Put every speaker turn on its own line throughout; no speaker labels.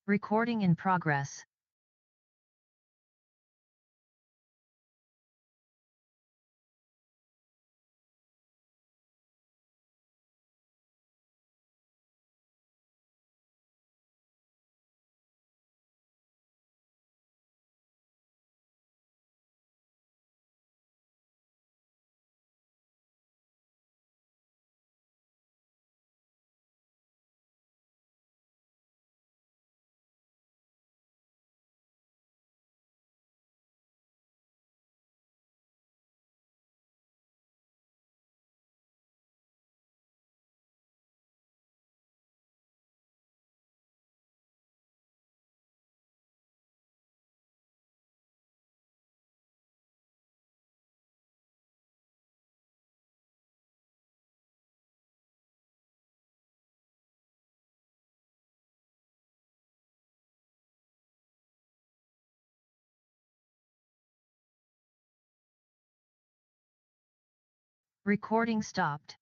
Recording in progress. Recording stopped.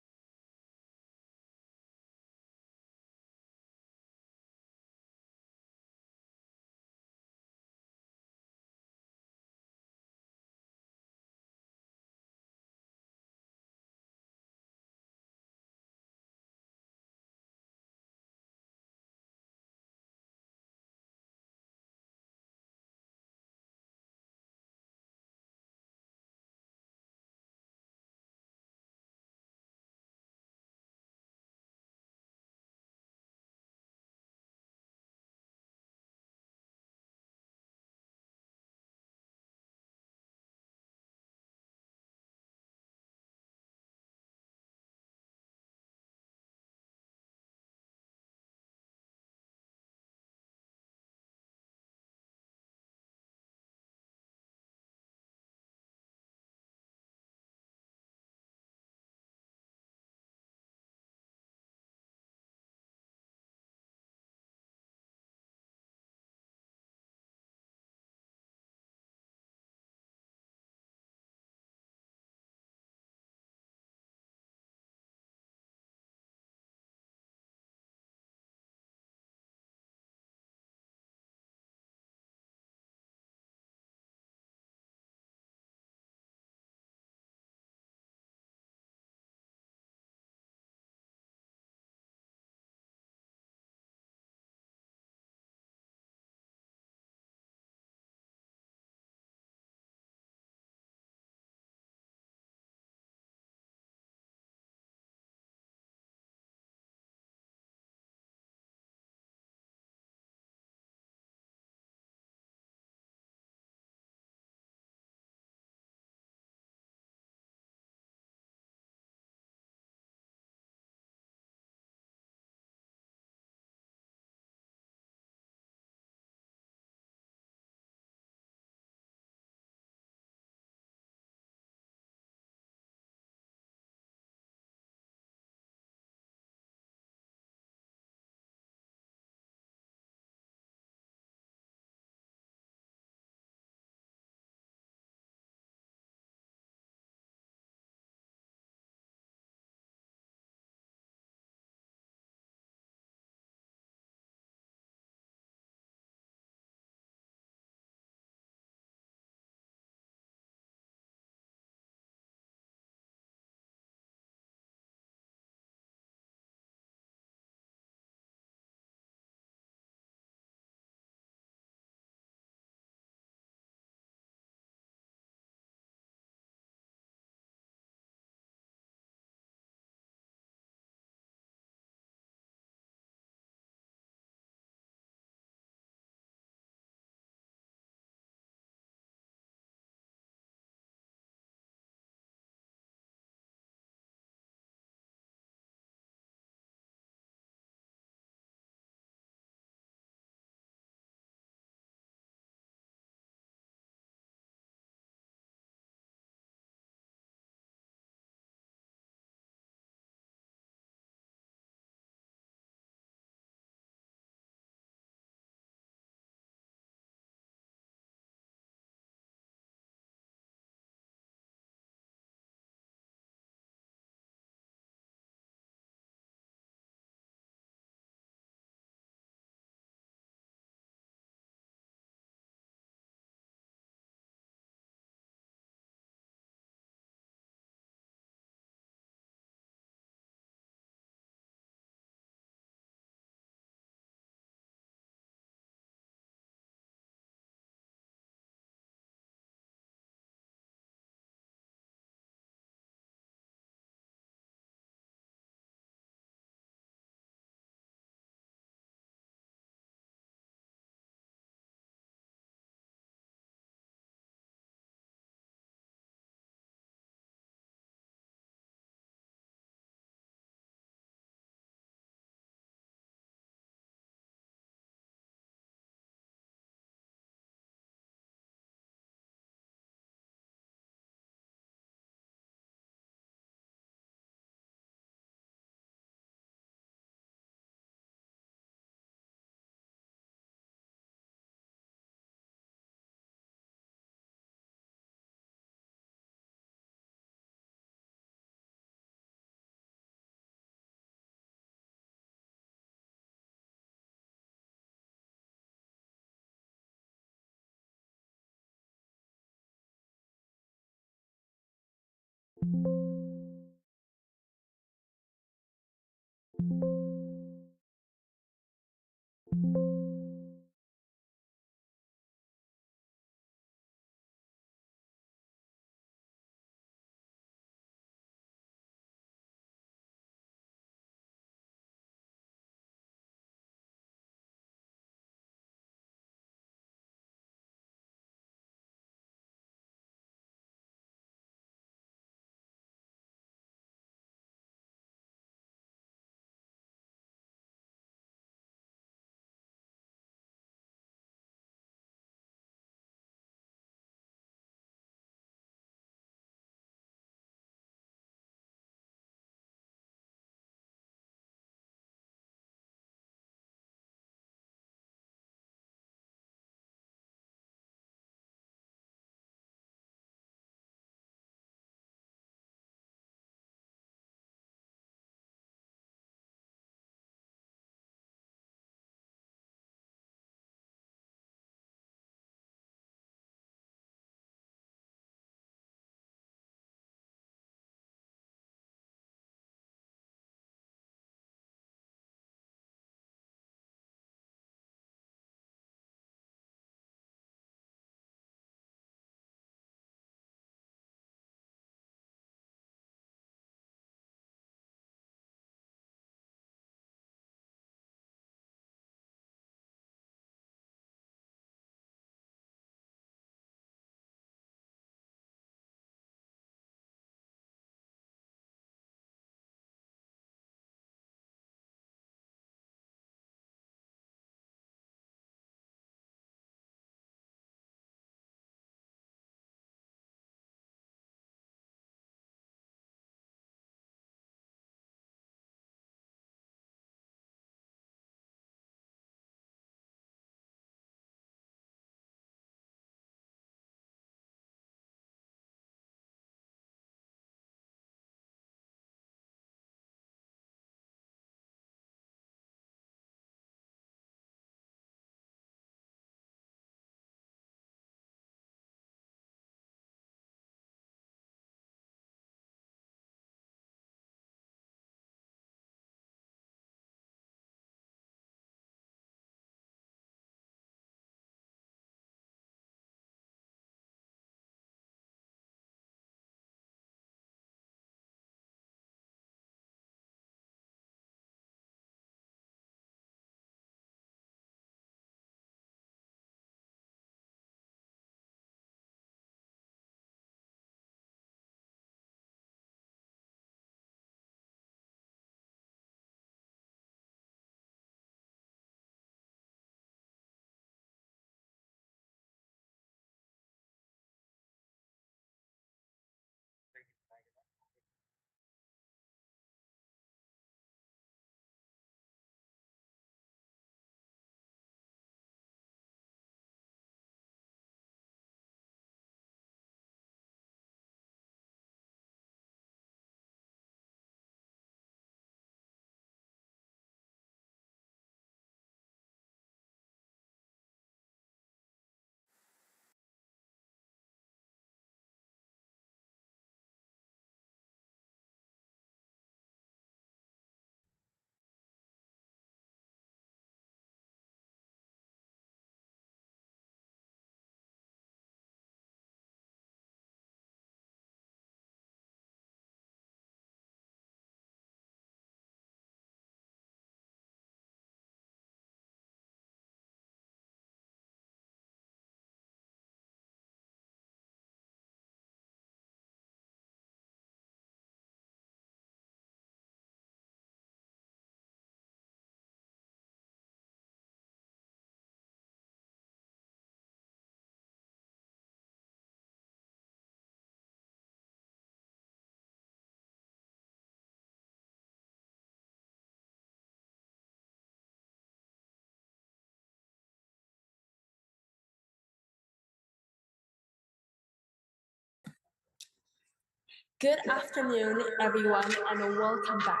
Good afternoon, everyone, and welcome back.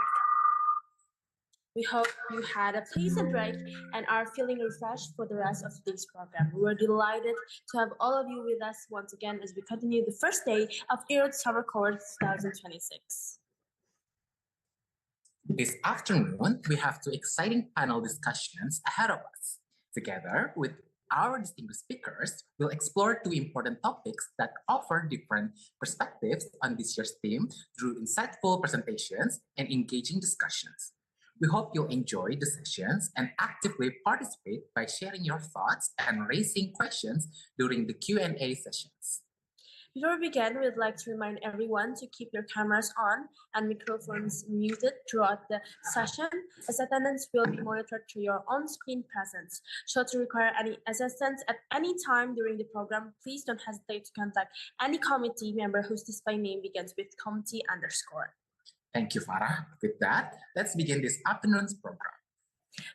We hope you had a pleasant break and are feeling refreshed for the rest of today's program. We're delighted to have all of you with us once again as we continue the first day of IRUD Summer Course 2026.
This afternoon, we have two exciting panel discussions ahead of us. Together with our distinguished speakers, we'll explore two important topics that offer different perspectives on this year's theme through insightful presentations and engaging discussions. We hope you'll enjoy the sessions and actively participate by sharing your thoughts and raising questions during the Q&A sessions.
Before we begin, we'd like to remind everyone to keep your cameras on and microphones muted throughout the session, as attendance will be monitored through your on-screen presence. Should you require any assistance at any time during the program, please don't hesitate to contact any committee member whose display name begins with committee_.
Thank you, Farah. With that, let's begin this afternoon's program.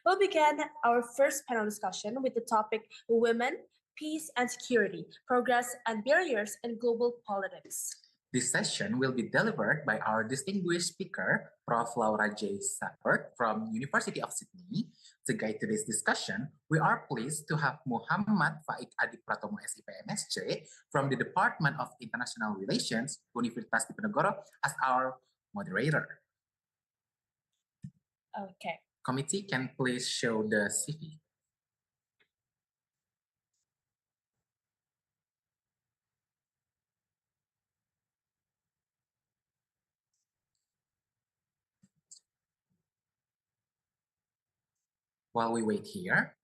We'll begin our first panel discussion with the topic Women, Peace and Security, Progress and Barriers in Global Politics.
This session will be delivered by our distinguished speaker, Prof. Laura J. Safford from University of Sydney. To guide today's discussion, we are pleased to have Muhammad Faik Adi Pratomo SIP MSc from the Department of International Relations, Universitas Diponegoro, as our moderator.
Okay.
Committee, can please show the CV. While we wait here,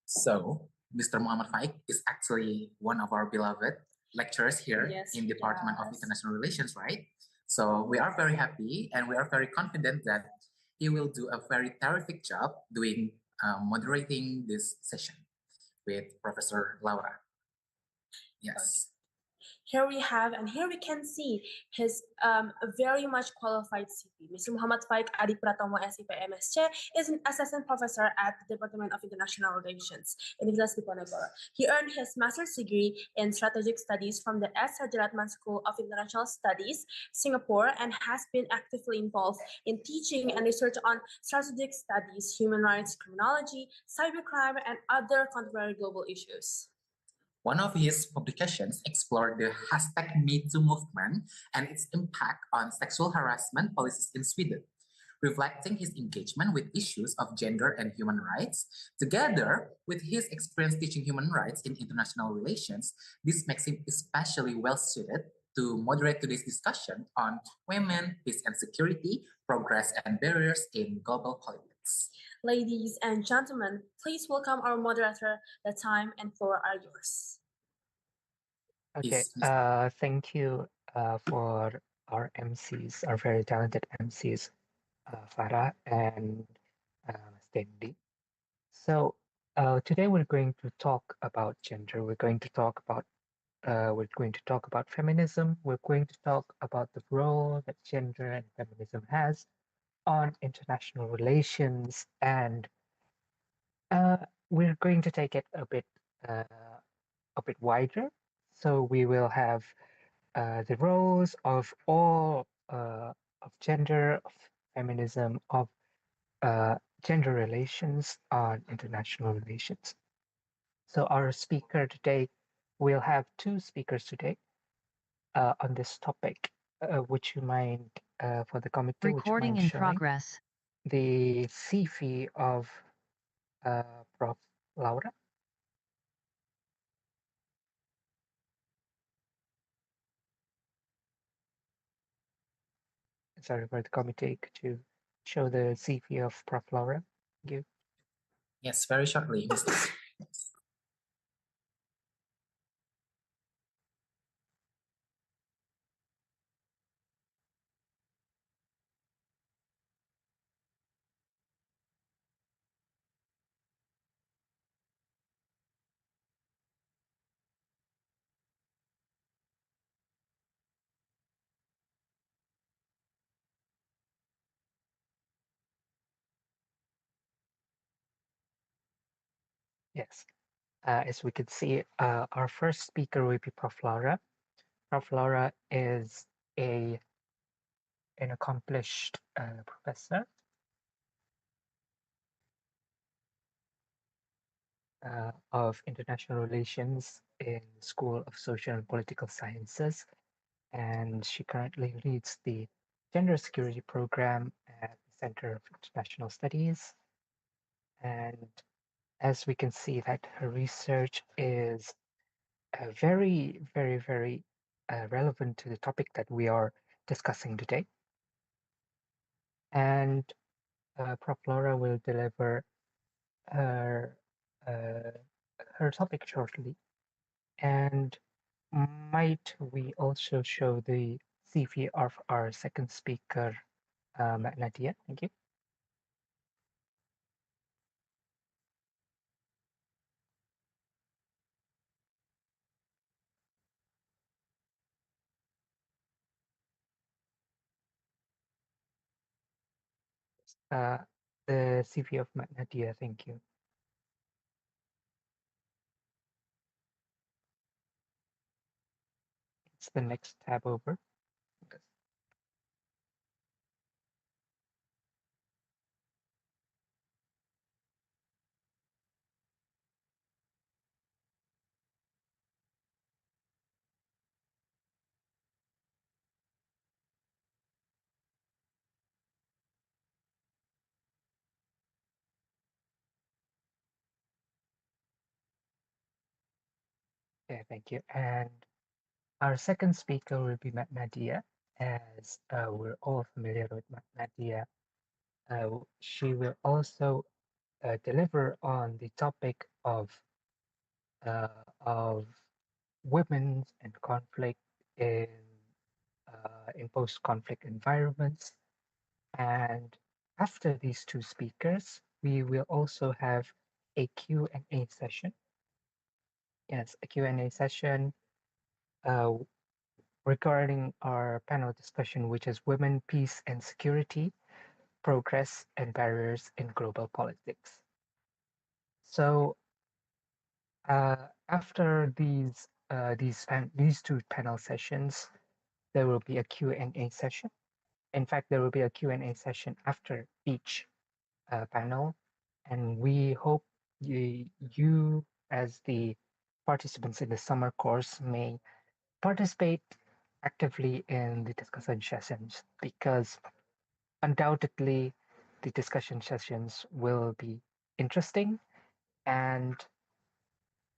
so Mr. Muhammad Faik is actually one of our beloved lecturers here in Department of International Relations, right? So we are very happy and we are very confident that he will do a very terrific job doing moderating this session with Professor Laura. Yes.
Here we have, and here we can see his very much qualified CP. Mr. Muhammad Faik Adi Pratomo SIP MSc is an assistant professor at the Department of International Relations in Universitas Diponegoro. He earned his master's degree in strategic studies from the S. Rajaratnam School of International Studies, Singapore, and has been actively involved in teaching and research on strategic studies, human rights, criminology, cybercrime, and other contemporary global issues.
One of his publications explored the #MeToo movement and its impact on sexual harassment policies in Sweden, reflecting his engagement with issues of gender and human rights. Together with his experience teaching human rights in international relations, this makes him especially well-suited to moderate today's discussion on women, peace and security, progress and barriers in global politics.
Ladies and gentlemen, please welcome our moderator. The time and floor are yours.
Okay, thank you for our MCs, our very talented MCs, Farah and Stendi. So today we're going to talk about gender. We're going to talk about feminism. We're going to talk about the role that gender and feminism has on international relations, and we're going to take it a bit wider. So we will have the roles of all of gender, of feminism, of gender relations on international relations. So our speaker today, we'll have two speakers today on this topic. Would you mind for the committee?
Recording in progress.
The CV of Prof. Laura. Sorry, for the committee, could you show the CV of Prof. Laura? Thank you.
Yes, very shortly.
Yes, as we can see, our first speaker will be Prof. Laura. Prof. Laura is an accomplished professor of International Relations in School of Social and Political Sciences, and she currently leads the Gender Security Program at the Center of International Studies. And as we can see that her research is very relevant to the topic that we are discussing today. And Prof. Laura will deliver her uh, her topic shortly. And might we also show the CV of our second speaker, Nadia? Thank you. Uh, the CV of Nadia, thank you. It's the next tab over. Okay, thank you. And our second speaker will be Nadia, as we're all familiar with Nadia. She will also deliver on the topic uh, of women and conflict in post-conflict environments. And after these two speakers, we will also have a Q&A session. Yes, a Q&A session uh, regarding our panel discussion, which is Women, Peace and Security, Progress and Barriers in Global Politics. So after these two panel sessions, there will be a Q&A session. In fact, there will be a Q&A session after each panel, and we hope you as the participants in the summer course may participate actively in the discussion sessions, because undoubtedly the discussion sessions will be interesting and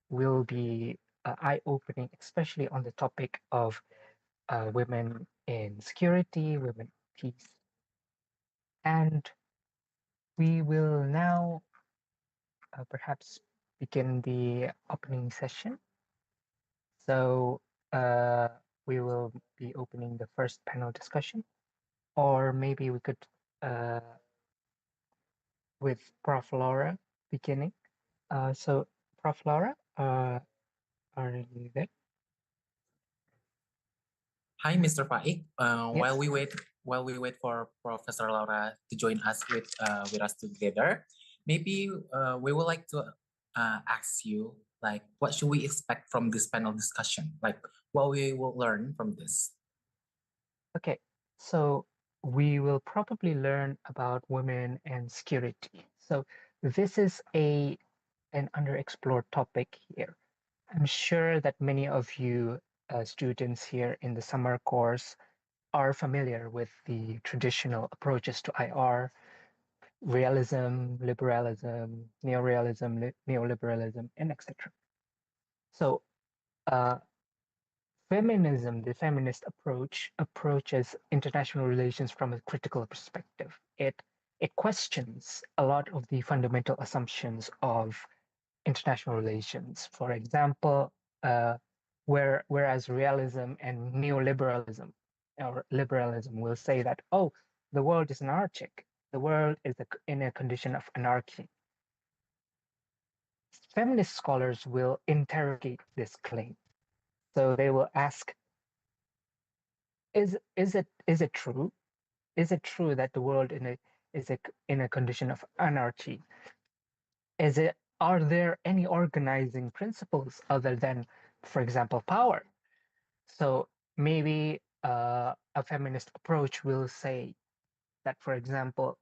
will be eye-opening, especially on the topic of women in security, women in peace. And we will now perhaps begin the opening session. So uh, we will be opening the first panel discussion, or maybe we could, uh, with Prof. Laura beginning. So Prof. Laura, are you there?
Hi, Mr. Faik.
Yes.
While we wait for Professor Laura to join us with us together, maybe we would like to ask you, like, what should we expect from this panel discussion? Like, what we will learn from this?
Okay, so we will probably learn about women and security. So this is an underexplored topic here. I'm sure that many of you students here in the summer course are familiar with the traditional approaches to IR, realism, liberalism, neorealism, neoliberalism, and etc. So uh, feminism, the feminist approach, approaches international relations from a critical perspective. It questions a lot of the fundamental assumptions of international relations. For example, whereas realism and neoliberalism or liberalism will say that, oh, the world is anarchic, the world is in a condition of anarchy. Feminist scholars will interrogate this claim. So they will ask, is it true? Is it true that the world in a condition of anarchy? Are there any organizing principles other than, for example, power? So maybe a feminist approach will say that, for example,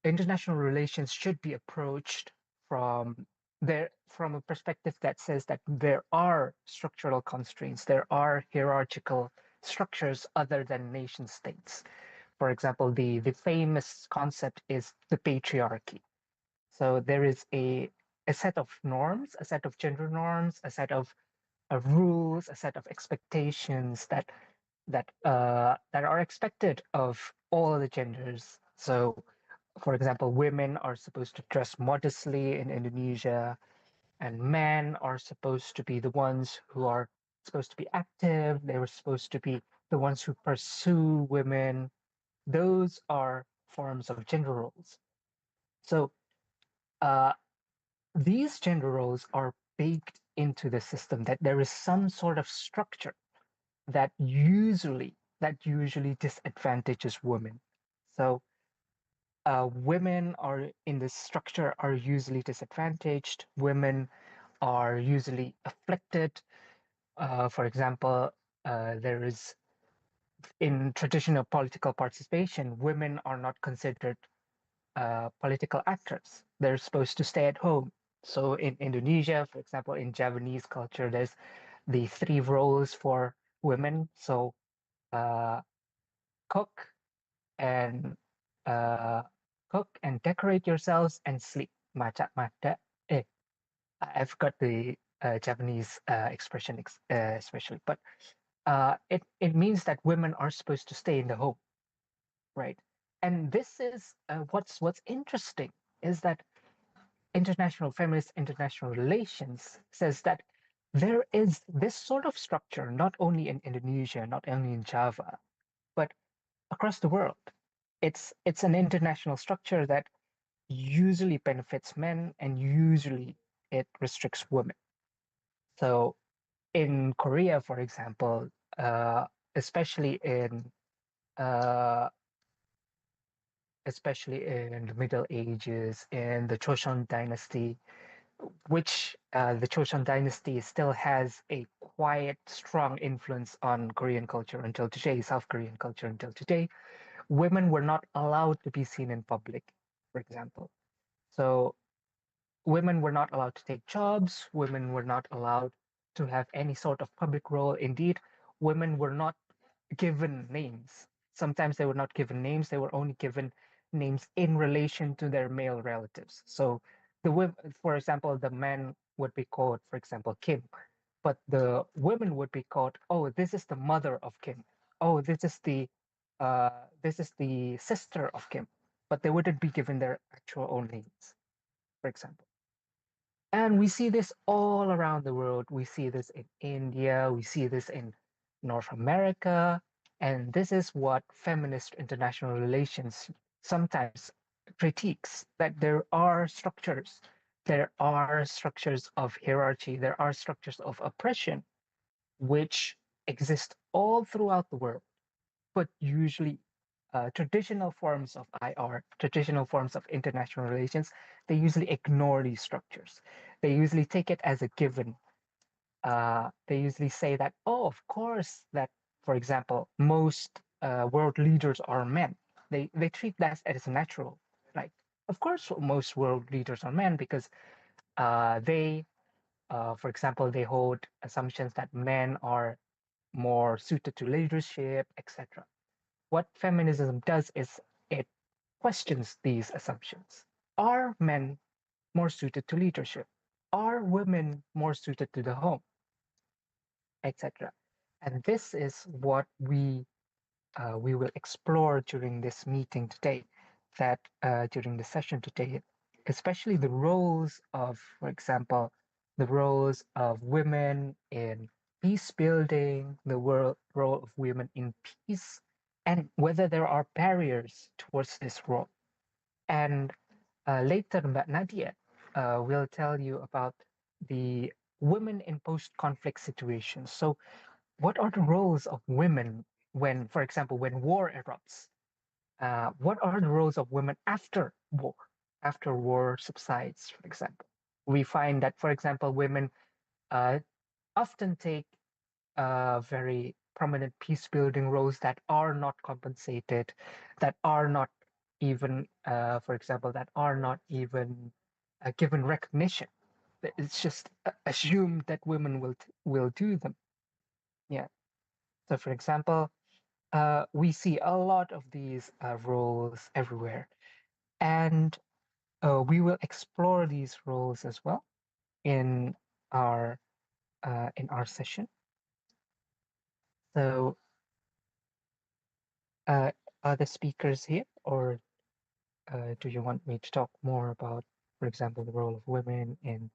international relations should be approached from there from a perspective that says that there are structural constraints, there are hierarchical structures other than nation states. For example, the famous concept is the patriarchy. So there is a set of norms, a set of gender norms, a set of rules, a set of expectations that are expected of all the genders. So, for example, women are supposed to dress modestly in Indonesia, and men are supposed to be the ones who are supposed to be active. They were supposed to be the ones who pursue women. Those are forms of gender roles. So, uh, these gender roles are baked into the system, that there is some sort of structure that usually disadvantages women. So women are in this structure are usually disadvantaged. Women are usually afflicted. For example, there is in traditional political participation, women are not considered political actors. They're supposed to stay at home. So in Indonesia, for example, in Javanese culture, there's the three roles for women. So uh, cook and uh, cook and decorate yourselves and sleep. Maca mata. Eh, I forgot the Japanese expression especially, but it means that women are supposed to stay in the home, right? And this is what's interesting is that international feminist international relations says that there is this sort of structure not only in Indonesia, not only in Java, but across the world. It's an international structure that usually benefits men and usually it restricts women. So in Korea, for example, uh, especially in uh, especially in the Middle Ages, in the Joseon Dynasty, which the Joseon Dynasty still has a quiet, strong influence on Korean culture until today, South Korean culture until today. Women were not allowed to be seen in public, for example. So women were not allowed to take jobs, women were not allowed to have any sort of public role. Indeed, women were not given names. Sometimes they were not given names, they were only given names in relation to their male relatives. So for example, the man would be called, for example, Kim, but the women would be called, oh, this is the mother of Kim. Oh, this is the sister of Kim. But they wouldn't be given their actual own names, for example. And we see this all around the world. We see this in India, we see this in North America, and this is what feminist international relations sometimes critiques, that there are structures of hierarchy, there are structures of oppression which exist all throughout the world, but usually traditional forms of IR, traditional forms of international relations, they usually ignore these structures. They usually take it as a given. They usually say that, oh, of course, that, for example, most world leaders are men. They treat that as natural. Like, of course, most world leaders are men because for example, they hold assumptions that men are more suited to leadership, etc. What feminism does is it questions these assumptions. Are men more suited to leadership? Are women more suited to the home, etc.? And this is what we will explore during this meeting today, that during the session today, especially the roles of, for example, the roles of women in peace building, the role of women in peace, and whether there are barriers towards this role. And later, Mbak Nadia will tell you about the women in post-conflict situations. So what are the roles of women when, for example, when war erupts? What are the roles of women after war subsides, for example? We find that, for example, women uh, often take very prominent peace building roles that are not compensated, that are not even, for example, that are not even given recognition. it's just assumed that women will do them. Yeah. So, for example, we see a lot of these roles everywhere, and we will explore these roles as well in our session. So, are the speakers here, or do you want me to talk more about, for example, the role of women in?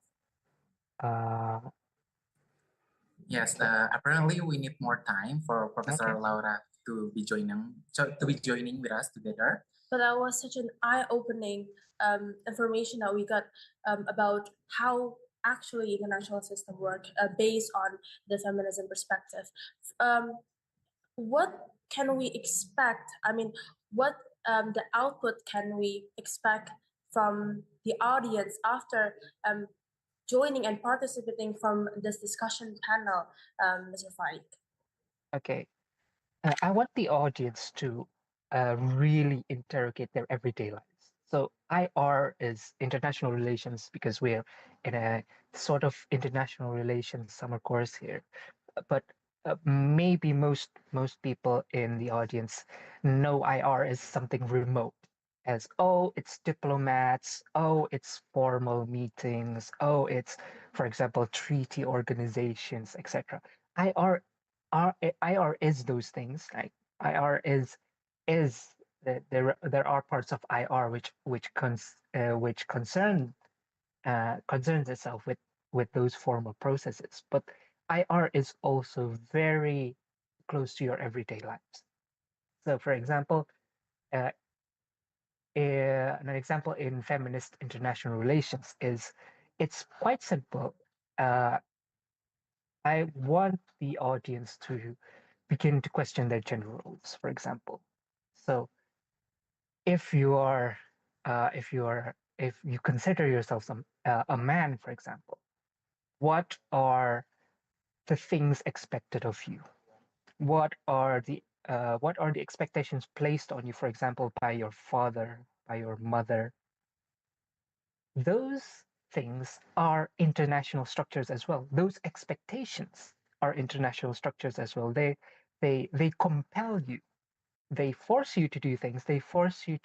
Yes, apparently we need more time for Professor
Okay.
Laura to be joining with us together.
But that was such an eye-opening information that we got about how actually international system work based on the feminism perspective. What can we expect? I mean, what the output can we expect from the audience after joining and participating from this discussion panel, Mr. Faik?
Okay. I want the audience to really interrogate their everyday lives. So IR is international relations because we're in a sort of international relations summer course here. But maybe most people in the audience know IR as something remote, as oh, it's diplomats, oh, it's formal meetings, oh, it's, for example, treaty organizations, etc. IR IR is those things. Like IR is there are parts of IR which concerns itself with those formal processes. But IR is also very close to your everyday lives. So, for example, uh, an example in feminist international relations is it's quite simple. Uh, I want the audience to begin to question their gender roles, for example. So, if you are, if you consider yourself a man, for example, what are the things expected of you? What are the expectations placed on you, for example, by your father, by your mother? Those things are international structures as well. Those expectations are international structures as well. They compel you. They force you to do things. They force you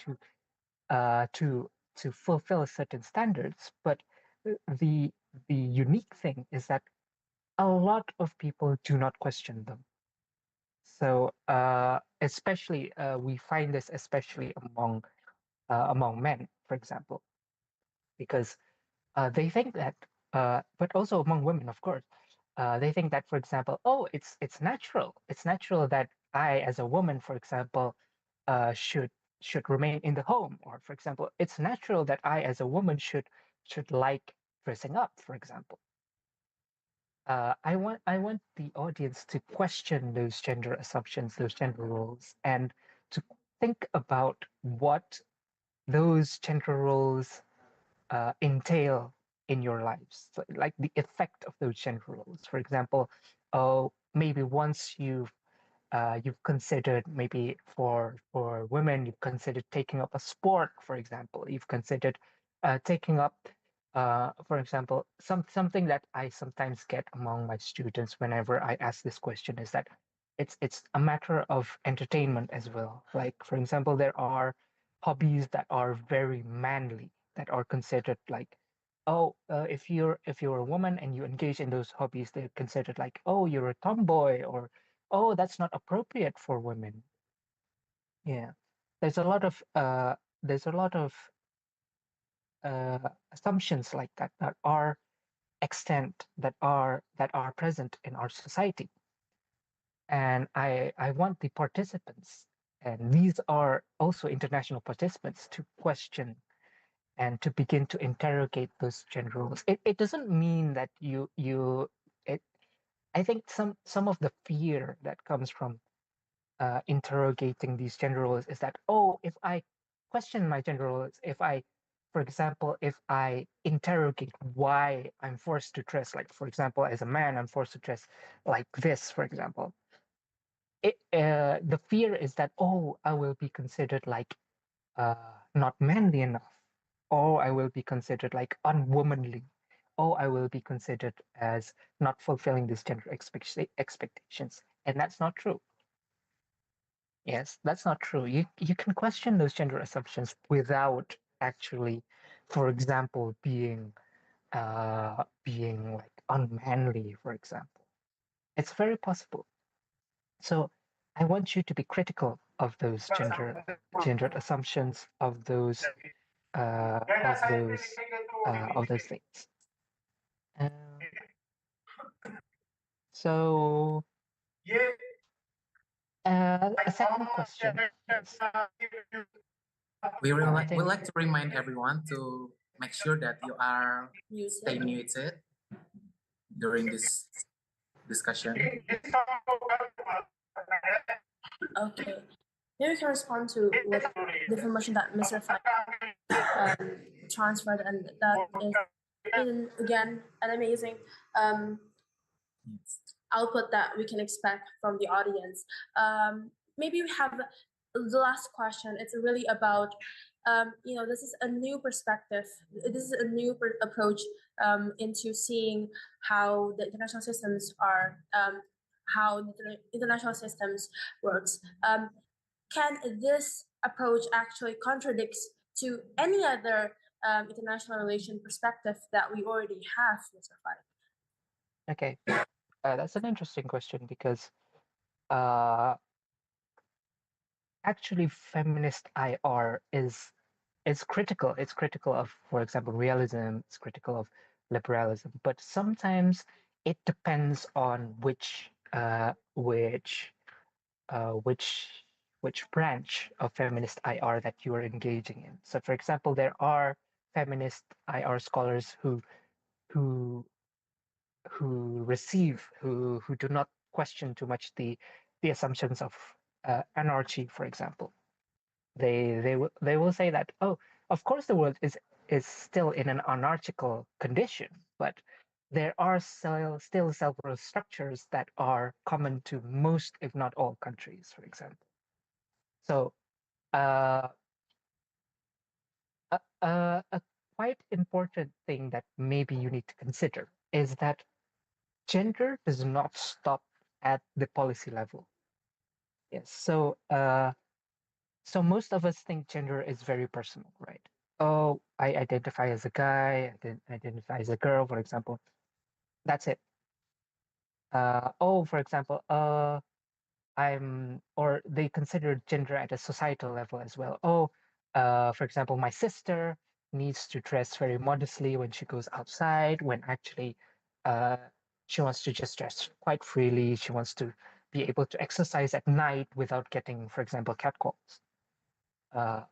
uh, to to fulfill certain standards. But the the unique thing is that a lot of people do not question them. So, especially we find this especially among men, for example, because they think that, but also among women, of course, they think that, for example, oh, it's natural. It's natural that I, as a woman, for example, should remain in the home, or for example, it's natural that I, as a woman, should like dressing up, for example. I want the audience to question those gender assumptions, those gender roles, and to think about what those gender roles entail in your lives. So, like the effect of those gender roles. For example, maybe once you've considered, maybe for women, you've considered taking up a sport, for example. You've considered taking up, for example, something that I sometimes get among my students whenever I ask this question is that it's a matter of entertainment as well. Like, for example, there are hobbies that are very manly, that are considered like, oh, if you're a woman and you engage in those hobbies, they're considered like, oh, you're a tomboy, or oh, that's not appropriate for women. Yeah, there's a lot of assumptions like that that are extant, that are present in our society, and I want the participants, and these are also international participants, to question and to begin to interrogate those gender roles. It doesn't mean that you it. I think some of the fear that comes from interrogating these gender roles is that, oh, if I question my gender roles, if I, for example, if I interrogate why I'm forced to dress, like, for example, as a man, I'm forced to dress like this, for example, the fear is that, oh, I will be considered like not manly enough, or I will be considered like unwomanly, oh, I will be considered as not fulfilling these gender expectations. And that's not true. Yes, that's not true. You can question those gender assumptions without actually, for example, being like unmanly, for example. It's very possible. So I want you to be critical of those gendered assumptions, of those things. Uh, so a second question is,
We
I
would
think,
like to remind everyone to make sure that you are stay
Music.
muted during this discussion.
Okay. Maybe we can respond to what the information that Mr. Fine transferred, and that is again an amazing
Yes.
output that we can expect from the audience. Maybe we have the last question. It's really about, this is a new perspective. This is a new approach into seeing how the international systems are, how the international systems works. Can this approach actually contradicts to any other international relation perspective that we already have, Mr. Fine?
okay, that's an interesting question because uh, actually feminist IR is critical. It's critical of, for example, realism. It's critical of liberalism. But sometimes it depends on uh, which which branch of feminist IR that you are engaging in. So, for example, there are feminist IR scholars who who do not question too much the assumptions of anarchy, for example. They will say that, oh, of course the world is still in an anarchical condition, but there are still several structures that are common to most, if not all, countries, for example. So uh, a quite important thing that maybe you need to consider is that gender does not stop at the policy level. Yes. So most of us think gender is very personal, right? Oh, I identify as a guy, I identify as a girl, for example. That's it. For example, or they consider gender at a societal level as well. Oh, for example, my sister needs to dress very modestly when she goes outside, when actually uh, she wants to just dress quite freely. She wants to be able to exercise at night without getting, for example, catcalls. Uh,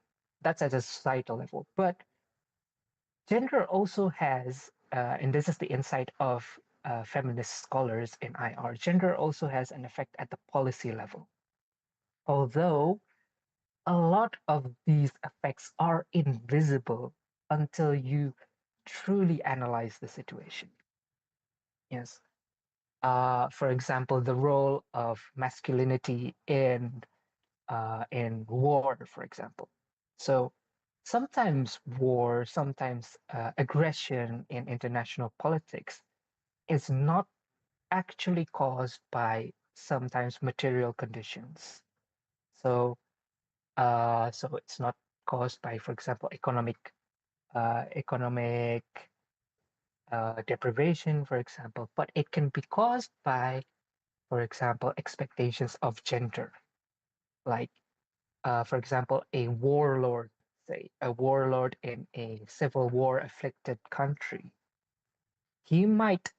that's at a societal level. But gender also has, and this is the insight of feminist scholars in IR, gender also has an effect at the policy level. Although a lot of these effects are invisible until you truly analyze the situation. Yes. For example, the role of masculinity in war, for example. So sometimes aggression in international politics is not actually caused by sometimes material conditions. So so it's not caused by, for example, economic deprivation, for example, but it can be caused by, for example, expectations of gender. Like, for example, a warlord in a civil war afflicted country, he might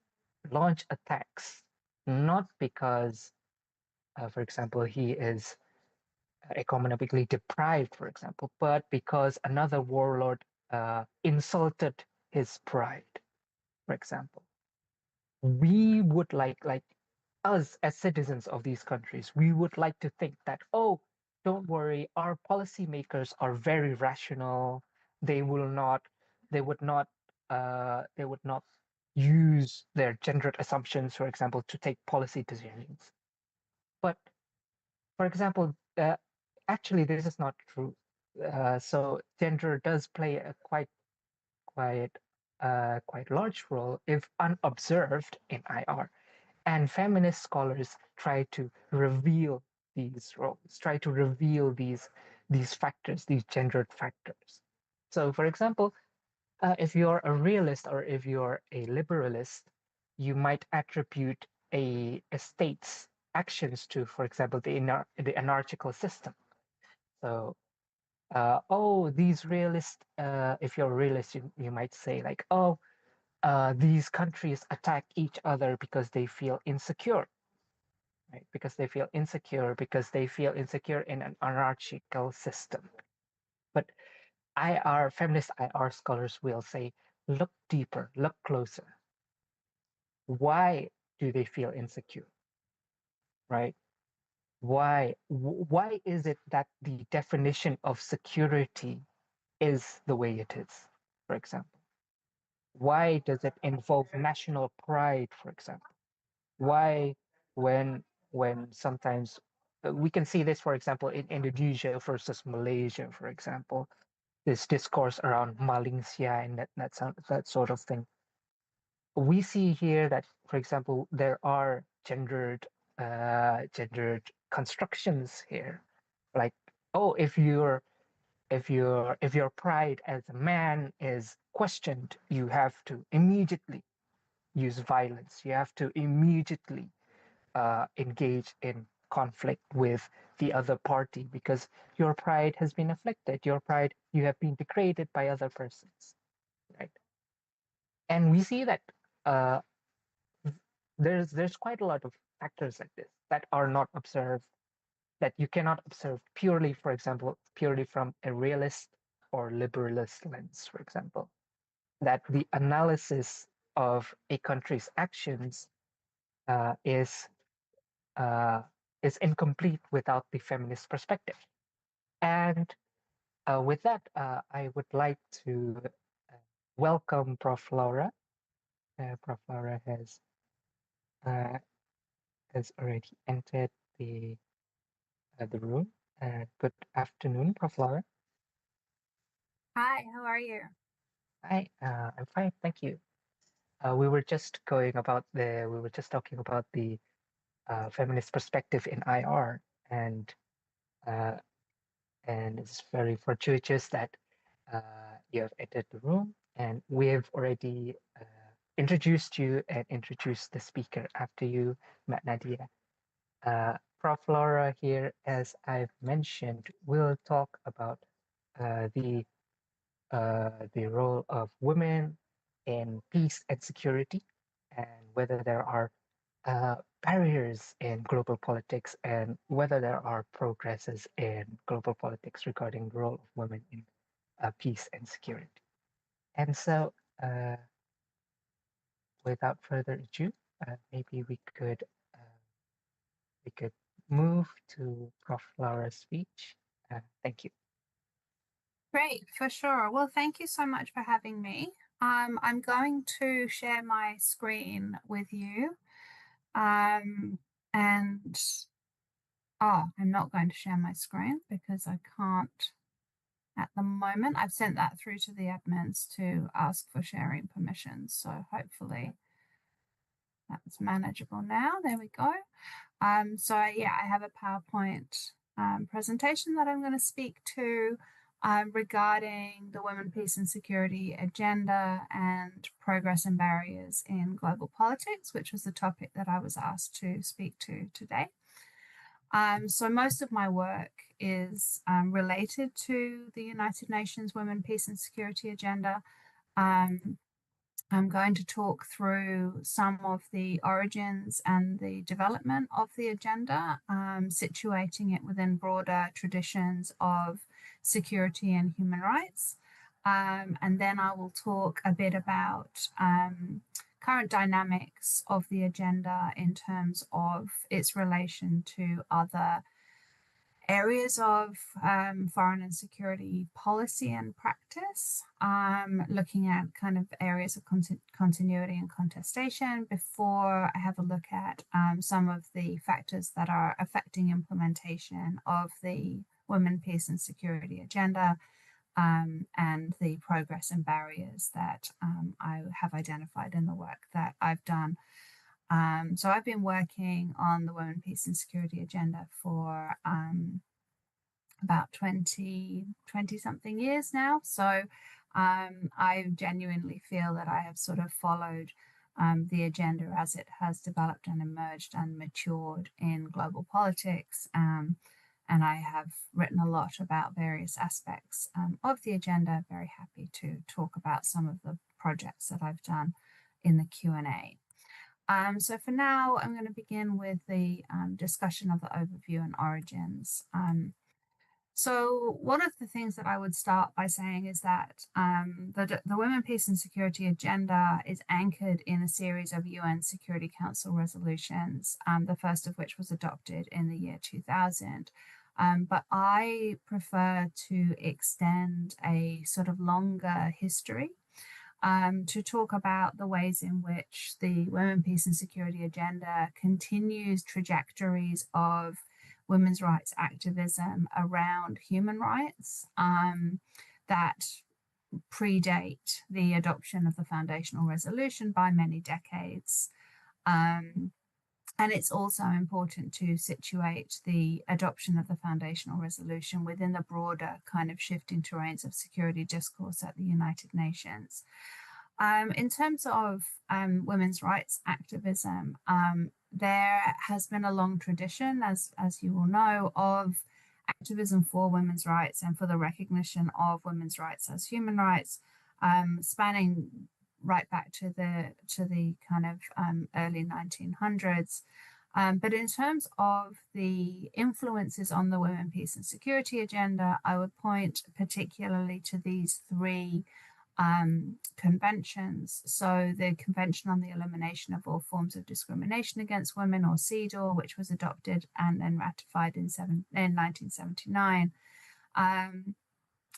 launch attacks not because, for example, he is economically deprived, for example, but because another warlord insulted his pride, for example. We would like us as citizens of these countries, we would like to think that, oh, don't worry, our policymakers are very rational. They will not, they would not use their gendered assumptions, for example, to take policy decisions. But for example, actually, this is not true. So gender does play a quite a quite large role if unobserved in IR. And feminist scholars try to reveal these roles, try to reveal these factors, these gendered factors. So, for example, if you're a realist or if you're a liberalist, you might attribute a state's actions to, for example, the anarchical system. So, oh, these realists, if you're a realist, you might say, like, oh, these countries attack each other because they feel insecure, right? Because they feel insecure in an anarchical system. But feminist IR scholars will say, look deeper, look closer. Why do they feel insecure, right? Why is it that the definition of security is the way it is, for example? Why does it involve national pride, for example? Why, when sometimes we can see this, for example, in Indonesia versus Malaysia, for example, this discourse around Malaysia and that sort of thing. We see here that, for example, there are gendered constructions here, like, oh, if your pride as a man is questioned, you have to immediately use violence. You have to immediately engage in conflict with the other party because your pride has been afflicted. You have been degraded by other persons, right? And we see that uh, there's quite a lot of factors like this that are not observed, that you cannot observe purely, for example, purely from a realist or liberalist lens, for example, that the analysis of a country's actions uh, is uh, is incomplete without the feminist perspective. And with that, I would like to welcome Prof. Laura. Prof. Laura uh, has already entered the room. Good afternoon, Prof. Laura.
Hi, how are you?
Hi, I'm fine, thank you. We were just talking about the feminist perspective in IR, and uh, it's very fortuitous that you have entered the room, and we have already introduced you and introduced the speaker after you, Matt Nadia. Prof. Laura here, as I've mentioned, will talk about uh, the the role of women in peace and security, and whether there are barriers in global politics, and whether there are progresses in global politics regarding the role of women in peace and security. And so, without further ado, maybe we could move to Prof. Laura's speech. Thank you.
Great, for sure. Well, thank you so much for having me. I'm going to share my screen with you. And I'm not going to share my screen because I can't at the moment. I've sent that through to the admins to ask for sharing permissions. So hopefully that's manageable now. There we go. So yeah, I have a PowerPoint presentation that I'm going to speak to regarding the Women, Peace and Security agenda and progress and barriers in global politics, which was the topic that I was asked to speak to today. So most of my work is related to the United Nations Women, Peace and Security agenda. I'm going to talk through some of the origins and the development of the agenda, situating it within broader traditions of security and human rights. And then I will talk a bit about current dynamics of the agenda in terms of its relation to other areas of foreign and security policy and practice, looking at kind of areas of continuity and contestation before I have a look at some of the factors that are affecting implementation of the Women, Peace and Security agenda, and the progress and barriers that I have identified in the work that I've done. So I've been working on the Women, Peace and Security agenda for about 20 something years now. So I genuinely feel that I have sort of followed the agenda as it has developed and emerged and matured in global politics. And I have written a lot about various aspects of the agenda. Very happy to talk about some of the projects that I've done in the Q&A. So for now, I'm going to begin with the discussion of the overview and origins. So one of the things that I would start by saying is that the Women, Peace and Security agenda is anchored in a series of UN Security Council resolutions, the first of which was adopted in the year 2000. But I prefer to extend a sort of longer history to talk about the ways in which the Women, Peace and Security agenda continues trajectories of women's rights activism around human rights that predate the adoption of the foundational resolution by many decades. And it's also important to situate the adoption of the foundational resolution within the broader kind of shifting terrains of security discourse at the United Nations. In terms of women's rights activism, there has been a long tradition, as you all know, of activism for women's rights and for the recognition of women's rights as human rights, spanning right back to the kind of early 1900s. But in terms of the influences on the Women, Peace and Security agenda, I would point particularly to these three conventions. So the Convention on the Elimination of All Forms of Discrimination Against Women, or CEDAW, which was adopted and then ratified in 1979.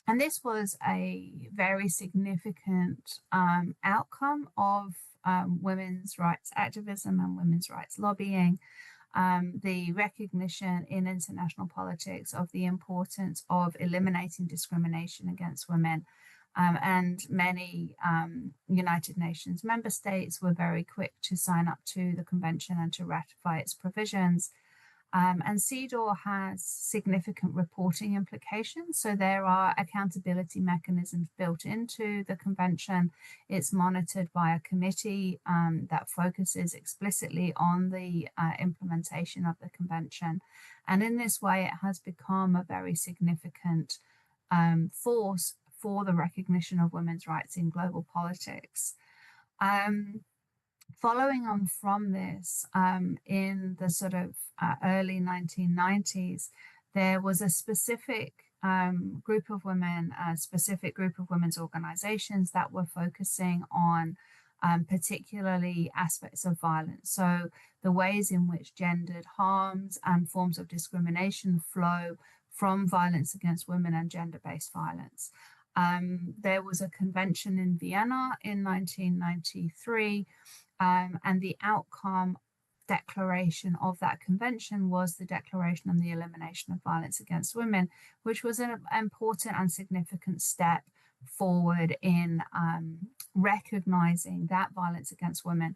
And this was a very significant outcome of women's rights activism and women's rights lobbying. The recognition in international politics of the importance of eliminating discrimination against women. And many United Nations member states were very quick to sign up to the convention and to ratify its provisions. And CEDAW has significant reporting implications. So there are accountability mechanisms built into the convention. It's monitored by a committee that focuses explicitly on the implementation of the convention. And in this way, it has become a very significant force for the recognition of women's rights in global politics. Following on from this, in the sort of early 1990s, there was a specific group of women, a specific group of women's organizations that were focusing on particularly aspects of violence. So the ways in which gendered harms and forms of discrimination flow from violence against women and gender-based violence. There was a convention in Vienna in 1993, and the outcome declaration of that convention was the Declaration on the Elimination of Violence Against Women, which was an important and significant step forward in recognizing that violence against women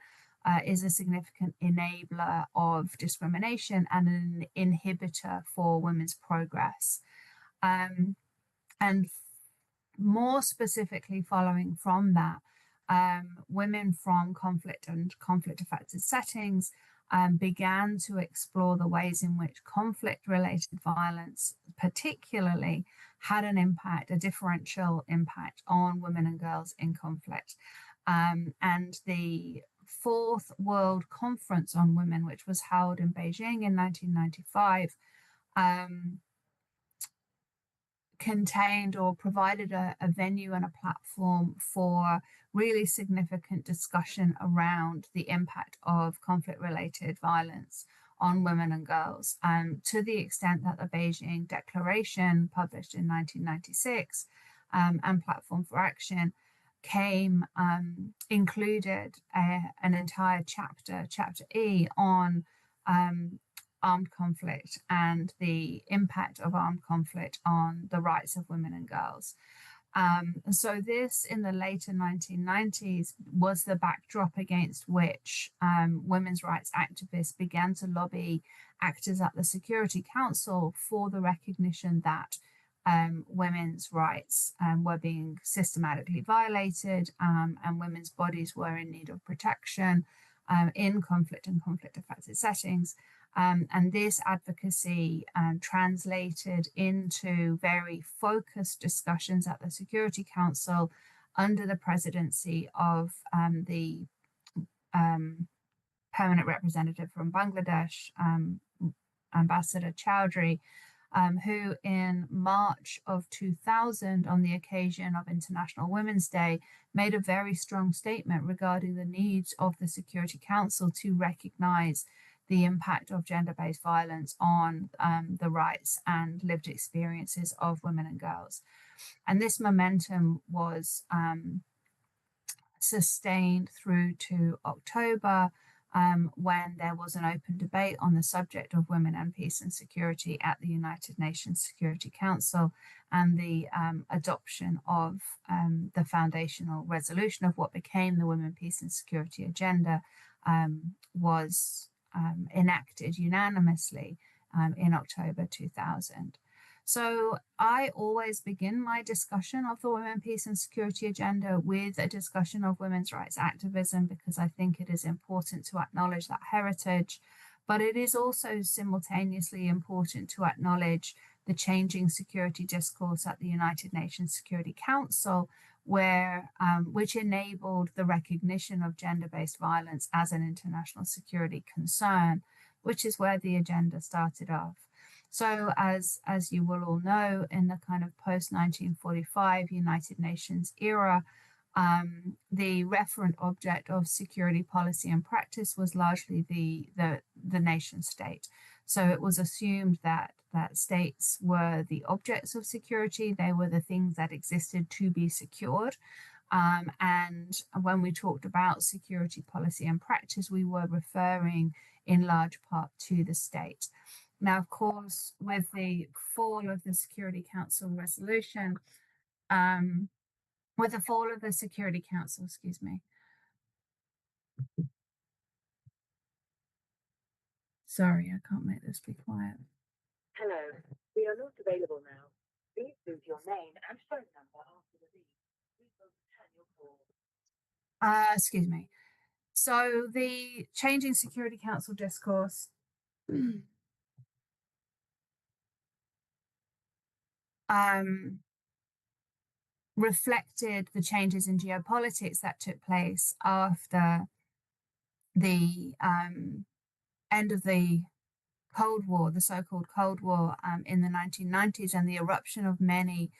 is a significant enabler of discrimination and an inhibitor for women's progress. And more specifically, following from that, women from conflict and conflict-affected settings began to explore the ways in which conflict-related violence, particularly, had an impact, a differential impact on women and girls in conflict. And the Fourth World Conference on Women, which was held in Beijing in 1995, contained or provided a venue and a platform for really significant discussion around the impact of conflict-related violence on women and girls, to the extent that the Beijing Declaration, published in 1996, and Platform for Action, included an entire chapter E, on armed conflict and the impact of armed conflict on the rights of women and girls. So this, in the later 1990s, was the backdrop against which women's rights activists began to lobby actors at the Security Council for the recognition that women's rights were being systematically violated, and women's bodies were in need of protection in conflict and conflict-affected settings. And this advocacy translated into very focused discussions at the Security Council under the presidency of the permanent representative from Bangladesh, Ambassador Chowdhury, who in March of 2000, on the occasion of International Women's Day, made a very strong statement regarding the needs of the Security Council to recognize the impact of gender-based violence on the rights and lived experiences of women and girls. And this momentum was sustained through to October, when there was an open debate on the subject of women and peace and security at the United Nations Security Council, and the adoption of the foundational resolution of what became the Women, Peace and Security Agenda was enacted unanimously in October 2000. So I always begin my discussion of the Women, Peace and Security Agenda with a discussion of women's rights activism, because I think it is important to acknowledge that heritage, but it is also simultaneously important to acknowledge the changing security discourse at the United Nations Security Council, where which enabled the recognition of gender-based violence as an international security concern, which is where the agenda started off. So as you will all know, in the kind of post-1945 United Nations era, the referent object of security policy and practice was largely the nation state. So it was assumed that states were the objects of security. They were the things that existed to be secured. And when we talked about security policy and practice, we were referring in large part to the state. Now, of course, with the fall of the Security Council resolution, with the fall of the Security Council, excuse me. Sorry, I can't make this be quiet.
Hello, we are not available now. Please leave your name and phone number after the beep. We will return your call.
Excuse me. So the changing Security Council discourse reflected the changes in geopolitics that took place after the end of the Cold War, the so-called Cold War in the 1990s, and the eruption of many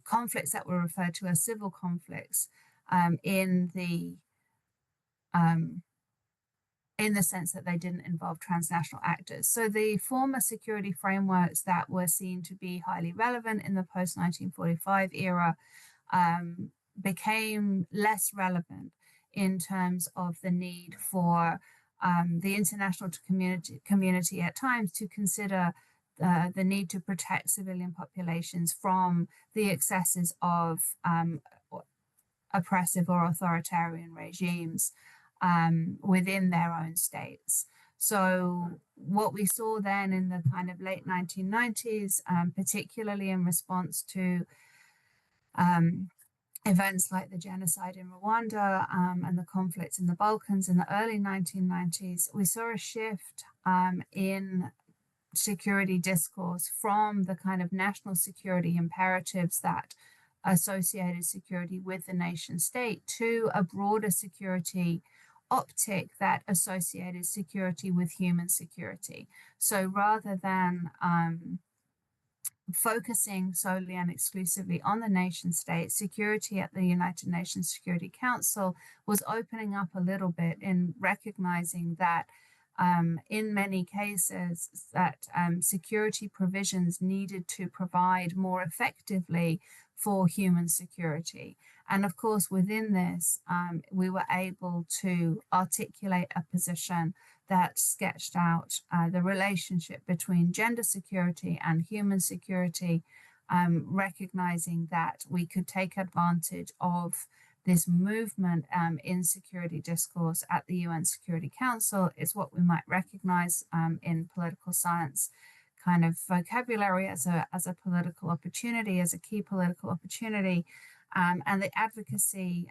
conflicts that were referred to as civil conflicts in the sense that they didn't involve transnational actors. So the former security frameworks that were seen to be highly relevant in the post-1945 era became less relevant in terms of the need for the international community at times to consider the need to protect civilian populations from the excesses of oppressive or authoritarian regimes within their own states. So what we saw then in the kind of late 1990s, particularly in response to events like the genocide in Rwanda and the conflicts in the Balkans in the early 1990s, we saw a shift in security discourse from the kind of national security imperatives that associated security with the nation state to a broader security optic that associated security with human security. So rather than focusing solely and exclusively on the nation state, security at the United Nations Security Council was opening up a little bit in recognizing that in many cases that security provisions needed to provide more effectively for human security. And of course, within this, we were able to articulate a position that sketched out the relationship between gender security and human security, recognizing that we could take advantage of this movement in security discourse at the UN Security Council is what we might recognize in political science kind of vocabulary as a political opportunity, as a key political opportunity. And the advocacy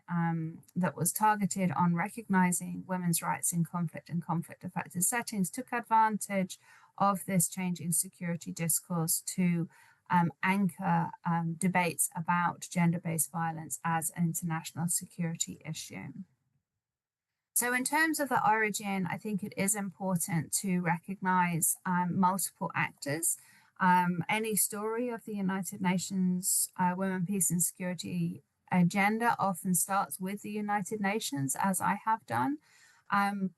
that was targeted on recognizing women's rights in conflict and conflict-affected settings took advantage of this changing security discourse to anchor debates about gender-based violence as an international security issue. So in terms of the origin, I think it is important to recognize multiple actors. Any story of the United Nations Women, Peace and Security agenda often starts with the United Nations, as I have done,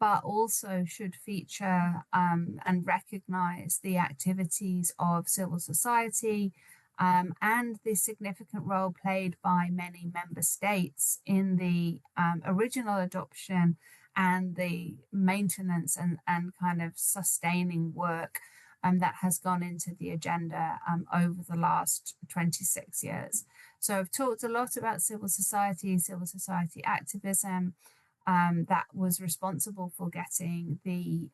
but also should feature and recognize the activities of civil society and the significant role played by many member states in the original adoption and the maintenance and kind of sustaining work that has gone into the agenda over the last 26 years. So I've talked a lot about civil society activism that was responsible for getting the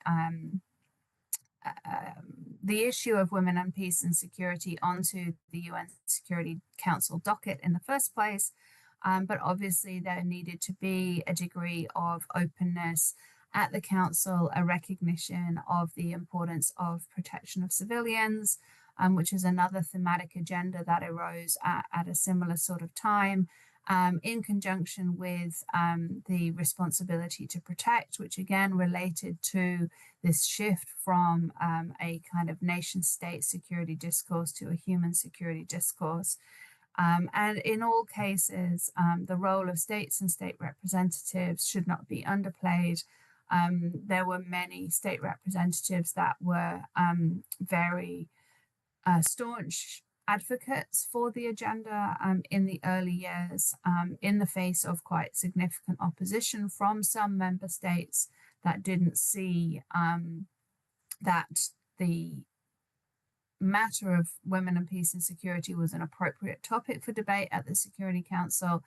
issue of women and peace and security onto the UN Security Council docket in the first place. But obviously there needed to be a degree of openness at the council, a recognition of the importance of protection of civilians, which is another thematic agenda that arose at a similar sort of time, in conjunction with the responsibility to protect, which again related to this shift from a kind of nation state security discourse to a human security discourse. And in all cases, the role of states and state representatives should not be underplayed. There were many state representatives that were very staunch advocates for the agenda in the early years, in the face of quite significant opposition from some member states that didn't see that the matter of women and peace and security was an appropriate topic for debate at the Security Council.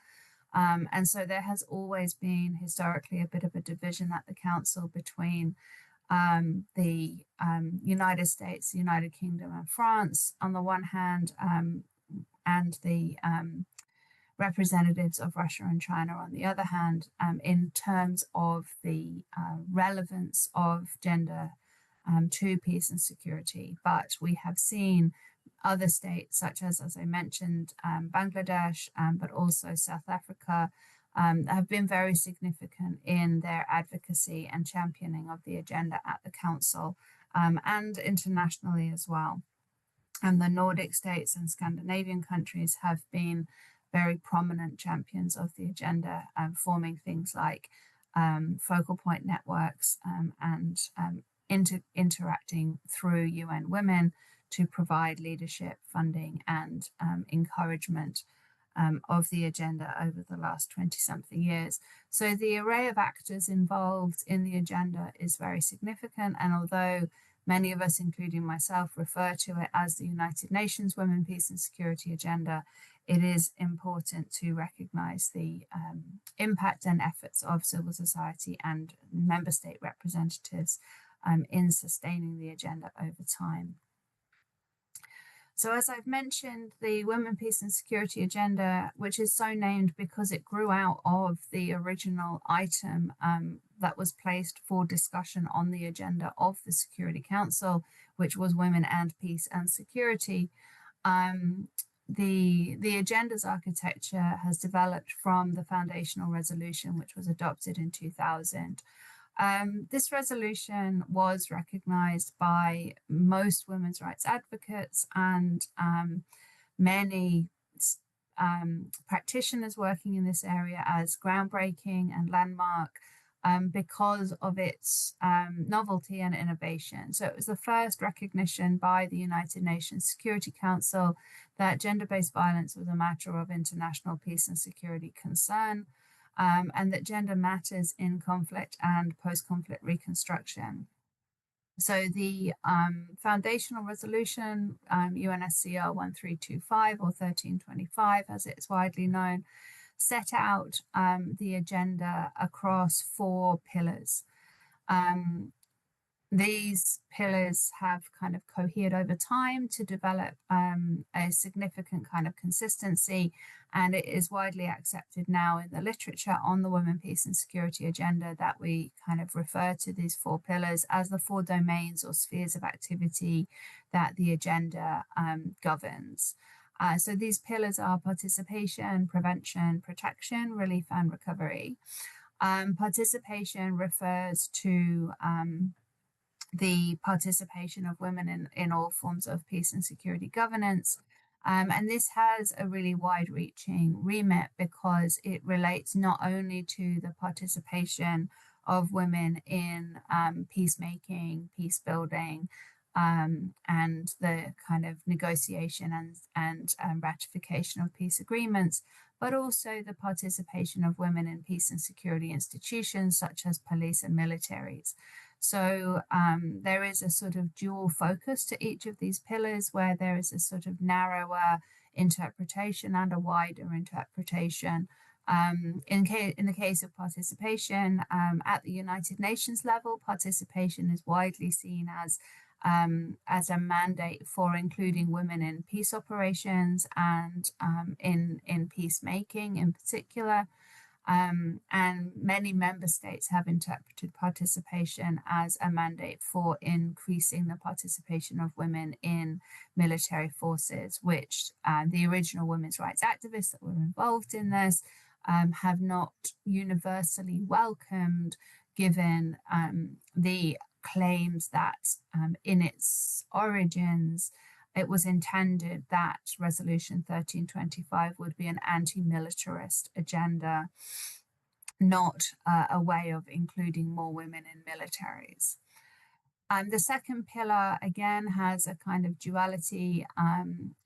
And so there has always been historically a bit of a division at the Council between the United States, the United Kingdom and France on the one hand, and the representatives of Russia and China on the other hand, in terms of the relevance of gender to peace and security. But we have seen other states such as I mentioned, Bangladesh, but also South Africa, have been very significant in their advocacy and championing of the agenda at the Council and internationally as well. And the Nordic states and Scandinavian countries have been very prominent champions of the agenda, forming things like focal point networks and interacting through UN Women to provide leadership, funding and encouragement of the agenda over the last 20-something years. So the array of actors involved in the agenda is very significant. And although many of us, including myself, refer to it as the United Nations Women, Peace and Security Agenda, it is important to recognize the impact and efforts of civil society and member state representatives in sustaining the agenda over time. So as I've mentioned, the Women, Peace and Security Agenda, which is so named because it grew out of the original item that was placed for discussion on the agenda of the Security Council, which was Women and Peace and Security. The agenda's architecture has developed from the foundational resolution, which was adopted in 2000. This resolution was recognized by most women's rights advocates and many practitioners working in this area as groundbreaking and landmark because of its novelty and innovation. So it was the first recognition by the United Nations Security Council that gender-based violence was a matter of international peace and security concern, and that gender matters in conflict and post-conflict reconstruction. So the foundational resolution, UNSCR 1325 or 1325, as it's widely known, set out the agenda across 4 pillars. These pillars have kind of cohered over time to develop a significant kind of consistency, and it is widely accepted now in the literature on the women, peace and security agenda that we kind of refer to these 4 pillars as the 4 domains or spheres of activity that the agenda governs. So these pillars are participation, prevention, protection, relief and recovery. Participation refers to the participation of women in all forms of peace and security governance. And this has a really wide-reaching remit because it relates not only to the participation of women in peacemaking, peace building, and the kind of negotiation and ratification of peace agreements, but also the participation of women in peace and security institutions such as police and militaries. So there is a sort of dual focus to each of these pillars where there is a sort of narrower interpretation and a wider interpretation. In the case of participation at the United Nations level, participation is widely seen as a mandate for including women in peace operations and in peacemaking in particular. And many member states have interpreted participation as a mandate for increasing the participation of women in military forces, which the original women's rights activists that were involved in this have not universally welcomed, given the claims that in its origins, it was intended that Resolution 1325 would be an anti-militarist agenda, not a way of including more women in militaries. The second pillar, again, has a kind of duality.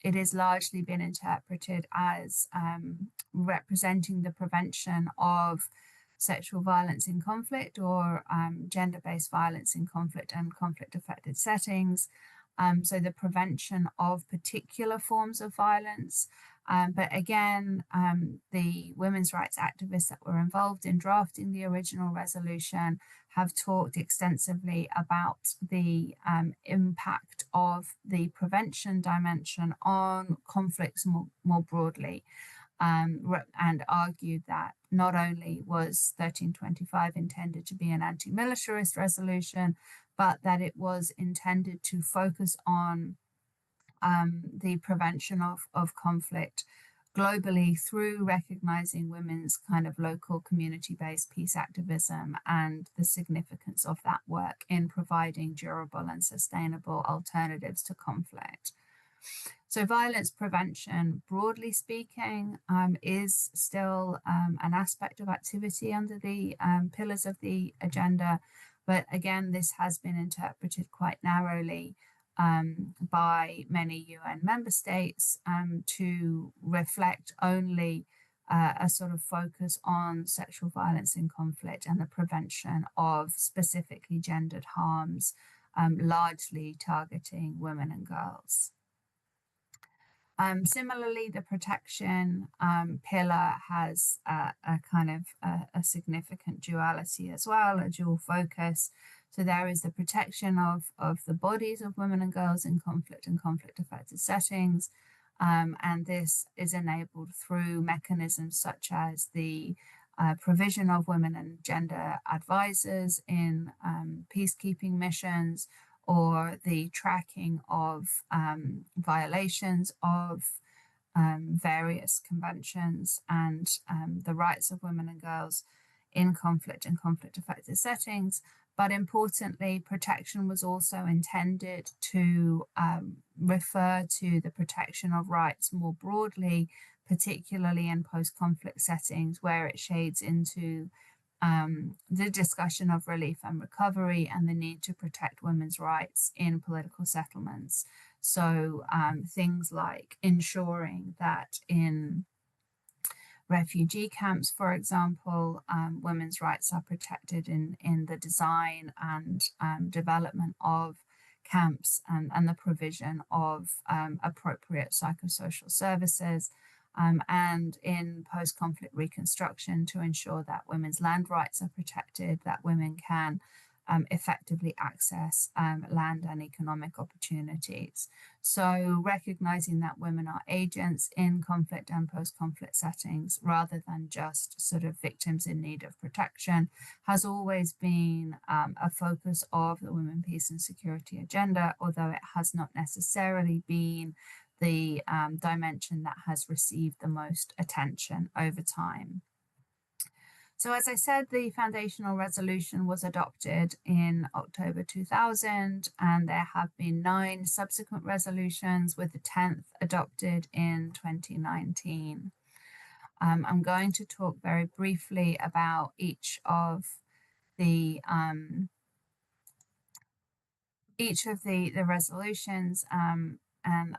It has largely been interpreted as representing the prevention of sexual violence in conflict or gender-based violence in conflict and conflict-affected settings. So the prevention of particular forms of violence. But again, the women's rights activists that were involved in drafting the original resolution have talked extensively about the impact of the prevention dimension on conflicts more broadly. And argued that not only was 1325 intended to be an anti-militarist resolution, but that it was intended to focus on the prevention of conflict globally through recognizing women's kind of local community-based peace activism and the significance of that work in providing durable and sustainable alternatives to conflict. So violence prevention, broadly speaking, is still an aspect of activity under the pillars of the agenda. But again, this has been interpreted quite narrowly by many UN member states to reflect only a sort of focus on sexual violence in conflict and the prevention of specifically gendered harms, largely targeting women and girls. Similarly, the protection pillar has a kind of a significant duality as well, a dual focus. So there is the protection of the bodies of women and girls in conflict and conflict-affected settings. And this is enabled through mechanisms such as the provision of women and gender advisors in peacekeeping missions, or the tracking of violations of various conventions and the rights of women and girls in conflict and conflict-affected settings. But importantly, protection was also intended to refer to the protection of rights more broadly, particularly in post-conflict settings where it shades into the discussion of relief and recovery and the need to protect women's rights in political settlements. So things like ensuring that in refugee camps, for example, women's rights are protected in the design and development of camps and the provision of appropriate psychosocial services, and in post-conflict reconstruction to ensure that women's land rights are protected, that women can effectively access land and economic opportunities. So recognizing that women are agents in conflict and post-conflict settings rather than just sort of victims in need of protection has always been a focus of the Women, Peace and Security agenda, although it has not necessarily been the dimension that has received the most attention over time. So as I said, the foundational resolution was adopted in October 2000, and there have been 9 subsequent resolutions, with the 10th adopted in 2019. I'm going to talk very briefly about each of the resolutions, and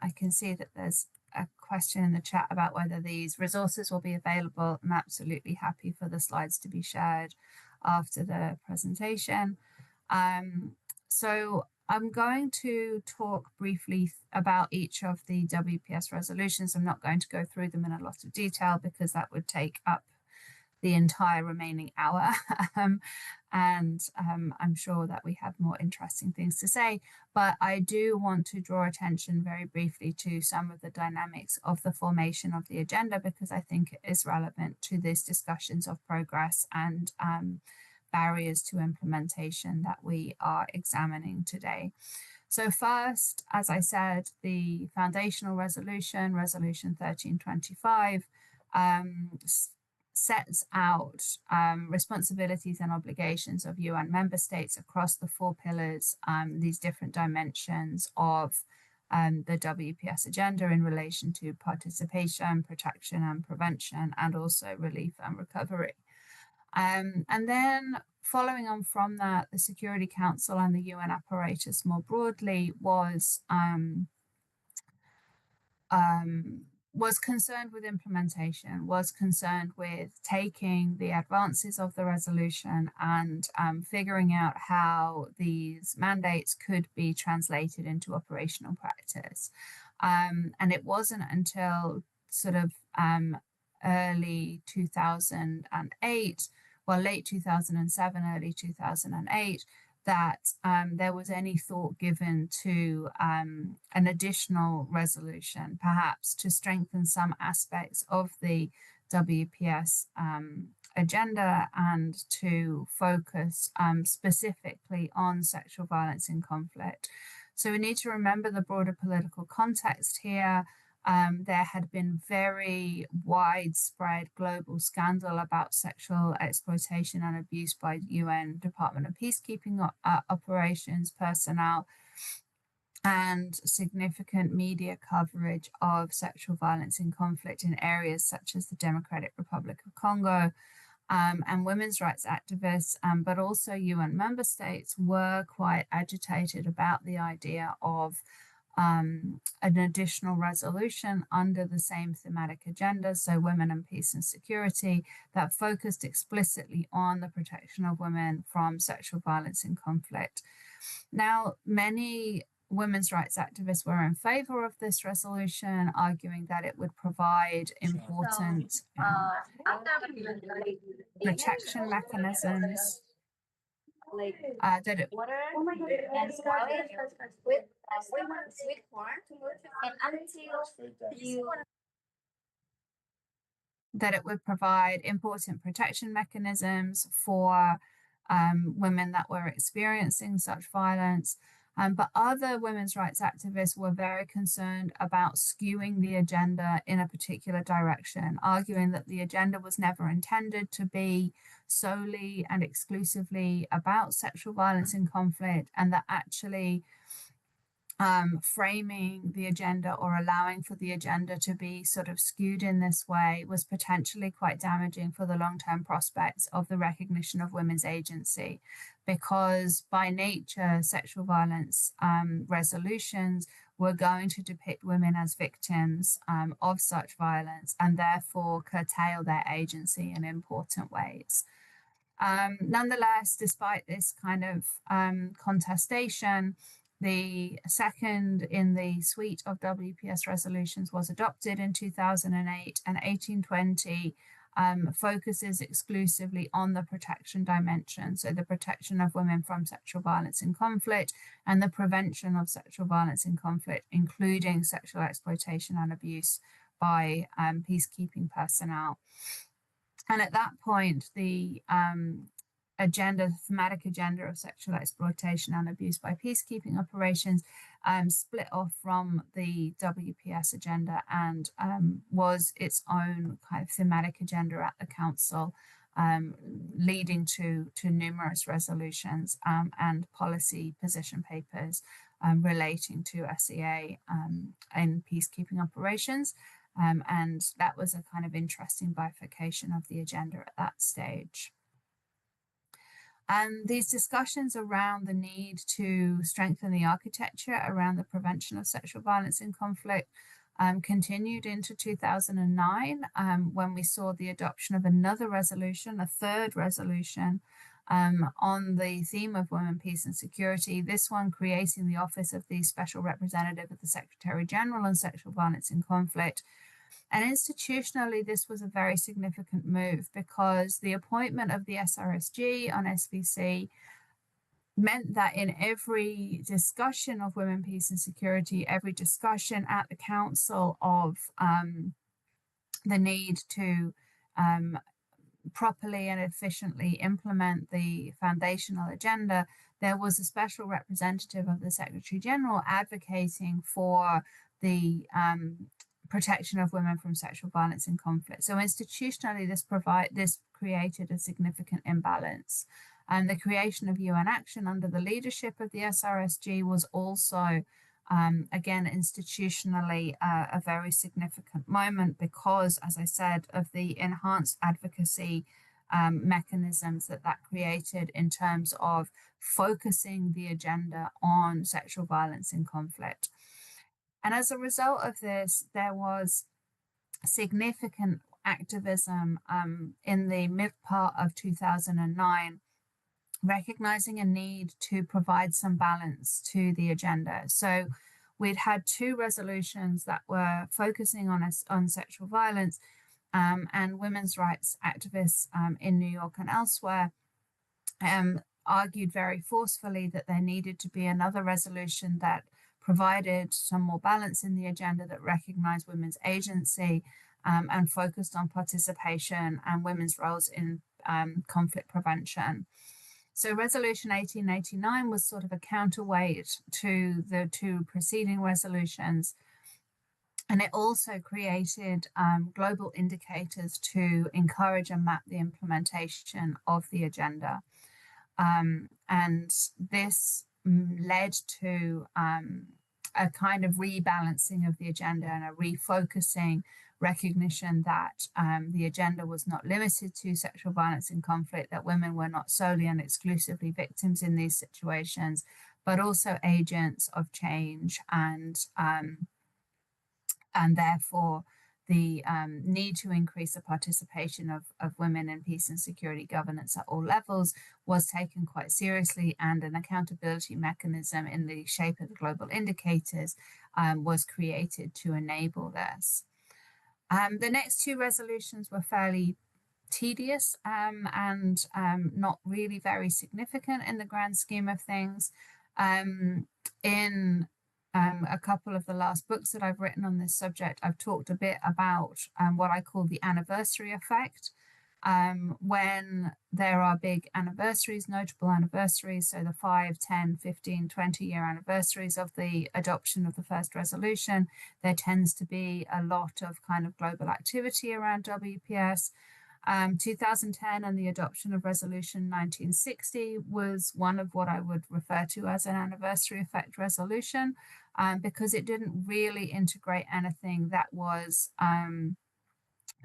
I can see that there's a question in the chat about whether these resources will be available. I'm absolutely happy for the slides to be shared after the presentation. So I'm going to talk briefly about each of the WPS resolutions. I'm not going to go through them in a lot of detail because that would take up the entire remaining hour. And I'm sure that we have more interesting things to say, but I do want to draw attention very briefly to some of the dynamics of the formation of the agenda, because I think it is relevant to these discussions of progress and barriers to implementation that we are examining today. So first, as I said, the foundational resolution, Resolution 1325, sets out responsibilities and obligations of UN member states across the 4 pillars, these different dimensions of the WPS agenda in relation to participation, protection and prevention, and also relief and recovery. And then following on from that, the Security Council and the UN apparatus more broadly was concerned with implementation, was concerned with taking the advances of the resolution and figuring out how these mandates could be translated into operational practice. And it wasn't until sort of early 2008, well, late 2007, early 2008, that there was any thought given to an additional resolution, perhaps to strengthen some aspects of the WPS agenda and to focus specifically on sexual violence in conflict. So we need to remember the broader political context here. There had been very widespread global scandal about sexual exploitation and abuse by UN Department of Peacekeeping operations personnel, and significant media coverage of sexual violence in conflict in areas such as the Democratic Republic of Congo. And women's rights activists, but also UN member states, were quite agitated about the idea of an additional resolution under the same thematic agenda, so women and peace and security, that focused explicitly on the protection of women from sexual violence in conflict. Now, many women's rights activists were in favor of this resolution, arguing that it would provide important protection mechanisms, that it
and salad with sweet corn, and until you
that it would provide important protection mechanisms for women that were experiencing such violence. But other women's rights activists were very concerned about skewing the agenda in a particular direction, arguing that the agenda was never intended to be solely and exclusively about sexual violence in conflict, and that actually framing the agenda or allowing for the agenda to be sort of skewed in this way was potentially quite damaging for the long-term prospects of the recognition of women's agency, because by nature, sexual violence resolutions were going to depict women as victims of such violence and therefore curtail their agency in important ways. Nonetheless, despite this kind of contestation, the second in the suite of WPS resolutions was adopted in 2008, and 1820 focuses exclusively on the protection dimension, so the protection of women from sexual violence in conflict and the prevention of sexual violence in conflict, including sexual exploitation and abuse by peacekeeping personnel. And at that point, the thematic agenda of sexual exploitation and abuse by peacekeeping operations split off from the WPS agenda and was its own kind of thematic agenda at the council, leading to numerous resolutions and policy position papers relating to SEA in peacekeeping operations. And that was a kind of interesting bifurcation of the agenda at that stage. And these discussions around the need to strengthen the architecture around the prevention of sexual violence in conflict continued into 2009 when we saw the adoption of another resolution, a third resolution on the theme of women, peace and security, this one creating the office of the Special Representative of the Secretary General on Sexual Violence in Conflict. And institutionally, this was a very significant move because the appointment of the SRSG on SVC meant that in every discussion of women, peace and security, every discussion at the council of the need to properly and efficiently implement the foundational agenda, there was a special representative of the Secretary General advocating for the protection of women from sexual violence in conflict. So institutionally, this created a significant imbalance. And the creation of UN Action under the leadership of the SRSG was also, again, institutionally a very significant moment because, as I said, of the enhanced advocacy mechanisms that created in terms of focusing the agenda on sexual violence in conflict. And as a result of this, there was significant activism in the mid part of 2009, recognizing a need to provide some balance to the agenda. So we'd had two resolutions that were focusing on sexual violence, and women's rights activists in New York and elsewhere argued very forcefully that there needed to be another resolution that provided some more balance in the agenda, that recognized women's agency and focused on participation and women's roles in conflict prevention. So Resolution 1889 was sort of a counterweight to the two preceding resolutions. And it also created global indicators to encourage and map the implementation of the agenda. And this led to a kind of rebalancing of the agenda and a refocusing recognition that the agenda was not limited to sexual violence in conflict, that women were not solely and exclusively victims in these situations, but also agents of change, and therefore the need to increase the participation of women in peace and security governance at all levels was taken quite seriously, and an accountability mechanism in the shape of the global indicators was created to enable this. The next two resolutions were fairly tedious and not really very significant in the grand scheme of things. In a couple of the last books that I've written on this subject, I've talked a bit about what I call the anniversary effect. When there are big anniversaries, notable anniversaries, so the 5, 10, 15, 20-year anniversaries of the adoption of the first resolution, there tends to be a lot of kind of global activity around WPS. 2010 and the adoption of Resolution 1960 was one of what I would refer to as an anniversary effect resolution, because it didn't really integrate anything that was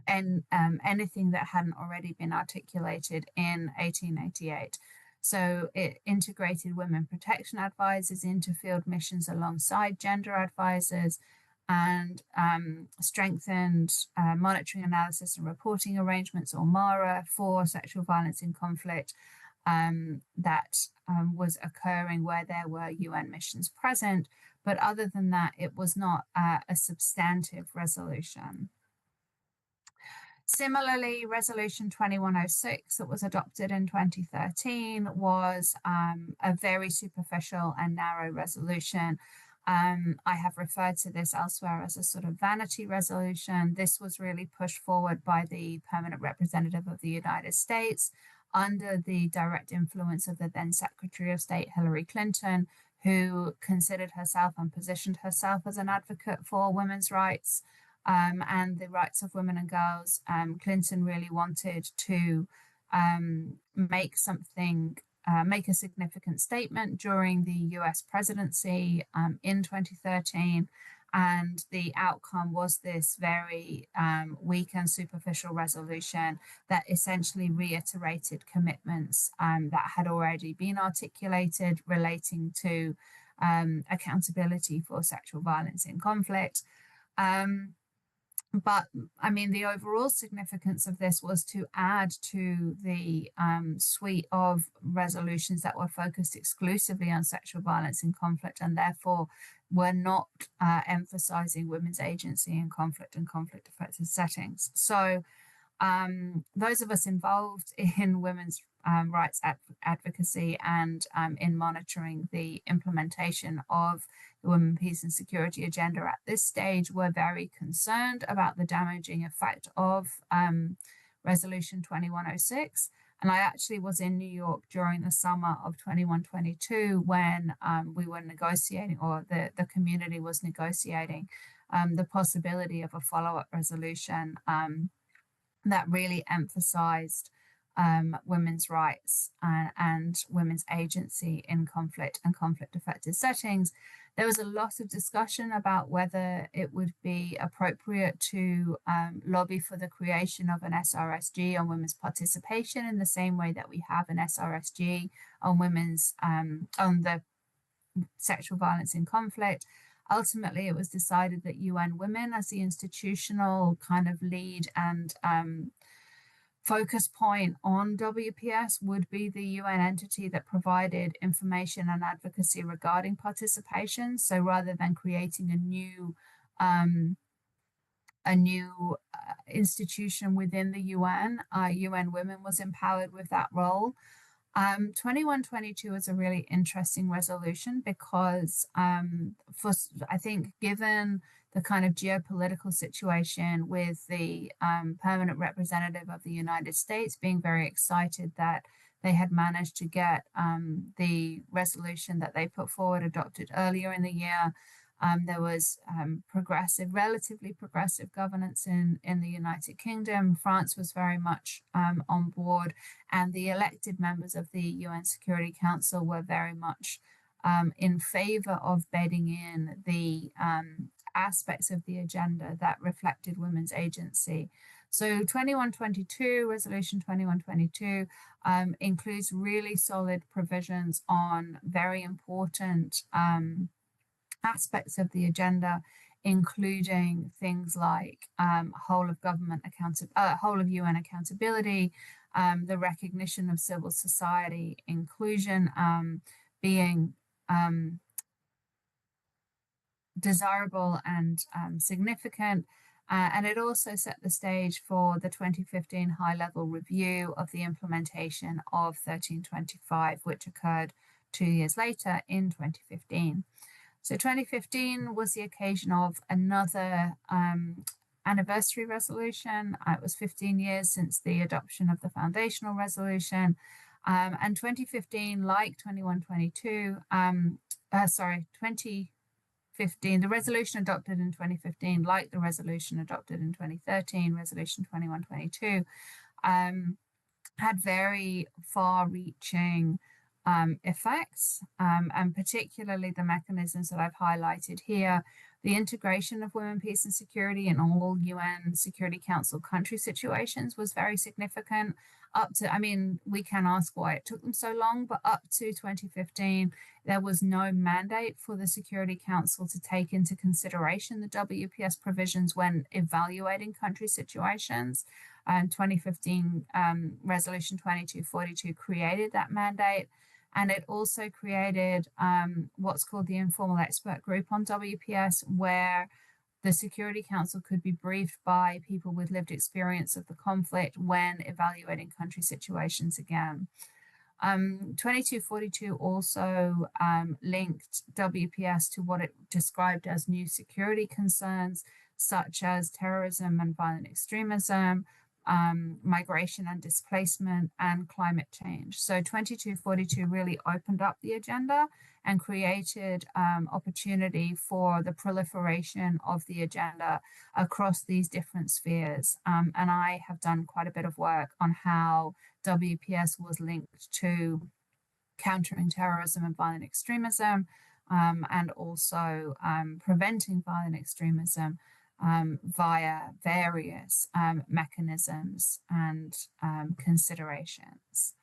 anything that hadn't already been articulated in 1888. So it integrated women protection advisors into field missions alongside gender advisors, and strengthened monitoring, analysis, and reporting arrangements, or MARA, for sexual violence in conflict that was occurring where there were UN missions present. But other than that, it was not a substantive resolution. Similarly, Resolution 2106 that was adopted in 2013 was a very superficial and narrow resolution. I have referred to this elsewhere as a sort of vanity resolution. This was really pushed forward by the permanent representative of the United States under the direct influence of the then Secretary of State Hillary Clinton, who considered herself and positioned herself as an advocate for women's rights and the rights of women and girls. Clinton really wanted to make a significant statement during the US presidency in 2013. And the outcome was this very weak and superficial resolution that essentially reiterated commitments that had already been articulated relating to accountability for sexual violence in conflict. But I mean, the overall significance of this was to add to the suite of resolutions that were focused exclusively on sexual violence in conflict, and therefore were not emphasizing women's agency in conflict and conflict-affected settings. So those of us involved in women's rights advocacy and in monitoring the implementation of the Women, Peace and Security agenda at this stage were very concerned about the damaging effect of Resolution 2106. And I actually was in New York during the summer of 21-22 when we were negotiating, or the community was negotiating the possibility of a follow-up resolution that really emphasized women's rights and women's agency in conflict and conflict-affected settings. There was a lot of discussion about whether it would be appropriate to lobby for the creation of an SRSG on women's participation in the same way that we have an SRSG on women's on the sexual violence in conflict. Ultimately, it was decided that UN Women, as the institutional kind of lead and focus point on WPS, would be the UN entity that provided information and advocacy regarding participation. So rather than creating a new institution within the UN, UN Women was empowered with that role. 21-22 is a really interesting resolution because I think given the kind of geopolitical situation with the permanent representative of the United States being very excited that they had managed to get the resolution that they put forward adopted earlier in the year. There was relatively progressive governance in the United Kingdom. France was very much on board, and the elected members of the UN Security Council were very much in favor of bedding in the aspects of the agenda that reflected women's agency. So 21-22, Resolution 21-22, includes really solid provisions on very important aspects of the agenda, including things like whole of UN accountability, the recognition of civil society inclusion being desirable and significant. And it also set the stage for the 2015 high-level review of the implementation of 1325, which occurred 2 years later in 2015. So 2015 was the occasion of another anniversary resolution. It was 15 years since the adoption of the foundational resolution. And 2015, like 21-22, 2015, the resolution adopted in 2015, like the resolution adopted in 2013, Resolution 21-22, had very far-reaching effects, and particularly the mechanisms that I've highlighted here The integration of women, peace, and security in all UN Security Council country situations was very significant. Up to, I mean, we can ask why it took them so long, but up to 2015, there was no mandate for the Security Council to take into consideration the WPS provisions when evaluating country situations. 2015 Resolution 2242 created that mandate. And it also created what's called the Informal Expert Group on WPS, where the Security Council could be briefed by people with lived experience of the conflict when evaluating country situations again. 2242 also linked WPS to what it described as new security concerns, such as terrorism and violent extremism, migration and displacement, and climate change. So 2242 really opened up the agenda and created opportunity for the proliferation of the agenda across these different spheres. And I have done quite a bit of work on how WPS was linked to countering terrorism and violent extremism, and also preventing violent extremism via various mechanisms and considerations.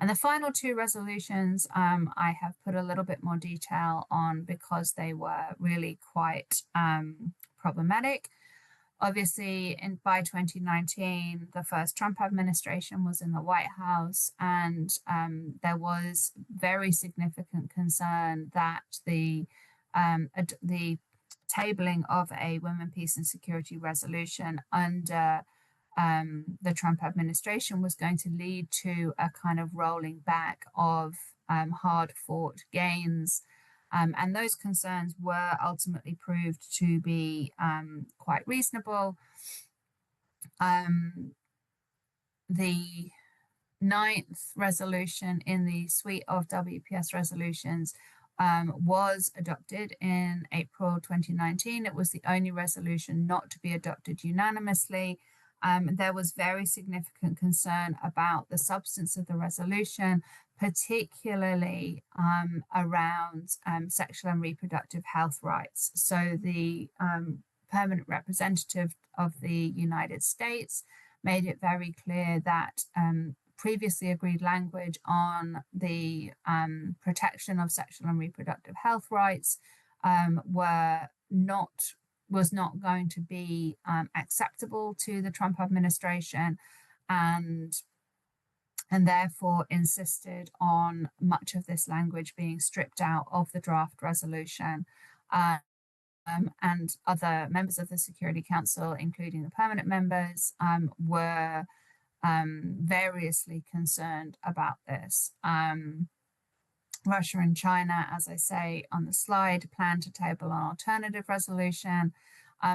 And the final two resolutions I have put a little bit more detail on because they were really quite problematic. Obviously, by 2019, the first Trump administration was in the White House, and there was very significant concern that the tabling of a Women, Peace and Security resolution under the Trump administration was going to lead to a kind of rolling back of hard-fought gains. And those concerns were ultimately proved to be quite reasonable. The ninth resolution in the suite of WPS resolutions was adopted in April 2019. It was the only resolution not to be adopted unanimously. There was very significant concern about the substance of the resolution, particularly around sexual and reproductive health rights. So the permanent representative of the United States made it very clear that previously agreed language on the protection of sexual and reproductive health rights was not going to be acceptable to the Trump administration, and therefore insisted on much of this language being stripped out of the draft resolution. And other members of the Security Council, including the permanent members, were variously concerned about this. Russia and China, as I say on the slide, plan to table an alternative resolution,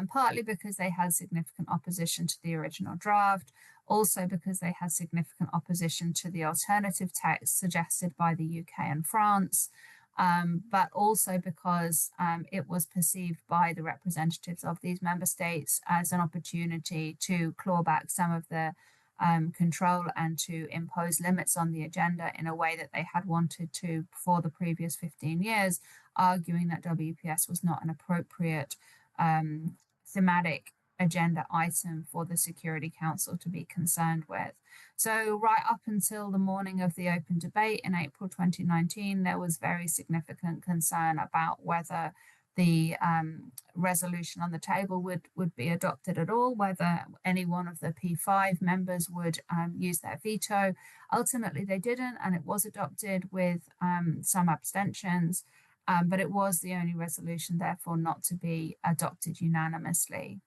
partly because they had significant opposition to the original draft, also because they had significant opposition to the alternative text suggested by the UK and France, but also because it was perceived by the representatives of these member states as an opportunity to claw back some of the control and to impose limits on the agenda in a way that they had wanted to for the previous 15 years, arguing that WPS was not an appropriate thematic agenda item for the Security Council to be concerned with. So right up until the morning of the open debate in April 2019, there was very significant concern about whether the resolution on the table would be adopted at all, whether any one of the P5 members would use their veto. Ultimately, they didn't, and it was adopted with some abstentions, but it was the only resolution, therefore, not to be adopted unanimously.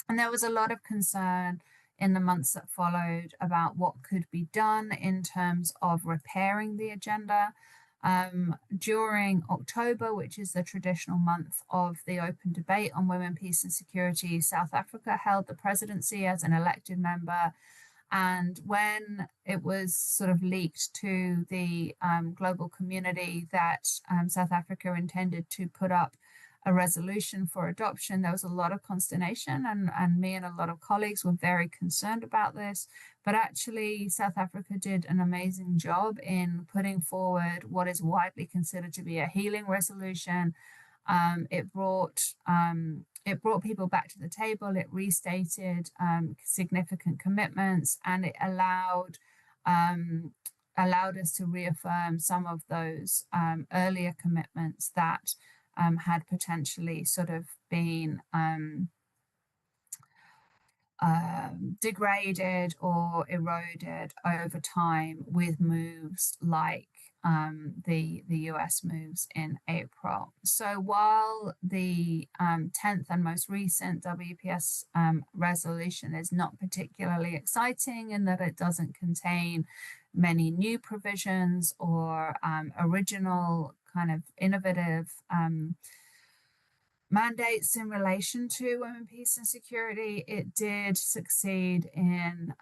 And there was a lot of concern in the months that followed about what could be done in terms of repairing the agenda. During October, which is the traditional month of the open debate on women, peace and security, South Africa held the presidency as an elected member. And when it was sort of leaked to the global community that South Africa intended to put up a resolution for adoption, there was a lot of consternation, and me and a lot of colleagues were very concerned about this. But actually, South Africa did an amazing job in putting forward what is widely considered to be a healing resolution, It brought people back to the table. It restated significant commitments, and it allowed us to reaffirm some of those earlier commitments that had potentially sort of been degraded or eroded over time with moves like the US moves in April. So while the 10th and most recent WPS resolution is not particularly exciting in that it doesn't contain many new provisions or original kind of innovative mandates in relation to women, peace and security, it did succeed in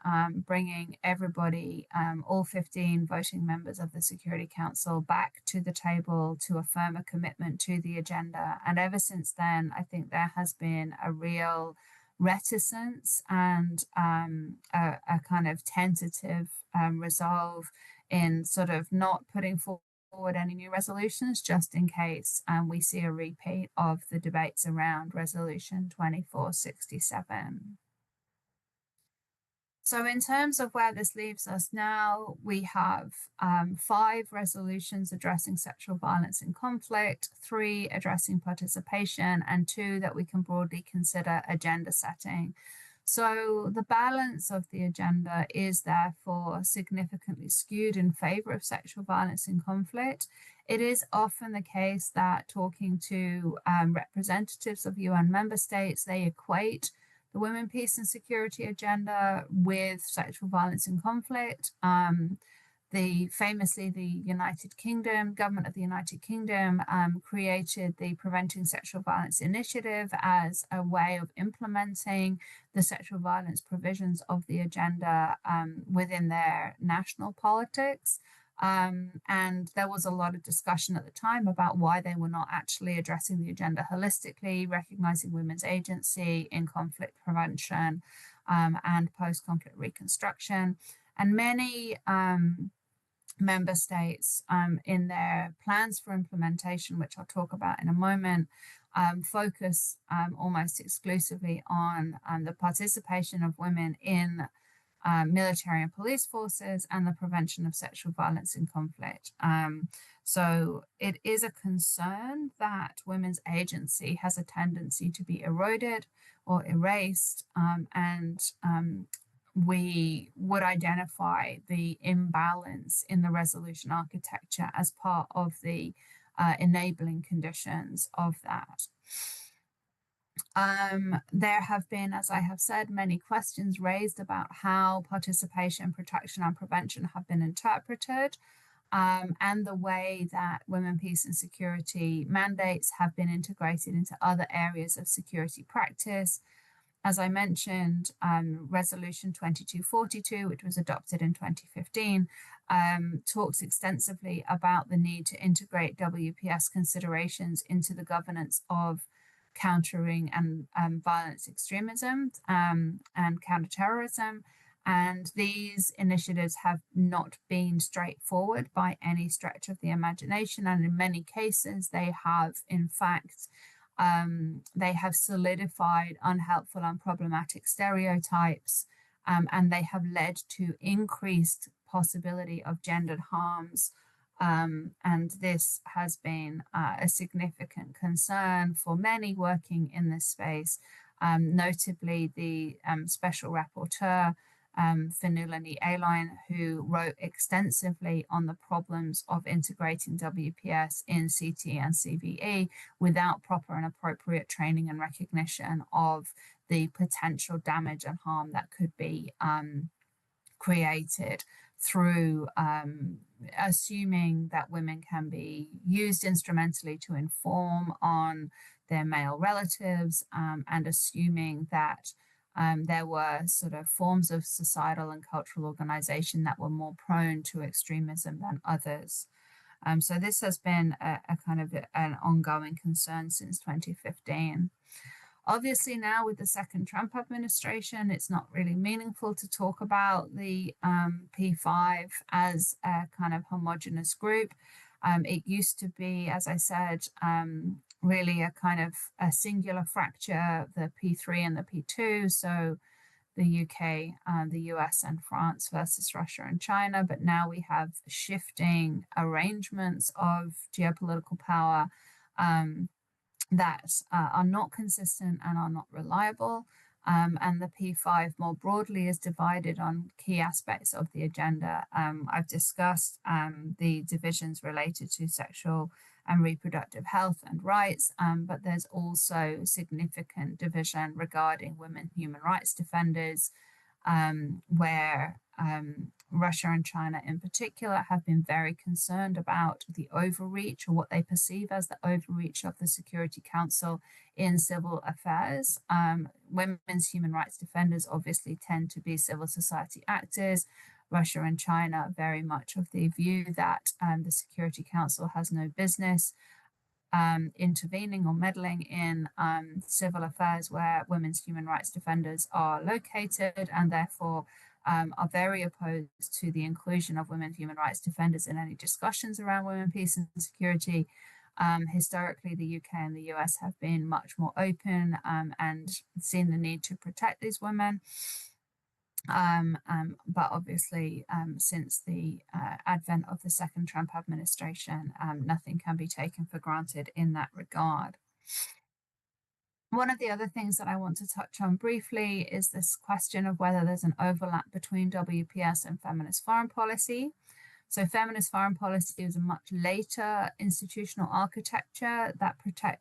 bringing everybody, all 15 voting members of the Security Council, back to the table to affirm a commitment to the agenda. And ever since then, I think there has been a real reticence and a kind of tentative resolve in sort of not putting forward any new resolutions, just in case we see a repeat of the debates around resolution 2467. So in terms of where this leaves us now, we have 5 resolutions addressing sexual violence in conflict, 3 addressing participation, and 2 that we can broadly consider agenda setting. So the balance of the agenda is therefore significantly skewed in favor of sexual violence in conflict. It is often the case that talking to representatives of UN member states, they equate the women, peace and security agenda with sexual violence in conflict. Famously, the United Kingdom, government of the United Kingdom created the Preventing Sexual Violence Initiative as a way of implementing the sexual violence provisions of the agenda within their national politics. And there was a lot of discussion at the time about why they were not actually addressing the agenda holistically, recognizing women's agency in conflict prevention and post-conflict reconstruction. And many member states in their plans for implementation, which I'll talk about in a moment, focus almost exclusively on the participation of women in military and police forces and the prevention of sexual violence in conflict. So it is a concern that women's agency has a tendency to be eroded or erased, and we would identify the imbalance in the resolution architecture as part of the enabling conditions of that. There have been, as I have said, many questions raised about how participation, protection and prevention have been interpreted, and the way that women, peace and security mandates have been integrated into other areas of security practice. As I mentioned, Resolution 2242, which was adopted in 2015, talks extensively about the need to integrate WPS considerations into the governance of countering and violence extremism and counterterrorism. And these initiatives have not been straightforward by any stretch of the imagination. And in many cases, they have, in fact, they have solidified unhelpful and problematic stereotypes, and they have led to increased possibility of gendered harms. And this has been a significant concern for many working in this space, notably the Special Rapporteur, Fionnuala Ní who wrote extensively on the problems of integrating WPS in CT and CVE without proper and appropriate training and recognition of the potential damage and harm that could be created through assuming that women can be used instrumentally to inform on their male relatives, and assuming that there were sort of forms of societal and cultural organization that were more prone to extremism than others. So this has been a kind of an ongoing concern since 2015. Obviously now with the second Trump administration, it's not really meaningful to talk about the P5 as a kind of homogenous group. It used to be, as I said, really a kind of a singular fracture, the P3 and the P2. So the UK, the US and France versus Russia and China. But now we have shifting arrangements of geopolitical power that are not consistent and are not reliable. And the P5 more broadly is divided on key aspects of the agenda. I've discussed the divisions related to sexual and reproductive health and rights, but there's also significant division regarding women human rights defenders, where Russia and China in particular have been very concerned about the overreach, or what they perceive as the overreach of the Security Council in civil affairs. Women's human rights defenders obviously tend to be civil society actors. Russia and China very much of the view that the Security Council has no business intervening or meddling in civil affairs where women's human rights defenders are located, and therefore are very opposed to the inclusion of women human rights defenders in any discussions around women, peace and security. Historically, the UK and the US have been much more open and seen the need to protect these women. But obviously, since the advent of the second Trump administration, nothing can be taken for granted in that regard. One of the other things that I want to touch on briefly is this question of whether there's an overlap between WPS and feminist foreign policy. So feminist foreign policy is a much later institutional architecture that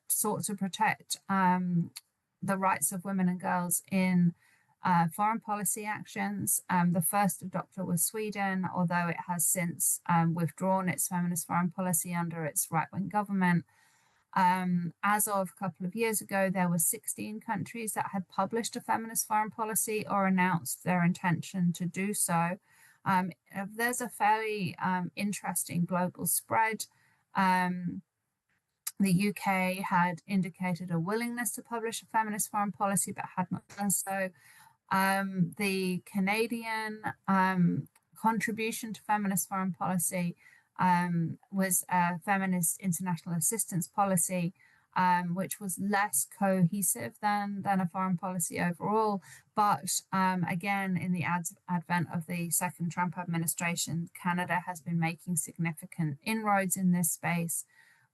sought to protect the rights of women and girls in foreign policy actions. The first adopter was Sweden, although it has since withdrawn its feminist foreign policy under its right-wing government. As of a couple of years ago, there were 16 countries that had published a feminist foreign policy or announced their intention to do so. There's a fairly interesting global spread. The UK had indicated a willingness to publish a feminist foreign policy, but had not done so. The Canadian contribution to feminist foreign policy was a feminist international assistance policy, which was less cohesive than a foreign policy overall. But again, in the advent of the second Trump administration, Canada has been making significant inroads in this space.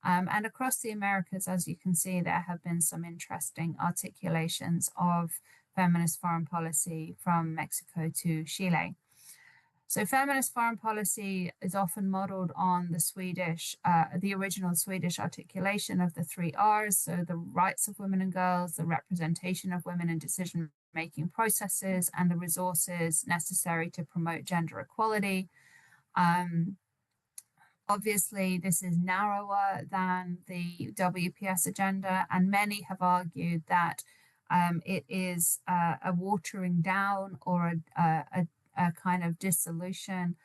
And across the Americas, as you can see, there have been some interesting articulations of feminist foreign policy from Mexico to Chile. So feminist foreign policy is often modeled on the original Swedish articulation of the 3 R's. So the rights of women and girls, the representation of women in decision-making processes, and the resources necessary to promote gender equality. Obviously, this is narrower than the WPS agenda, and many have argued that it is a watering down or a kind of dissolution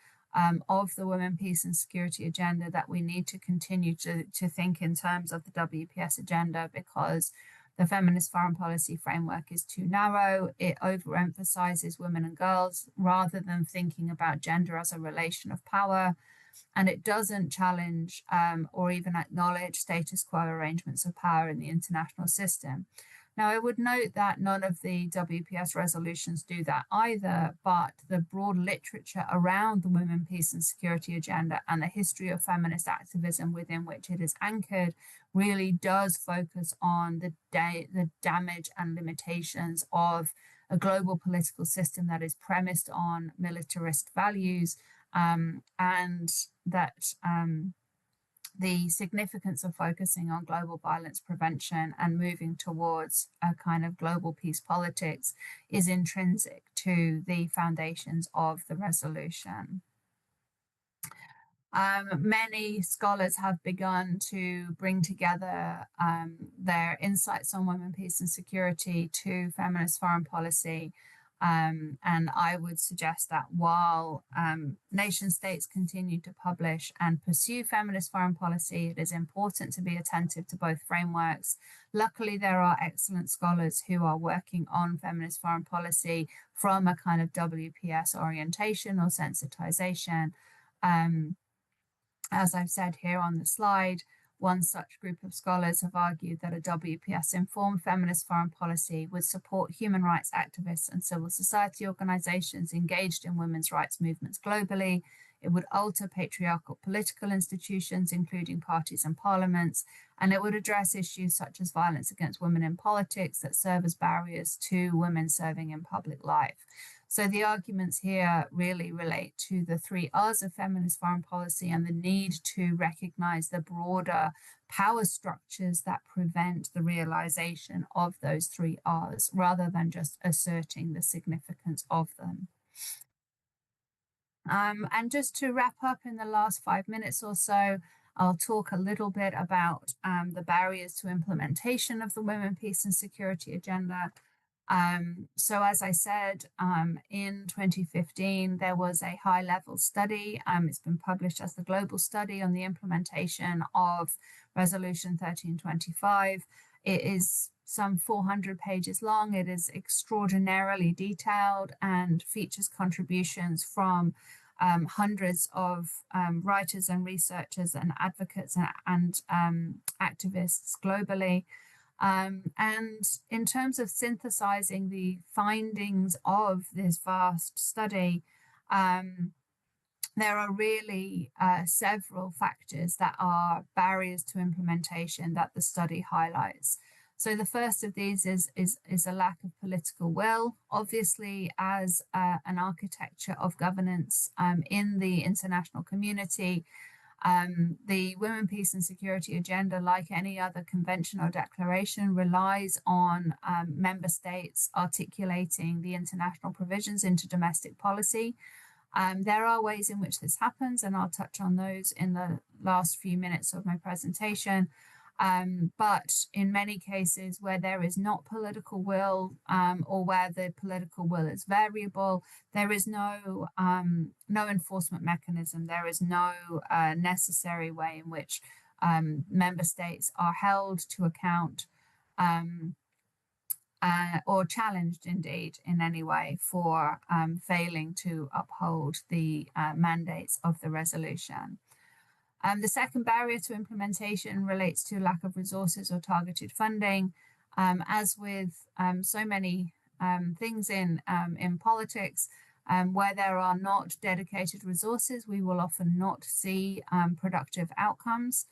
of the women, peace and security agenda, that we need to continue to think in terms of the WPS agenda, because the feminist foreign policy framework is too narrow. It overemphasizes women and girls rather than thinking about gender as a relation of power. And it doesn't challenge or even acknowledge status quo arrangements of power in the international system. Now, I would note that none of the WPS resolutions do that either, but the broad literature around the women, peace and security agenda and the history of feminist activism within which it is anchored really does focus on the damage and limitations of a global political system that is premised on militarist values, and that the significance of focusing on global violence prevention and moving towards a kind of global peace politics is intrinsic to the foundations of the resolution. Many scholars have begun to bring together their insights on women, peace and security to feminist foreign policy. And I would suggest that while nation states continue to publish and pursue feminist foreign policy, it is important to be attentive to both frameworks. Luckily, there are excellent scholars who are working on feminist foreign policy from a kind of WPS orientation or sensitization. As I've said here on the slide, one such group of scholars have argued that a WPS-informed feminist foreign policy would support human rights activists and civil society organizations engaged in women's rights movements globally. It would alter patriarchal political institutions, including parties and parliaments, and it would address issues such as violence against women in politics that serve as barriers to women serving in public life. So the arguments here really relate to the 3 R's of feminist foreign policy and the need to recognize the broader power structures that prevent the realization of those 3 R's, rather than just asserting the significance of them. And just to wrap up in the last 5 minutes or so, I'll talk a little bit about the barriers to implementation of the Women, Peace and Security agenda. So as I said, in 2015, there was a high-level study. It's been published as the Global Study on the Implementation of Resolution 1325. It is some 400 pages long. It is extraordinarily detailed and features contributions from hundreds of writers and researchers and advocates and activists globally. And in terms of synthesizing the findings of this vast study, there are really several factors that are barriers to implementation that the study highlights. So the first of these is a lack of political will. Obviously, as an architecture of governance in the international community, the Women, Peace and Security agenda, like any other convention or declaration, relies on member states articulating the international provisions into domestic policy. There are ways in which this happens, and I'll touch on those in the last few minutes of my presentation. But in many cases where there is not political will, or where the political will is variable, there is no enforcement mechanism. There is no necessary way in which member states are held to account or challenged indeed in any way for failing to uphold the mandates of the resolution. The second barrier to implementation relates to lack of resources or targeted funding. As with so many things in politics, where there are not dedicated resources, we will often not see productive outcomes.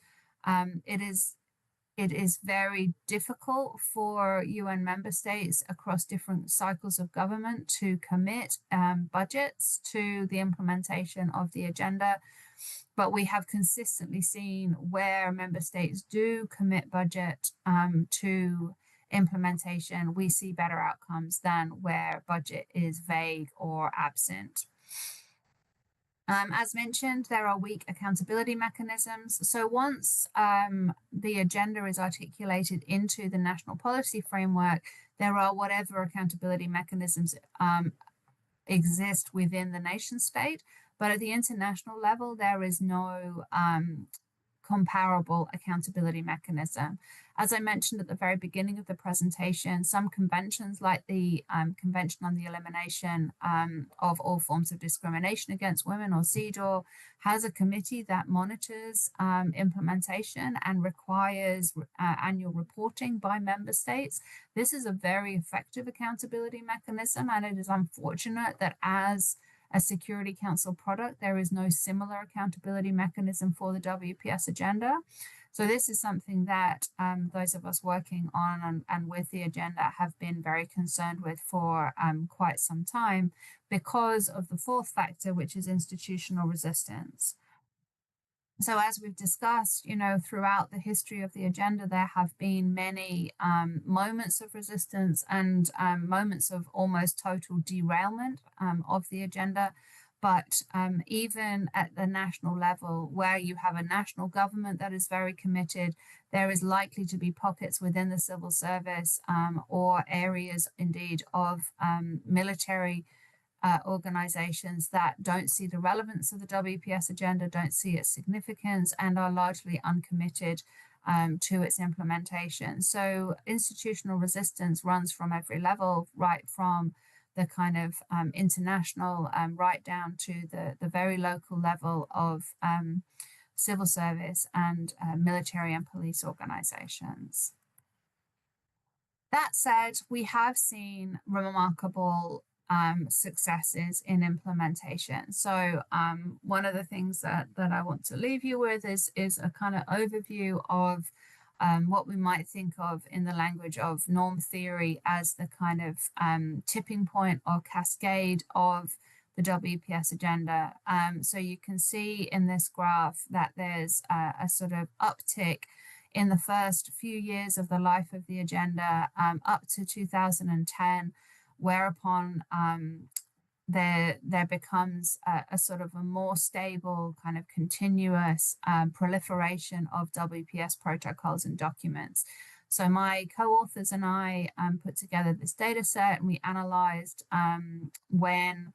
It is very difficult for UN member states across different cycles of government to commit budgets to the implementation of the agenda. But we have consistently seen where member states do commit budget to implementation, we see better outcomes than where budget is vague or absent. As mentioned, there are weak accountability mechanisms. So once the agenda is articulated into the national policy framework, there are whatever accountability mechanisms exist within the nation state. But at the international level, there is no comparable accountability mechanism. As I mentioned at the very beginning of the presentation, some conventions like the Convention on the Elimination of All Forms of Discrimination Against Women, or CEDAW, has a committee that monitors implementation and requires annual reporting by member states. This is a very effective accountability mechanism, and it is unfortunate that as a Security Council product, there is no similar accountability mechanism for the WPS agenda. So this is something that those of us working on and with the agenda have been very concerned with for quite some time, because of the fourth factor, which is institutional resistance. So as we've discussed, throughout the history of the agenda, there have been many moments of resistance and moments of almost total derailment of the agenda. But even at the national level, where you have a national government that is very committed, there is likely to be pockets within the civil service or areas indeed of military organizations that don't see the relevance of the WPS agenda, don't see its significance, and are largely uncommitted to its implementation. So institutional resistance runs from every level, right from the kind of international right down to the very local level of civil service and military and police organizations. That said, we have seen remarkable successes in implementation. So one of the things that I want to leave you with is a kind of overview of what we might think of in the language of norm theory as the kind of tipping point or cascade of the WPS agenda. So you can see in this graph that there's a sort of uptick in the first few years of the life of the agenda up to 2010, whereupon there becomes a sort of a more stable kind of continuous proliferation of WPS protocols and documents. So my co-authors and I put together this data set, and we analyzed when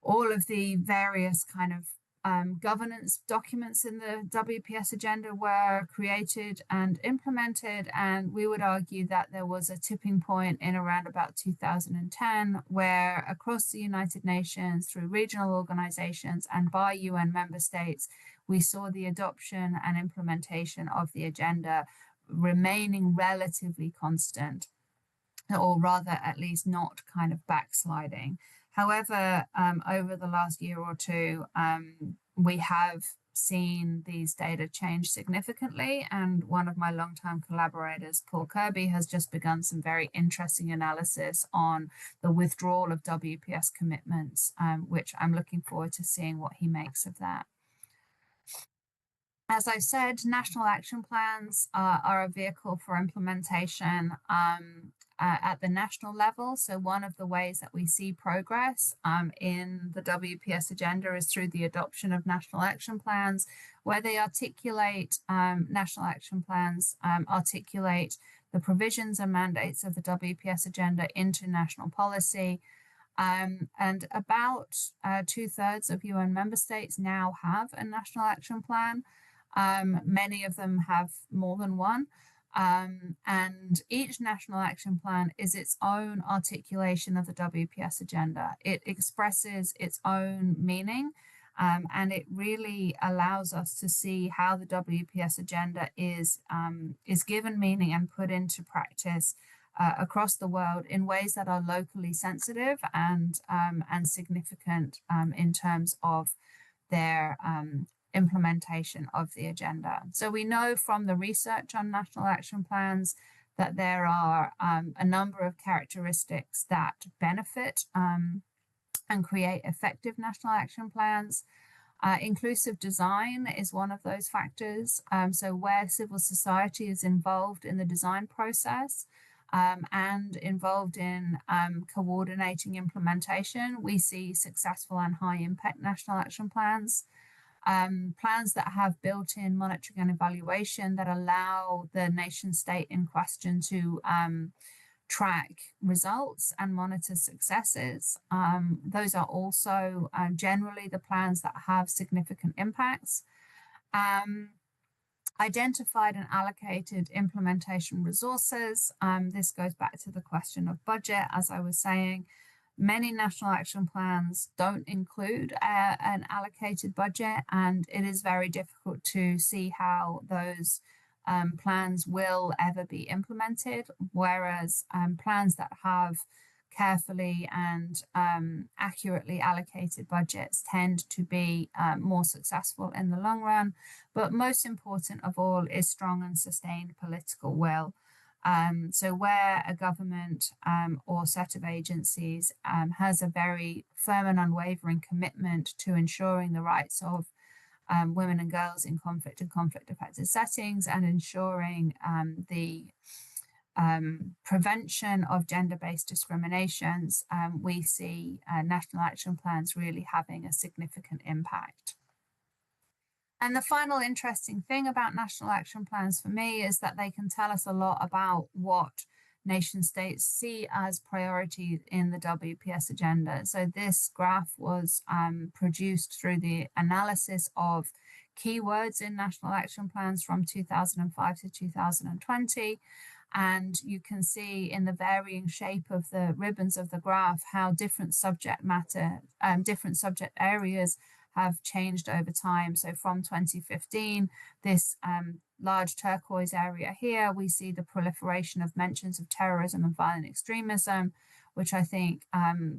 all of the various kind of governance documents in the WPS agenda were created and implemented, and we would argue that there was a tipping point in around about 2010 where across the United Nations, through regional organizations and by UN member states, we saw the adoption and implementation of the agenda remaining relatively constant, or rather at least not kind of backsliding. However, over the last year or two, we have seen these data change significantly, and one of my longtime collaborators, Paul Kirby, has just begun some very interesting analysis on the withdrawal of WPS commitments, which I'm looking forward to seeing what he makes of that. As I said, national action plans are a vehicle for implementation at the national level. So one of the ways that we see progress in the WPS agenda is through the adoption of national action plans, where they articulate, national action plans articulate the provisions and mandates of the WPS agenda into national policy. And about 2/3 of UN member states now have a national action plan. Many of them have more than one. And each national action plan is its own articulation of the WPS agenda. It expresses its own meaning, and it really allows us to see how the WPS agenda is given meaning and put into practice across the world in ways that are locally sensitive and significant in terms of their implementation of the agenda. So we know from the research on national action plans that there are a number of characteristics that benefit and create effective national action plans. Inclusive design is one of those factors. So where civil society is involved in the design process and involved in coordinating implementation, we see successful and high impact national action plans. Plans that have built-in monitoring and evaluation that allow the nation state in question to track results and monitor successes. Those are also generally the plans that have significant impacts. Identified and allocated implementation resources. This goes back to the question of budget, as I was saying. Many national action plans don't include an allocated budget, and it is very difficult to see how those plans will ever be implemented, whereas plans that have carefully and accurately allocated budgets tend to be more successful in the long run. But most important of all is strong and sustained political will. So where a government or set of agencies has a very firm and unwavering commitment to ensuring the rights of women and girls in conflict and conflict-affected settings and ensuring the prevention of gender-based discriminations, we see national action plans really having a significant impact. And the final interesting thing about national action plans for me is that they can tell us a lot about what nation states see as priorities in the WPS agenda. So this graph was produced through the analysis of keywords in national action plans from 2005 to 2020. And you can see in the varying shape of the ribbons of the graph how different subject matter, different subject areas have changed over time. So from 2015, this large turquoise area here, we see the proliferation of mentions of terrorism and violent extremism, which I think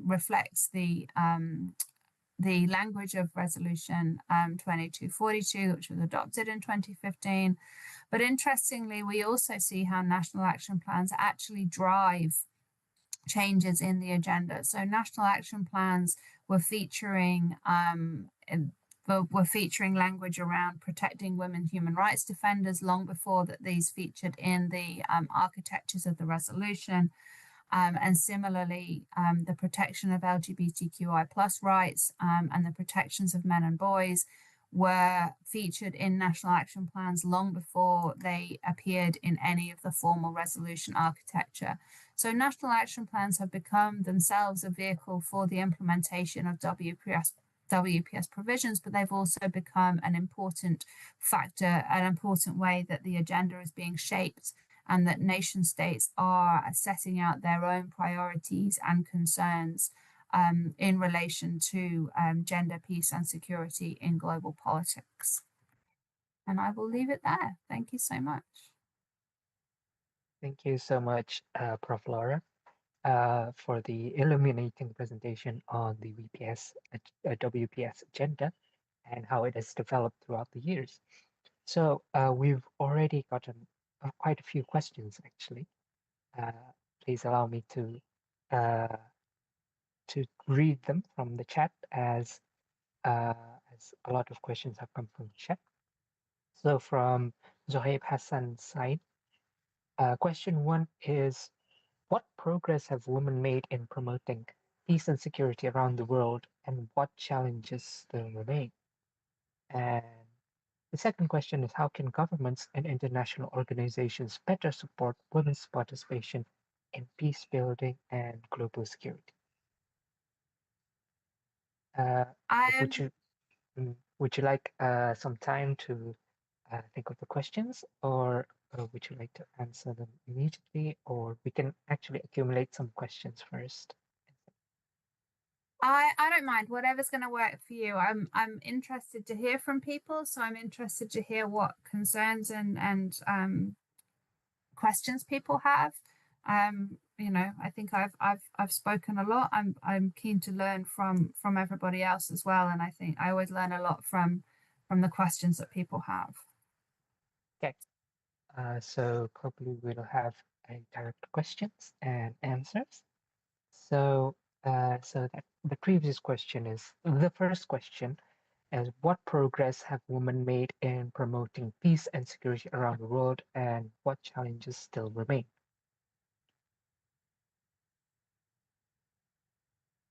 reflects the language of Resolution 2242, which was adopted in 2015. But interestingly, we also see how national action plans actually drive changes in the agenda. So national action plans were featuring language around protecting women human rights defenders long before that these featured in the architectures of the resolution. And similarly, the protection of LGBTQI plus rights and the protections of men and boys were featured in national action plans long before they appeared in any of the formal resolution architecture. So national action plans have become themselves a vehicle for the implementation of WPS provisions, but they've also become an important factor, an important way that the agenda is being shaped, and that nation states are setting out their own priorities and concerns in relation to gender, peace and security in global politics. And I will leave it there. Thank you so much.
Thank you so much, Prof. Laura, for the illuminating presentation on the WPS agenda and how it has developed throughout the years. So we've already gotten quite a few questions, actually. Please allow me to read them from the chat as a lot of questions have come from the chat. So from Zohaib Hassan Said, question 1 is, what progress have women made in promoting peace and security around the world, and what challenges still remain? And the second question is, how can governments and international organizations better support women's participation in peace building and global security? Would you like some time to think of the questions, or would you like to answer them immediately, or we can actually accumulate some questions first?
I don't mind, whatever's going to work for you. I'm interested to hear from people, so I'm interested to hear what concerns and questions people have. I think I've spoken a lot. I'm keen to learn from everybody else as well, and I think I always learn a lot from the questions that people have.
Okay, so probably we'll have a direct questions and answers. So that the previous question is, the first question is, what progress have women made in promoting peace and security around the world, and what challenges still remain?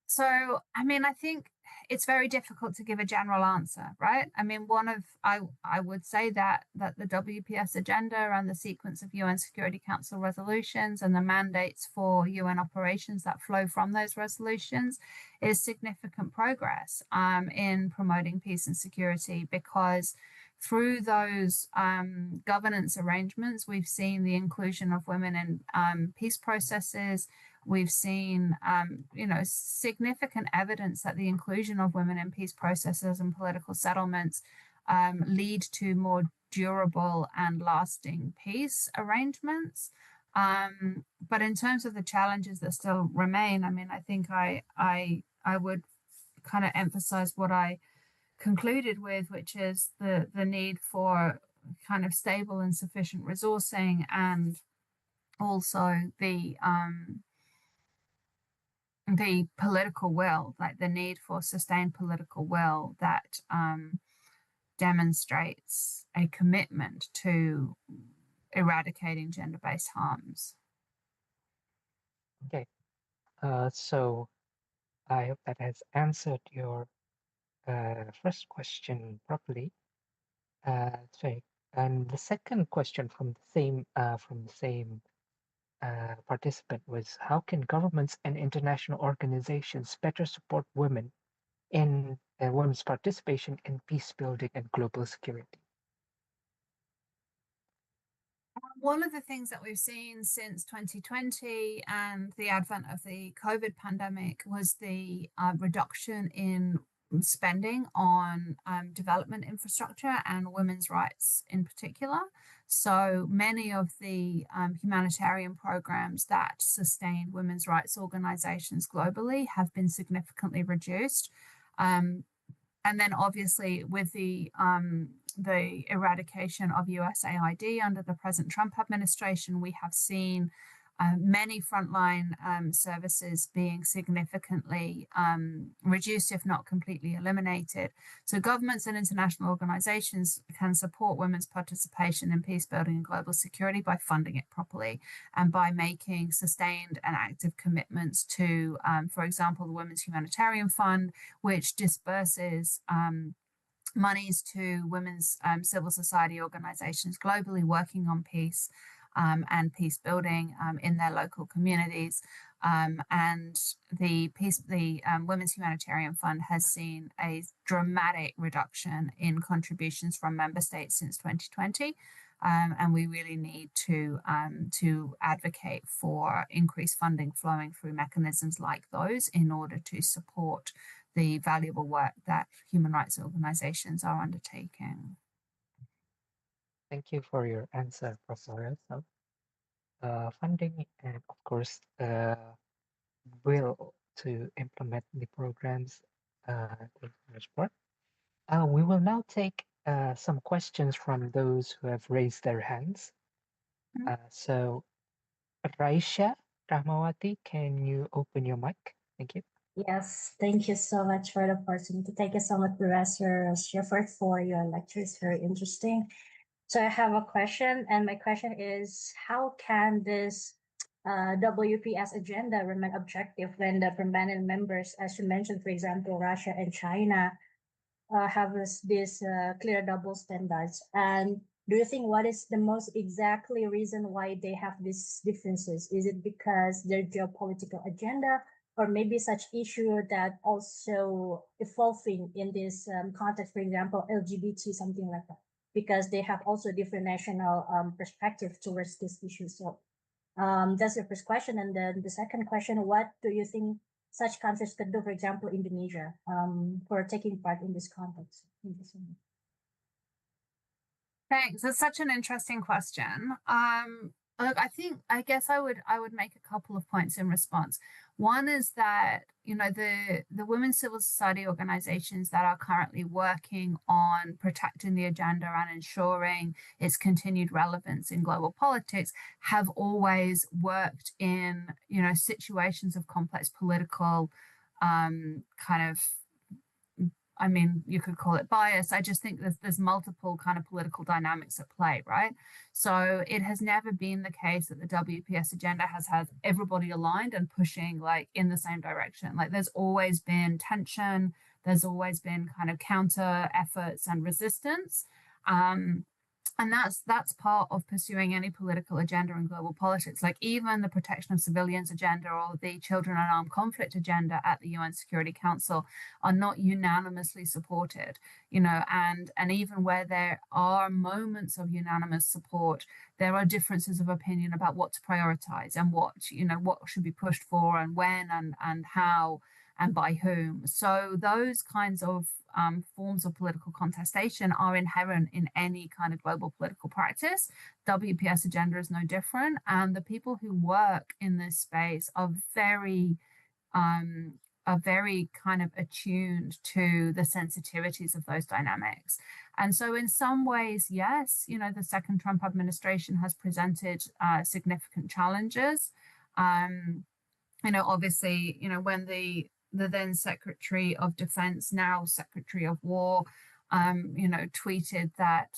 So, I mean, I think it's very difficult to give a general answer, right? I mean, I would say that the WPS agenda and the sequence of UN Security Council resolutions and the mandates for UN operations that flow from those resolutions is significant progress in promoting peace and security, because through those governance arrangements, we've seen the inclusion of women in peace processes. We've seen, significant evidence that the inclusion of women in peace processes and political settlements lead to more durable and lasting peace arrangements. But in terms of the challenges that still remain, I mean, I think I would kind of emphasize what I concluded with, which is the need for kind of stable and sufficient resourcing, and also the political will, like the need for sustained political will that demonstrates a commitment to eradicating gender-based harms.
Okay, so I hope that has answered your first question properly. And the second question from the same participant was, how can governments and international organizations better support women in women's participation in peace building and global security?
One of the things that we've seen since 2020 and the advent of the COVID pandemic was the reduction in spending on development infrastructure and women's rights in particular. So many of the humanitarian programs that sustain women's rights organizations globally have been significantly reduced. And then obviously with the eradication of USAID under the present Trump administration, we have seen many frontline services being significantly reduced, if not completely eliminated. So governments and international organizations can support women's participation in peace building and global security by funding it properly and by making sustained and active commitments to, for example, the Women's Humanitarian Fund, which disperses monies to women's civil society organizations globally working on peace and peace building in their local communities. And the Women's Humanitarian Fund has seen a dramatic reduction in contributions from member states since 2020. And we really need to advocate for increased funding flowing through mechanisms like those in order to support the valuable work that human rights organizations are undertaking.
Thank you for your answer, Professor. So, funding and of course will to implement the programs to support. We will now take some questions from those who have raised their hands. So, Raisha Rahmawati, can you open your mic? Thank you.
Yes, thank you so much for the opportunity. Thank you so much, Professor Schiffer, for your lecture. It's very interesting. So I have a question, and my question is, how can this WPS agenda remain objective when the permanent members, as you mentioned, for example, Russia and China, have this clear double standards? And do you think what is the most exactly reason why they have these differences? Is it because their geopolitical agenda, or maybe such issue that also evolving in this context, for example, LGBT, something like that, because they have also different national perspective towards this issue. So that's the first question. And then the second question, what do you think such countries could do, for example, Indonesia, for taking part in this context? Thank you so much.
Thanks. That's such an interesting question. Look, I guess I would make a couple of points in response. One is that, you know, the women's civil society organizations that are currently working on protecting the agenda and ensuring its continued relevance in global politics have always worked in, you know, situations of complex political I mean, you could call it bias. I just think there's multiple kind of political dynamics at play, right? So it has never been the case that the WPS agenda has had everybody aligned and pushing like in the same direction. Like there's always been tension. There's always been kind of counter efforts and resistance. And that's part of pursuing any political agenda in global politics. Like even the protection of civilians agenda or the children and armed conflict agenda at the UN Security Council are not unanimously supported, you know, and even where there are moments of unanimous support, there are differences of opinion about what to prioritize and what, you know, what should be pushed for and when and how and by whom. So those kinds of forms of political contestation are inherent in any kind of global political practice. WPS agenda is no different. And the people who work in this space are very kind of attuned to the sensitivities of those dynamics. And so in some ways, yes, you know, the second Trump administration has presented significant challenges. You know, obviously, you know, when the then Secretary of Defense, now Secretary of War, you know, tweeted that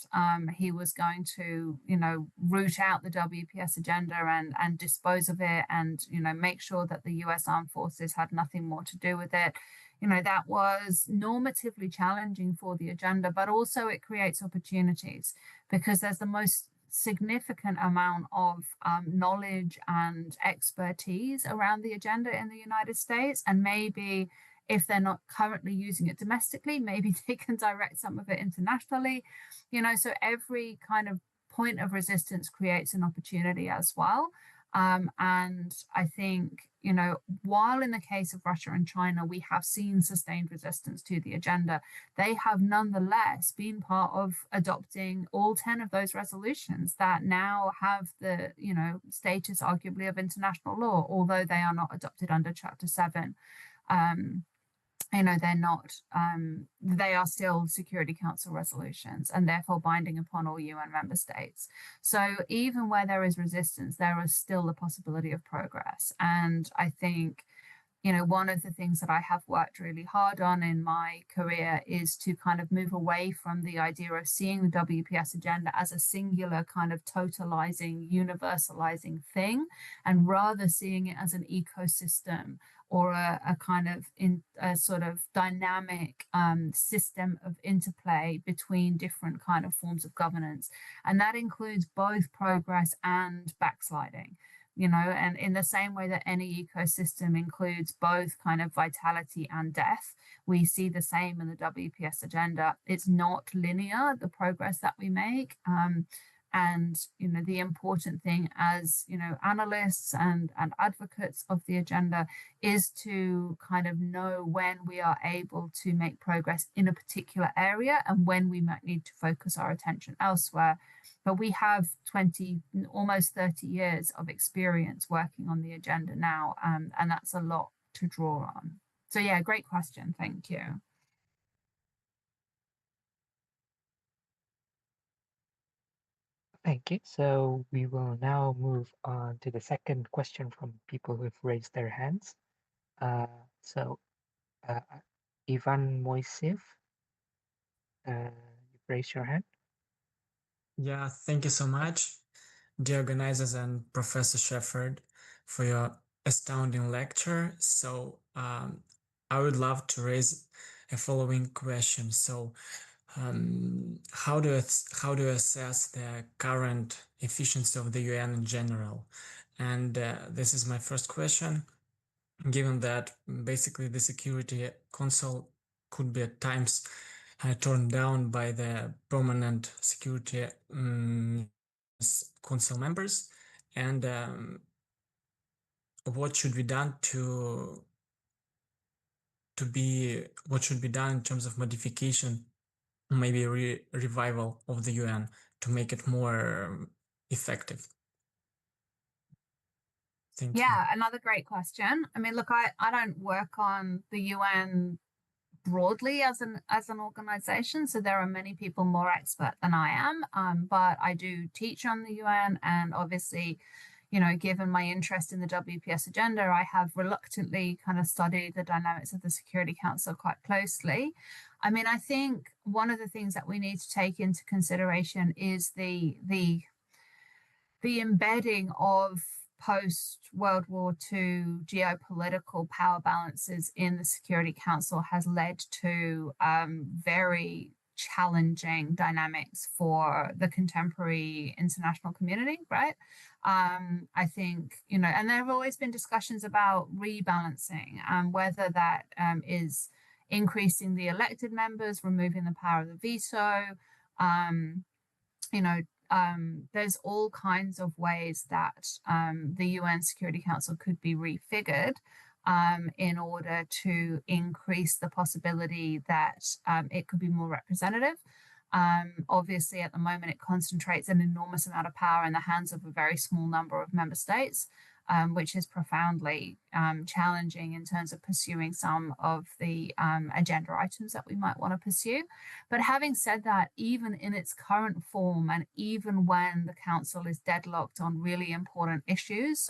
he was going to, you know, root out the WPS agenda and dispose of it and, you know, make sure that the US Armed Forces had nothing more to do with it. You know, that was normatively challenging for the agenda, but also it creates opportunities because there's the most significant amount of knowledge and expertise around the agenda in the United States. And maybe if they're not currently using it domestically, maybe they can direct some of it internationally, you know, so every kind of point of resistance creates an opportunity as well. And I think, you know, while in the case of Russia and China, we have seen sustained resistance to the agenda, they have nonetheless been part of adopting all 10 of those resolutions that now have the, you know, status arguably of international law, although they are not adopted under Chapter 7. You know, they're not, they are still Security Council resolutions and therefore binding upon all UN member states. So even where there is resistance, there is still the possibility of progress. And I think, you know, one of the things that I have worked really hard on in my career is to kind of move away from the idea of seeing the WPS agenda as a singular kind of totalizing, universalizing thing, and rather seeing it as an ecosystem or a kind of a sort of dynamic system of interplay between different kind of forms of governance. And that includes both progress and backsliding. You know, and in the same way that any ecosystem includes both kind of vitality and death, we see the same in the WPS agenda. It's not linear, the progress that we make. And, you know, the important thing as, you know, analysts and advocates of the agenda is to kind of know when we are able to make progress in a particular area and when we might need to focus our attention elsewhere. But we have 20, almost 30 years of experience working on the agenda now, and that's a lot to draw on. So yeah, great question. Thank you.
Thank you. So we will now move on to the second question from people who've raised their hands. So Ivan Moiseev, you've raised your hand.
Yeah, thank you so much, dear organizers and Professor Shepherd, for your astounding lecture. So I would love to raise a following question. So how do you assess the current efficiency of the UN in general? And this is my first question, given that basically the Security Council could be at times torn down by the permanent Security Council members, and what should be done what should be done in terms of modification, maybe revival of the UN to make it more effective? Thank you.
Yeah, another great question. I mean, look, I don't work on the UN broadly as an organization, so there are many people more expert than I am, but I do teach on the UN, and obviously, you know, given my interest in the WPS agenda, I have reluctantly kind of studied the dynamics of the Security Council quite closely. I mean, I think one of the things that we need to take into consideration is the embedding of post-World War II geopolitical power balances in the Security Council has led to very challenging dynamics for the contemporary international community, right? I think, you know, and there have always been discussions about rebalancing, whether that is increasing the elected members, removing the power of the veto, you know, there's all kinds of ways that the UN Security Council could be refigured in order to increase the possibility that it could be more representative. Obviously, at the moment, it concentrates an enormous amount of power in the hands of a very small number of member states, which is profoundly challenging in terms of pursuing some of the agenda items that we might want to pursue. But having said that, even in its current form, and even when the Council is deadlocked on really important issues,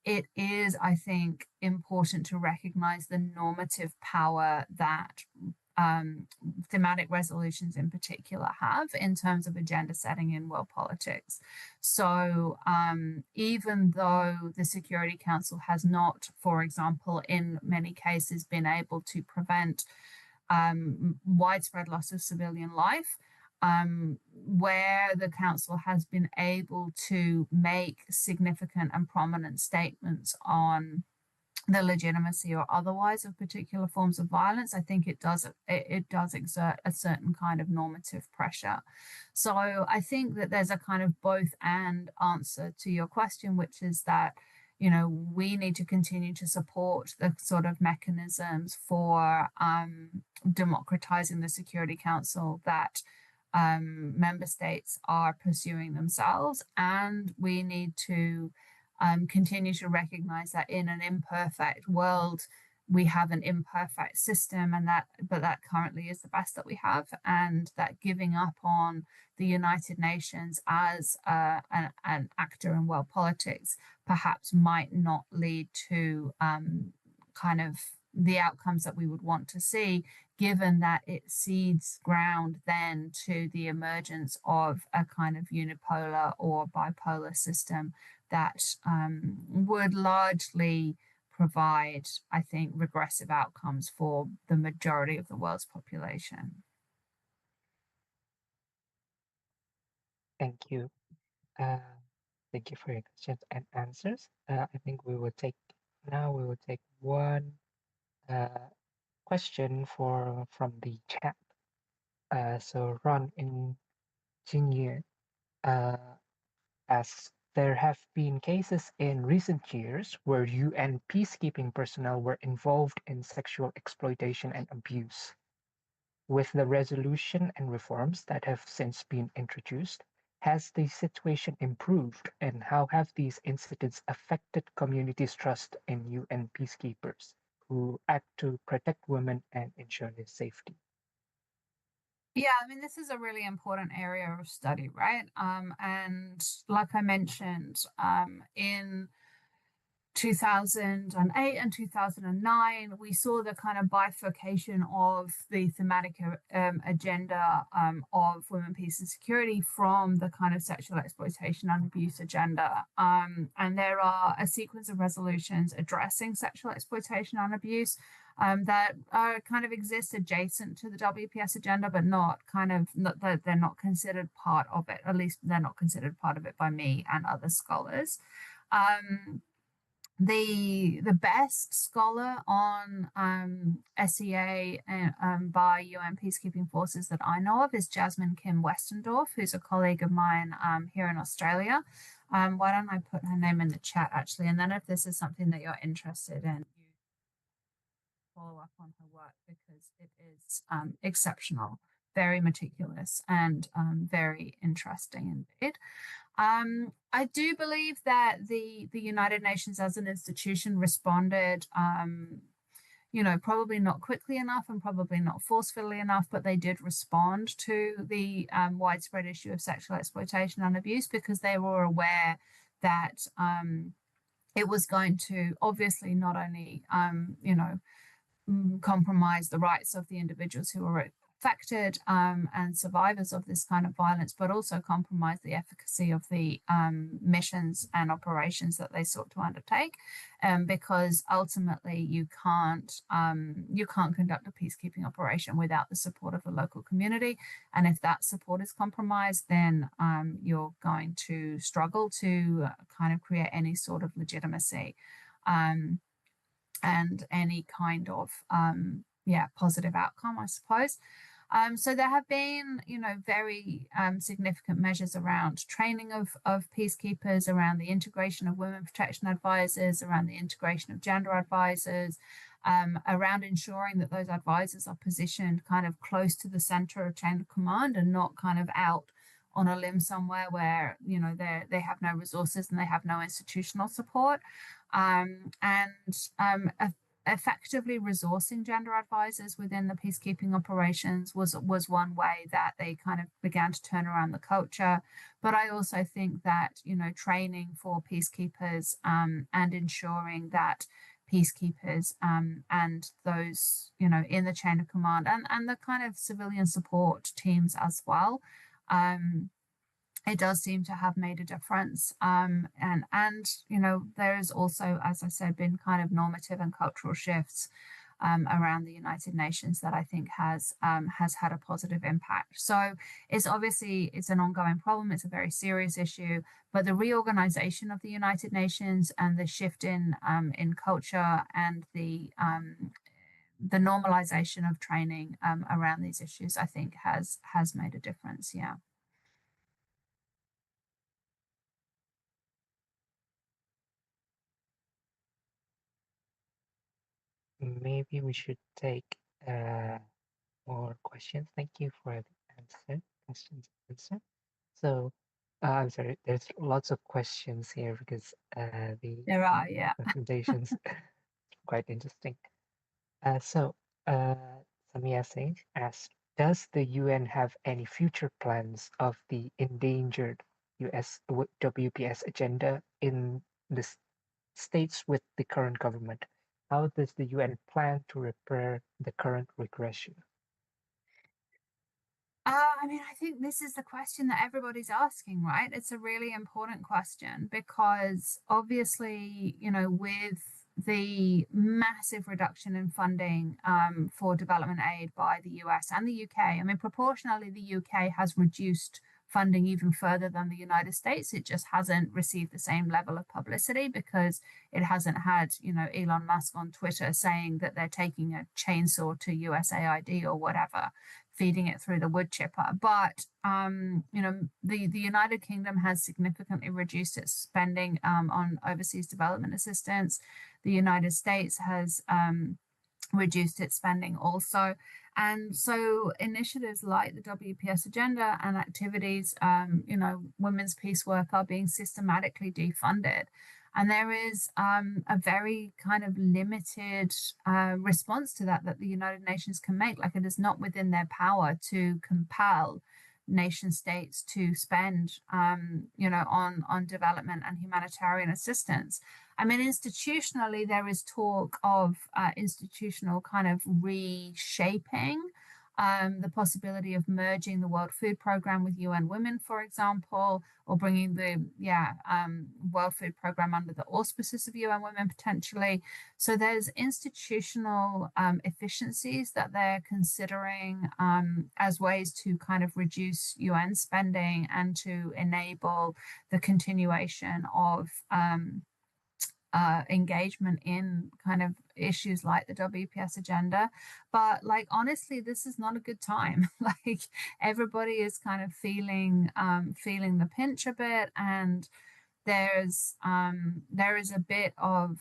it is, I think, important to recognize the normative power that thematic resolutions in particular have in terms of agenda setting in world politics. So even though the Security Council has not, for example, in many cases been able to prevent widespread loss of civilian life, where the Council has been able to make significant and prominent statements on the legitimacy or otherwise of particular forms of violence, I think it does exert a certain kind of normative pressure. So I think that there's a kind of both and answer to your question, which is that, you know, we need to continue to support the sort of mechanisms for democratizing the Security Council that member states are pursuing themselves, and we need to continue to recognize that in an imperfect world we have an imperfect system, and that currently is the best that we have, and that giving up on the United Nations as an actor in world politics perhaps might not lead to kind of the outcomes that we would want to see, given that it cedes ground then to the emergence of a kind of unipolar or bipolar system that would largely provide, I think, regressive outcomes for the majority of the world's population.
Thank you. Thank you for your questions and answers. I think we will take one question from the chat. So Ron Engineer asks, there have been cases in recent years where UN peacekeeping personnel were involved in sexual exploitation and abuse. With the resolution and reforms that have since been introduced, has the situation improved, and how have these incidents affected communities' trust in UN peacekeepers who act to protect women and ensure their safety?
Yeah, I mean, this is a really important area of study, right? And like I mentioned, in 2008 and 2009, we saw the kind of bifurcation of the thematic agenda of women, peace, and security from the kind of sexual exploitation and abuse agenda. And there are a sequence of resolutions addressing sexual exploitation and abuse that kind of exist adjacent to the WPS agenda, but they're not considered part of it. At least they're not considered part of it by me and other scholars. The best scholar on SEA by UN peacekeeping forces that I know of is Jasmine Kim Westendorf, who's a colleague of mine here in Australia. Why don't I put her name in the chat, actually, and then if this is something that you're interested in, you follow up on her work, because it is exceptional, very meticulous, and very interesting indeed. I do believe that the United Nations as an institution responded, you know, probably not quickly enough and probably not forcefully enough, but they did respond to the widespread issue of sexual exploitation and abuse, because they were aware that it was going to obviously not only, you know, compromise the rights of the individuals who were affected and survivors of this kind of violence, but also compromise the efficacy of the missions and operations that they sought to undertake, because ultimately you can't conduct a peacekeeping operation without the support of the local community, and if that support is compromised, then you're going to struggle to kind of create any sort of legitimacy and any kind of positive outcome, I suppose. So there have been, you know, very significant measures around training of peacekeepers, around the integration of women protection advisors, around the integration of gender advisors, around ensuring that those advisors are positioned kind of close to the center of chain of command and not kind of out on a limb somewhere where, you know, they have no resources and they have no institutional support. Effectively resourcing gender advisors within the peacekeeping operations was one way that they kind of began to turn around the culture. But I also think that, you know, training for peacekeepers and ensuring that peacekeepers and those, you know, in the chain of command and the kind of civilian support teams as well, it does seem to have made a difference. And you know, there's also, as I said, been kind of normative and cultural shifts around the United Nations that I think has had a positive impact. So it's an ongoing problem. It's a very serious issue, but the reorganization of the United Nations and the shift in culture and the normalization of training around these issues, I think has made a difference. Yeah.
Maybe we should take more questions. Thank you for the answer. So, I'm sorry, there's lots of questions here because
There are, yeah.
presentations quite interesting. So, Samia Singh asks, does the UN have any future plans of the endangered WPS agenda in the states with the current government? How does the UN plan to repair the current regression?
I mean, I think this is the question that everybody's asking, right? It's a really important question because obviously, with the massive reduction in funding for development aid by the US and the UK, I mean, proportionally, the UK has reduced funding even further than the United States. It just hasn't received the same level of publicity because it hasn't had, Elon Musk on Twitter saying that they're taking a chainsaw to USAID or whatever, feeding it through the wood chipper. But the United Kingdom has significantly reduced its spending on overseas development assistance. The United States has reduced its spending also. And so initiatives like the WPS agenda and activities, women's peace work are being systematically defunded. And there is a very kind of limited response to that the United Nations can make. Like, it is not within their power to compel nation states to spend, on development and humanitarian assistance. I mean, institutionally, there is talk of institutional kind of reshaping, the possibility of merging the World Food Programme with UN Women, for example, or bringing the World Food Programme under the auspices of UN Women potentially. So there's institutional efficiencies that they're considering as ways to kind of reduce UN spending and to enable the continuation of engagement in kind of issues like the WPS agenda. But like, honestly, this is not a good time. Like, everybody is kind of feeling the pinch a bit, and there is a bit of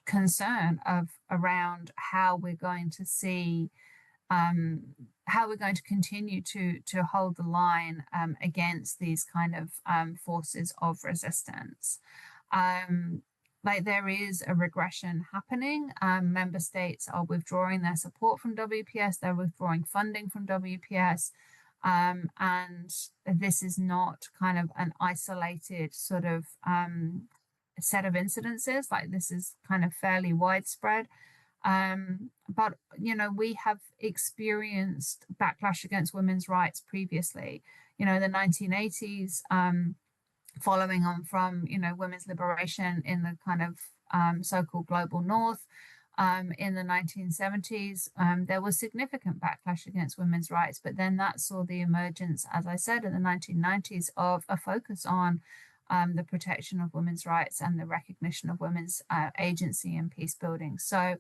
concern around how we're going to see how we're going to continue to hold the line against these kind of forces of resistance. Like, there is a regression happening. Member states are withdrawing their support from WPS, they're withdrawing funding from WPS. And this is not kind of an isolated sort of set of incidences. Like, this is kind of fairly widespread. But we have experienced backlash against women's rights previously. The 1980s, following on from women's liberation in the kind of so-called global north. In the 1970s, there was significant backlash against women's rights, but then that saw the emergence, as I said, in the 1990s, of a focus on the protection of women's rights and the recognition of women's agency in peace building. So,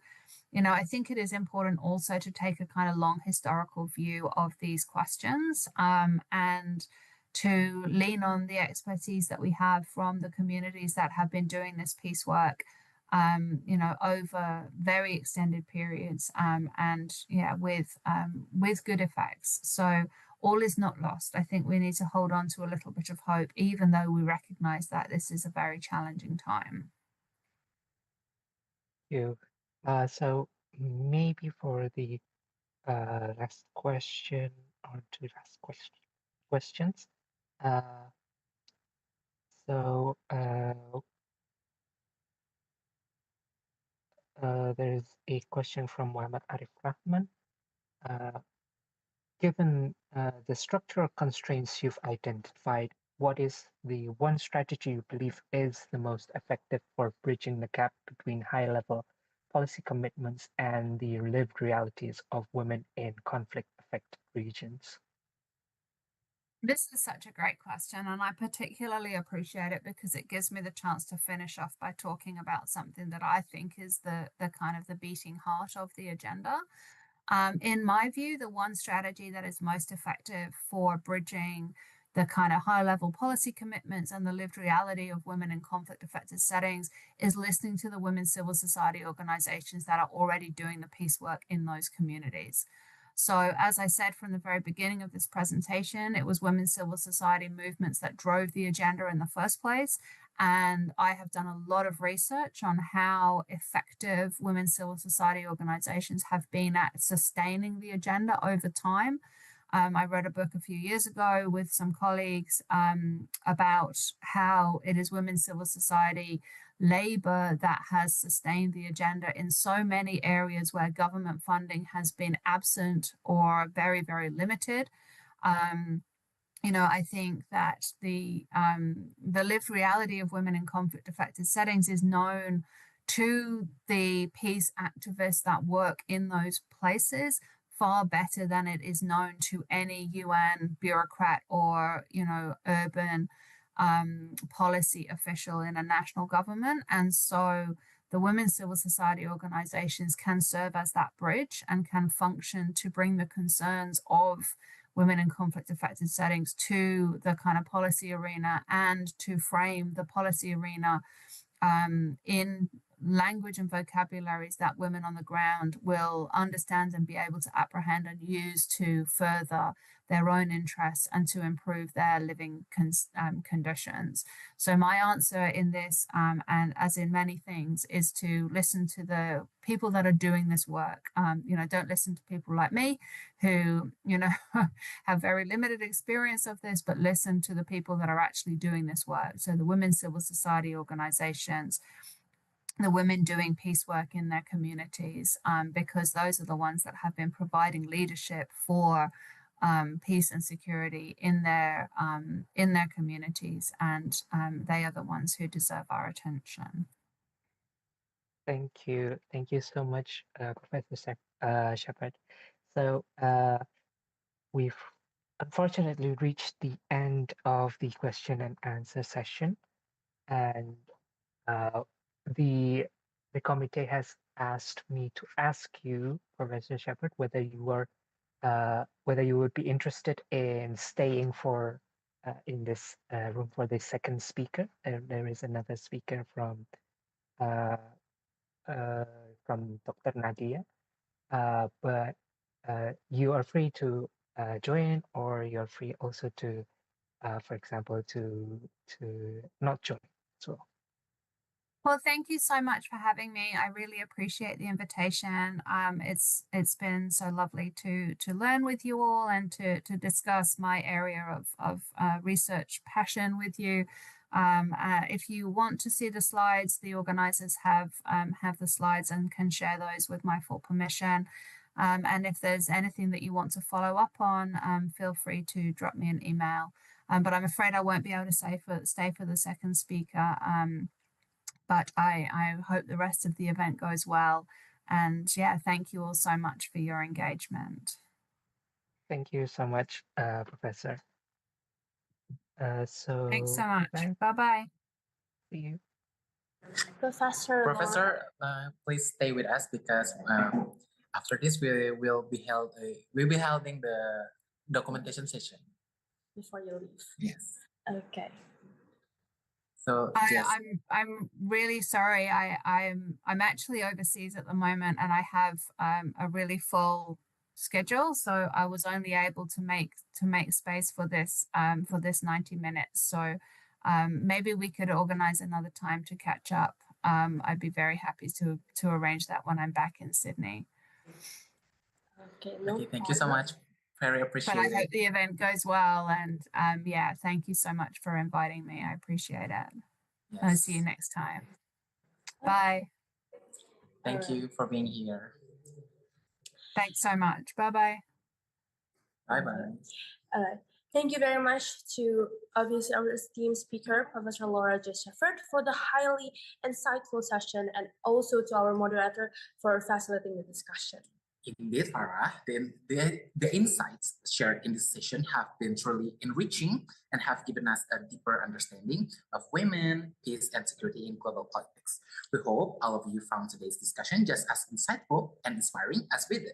I think it is important also to take a kind of long historical view of these questions and to lean on the expertise that we have from the communities that have been doing this peace work, over very extended periods, and with good effects. So all is not lost. I think we need to hold on to a little bit of hope, even though we recognize that this is a very challenging time.
Thank you. So maybe for the last question, or two last questions. So there is a question from Muhammad Arif Rahman. Given the structural constraints you've identified, what is the one strategy you believe is the most effective for bridging the gap between high-level policy commitments and the lived realities of women in conflict-affected regions?
This is such a great question, and I particularly appreciate it because it gives me the chance to finish off by talking about something that I think is the kind of the beating heart of the agenda. In my view, the one strategy that is most effective for bridging the kind of high level policy commitments and the lived reality of women in conflict affected settings is listening to the women's civil society organizations that are already doing the peace work in those communities. So, as I said from the very beginning of this presentation, it was women's civil society movements that drove the agenda in the first place. And I have done a lot of research on how effective women's civil society organizations have been at sustaining the agenda over time. I wrote a book a few years ago with some colleagues about how it is women's civil society labor that has sustained the agenda in so many areas where government funding has been absent or very, very limited. I think that the lived reality of women in conflict affected settings is known to the peace activists that work in those places far better than it is known to any UN bureaucrat or, urban policy official in a national government. And so the women's civil society organizations can serve as that bridge and can function to bring the concerns of women in conflict affected settings to the kind of policy arena and to frame the policy arena in language and vocabularies that women on the ground will understand and be able to apprehend and use to further their own interests and to improve their living conditions. So my answer in this, and as in many things, is to listen to the people that are doing this work. Don't listen to people like me who, have very limited experience of this, but listen to the people that are actually doing this work. So the women's civil society organizations, the women doing peace work in their communities, because those are the ones that have been providing leadership for peace and security in their communities, and they are the ones who deserve our attention.
Thank you so much, Professor Shepherd. So we've unfortunately reached the end of the question and answer session, and the committee has asked me to ask you, Professor Shepherd, whether you would be interested in staying for in this room for the second speaker. There is another speaker from Dr. Nadia, but you are free to join, or you're free also to, for example, to not join as well.
Well, thank you so much for having me. I really appreciate the invitation. It's been so lovely to learn with you all and to discuss my area of research passion with you. If you want to see the slides, the organizers have the slides and can share those with my full permission. And if there's anything that you want to follow up on, feel free to drop me an email. But I'm afraid I won't be able to stay for the second speaker. But I hope the rest of the event goes well. And yeah, thank you all so much for your engagement.
Thank you so much, Professor.
Thanks so much. Bye-bye.
See you.
Professor,
please stay with us because after this we'll be holding the documentation session
before you leave.
Yes.
Okay.
So
I'm really sorry. I'm actually overseas at the moment, and I have a really full schedule, so I was only able to make space for this 90 minutes. So maybe we could organize another time to catch up. I'd be very happy to arrange that when I'm back in Sydney.
Okay.
Thank you so much. Very appreciate it.
But I hope the event goes well, and yeah, thank you so much for inviting me. I appreciate it.
Yes.
I'll see you next time. Bye.
Thank you for being here.
Thanks so much. Bye-bye.
Bye-bye.
All right. Thank you very much to obviously our esteemed speaker, Professor Laura J. Shefford, for the highly insightful session, and also to our moderator for facilitating the discussion.
Indeed, Farah, the insights shared in this session have been truly enriching and have given us a deeper understanding of women, peace, and security in global politics. We hope all of you found today's discussion just as insightful and inspiring as we did.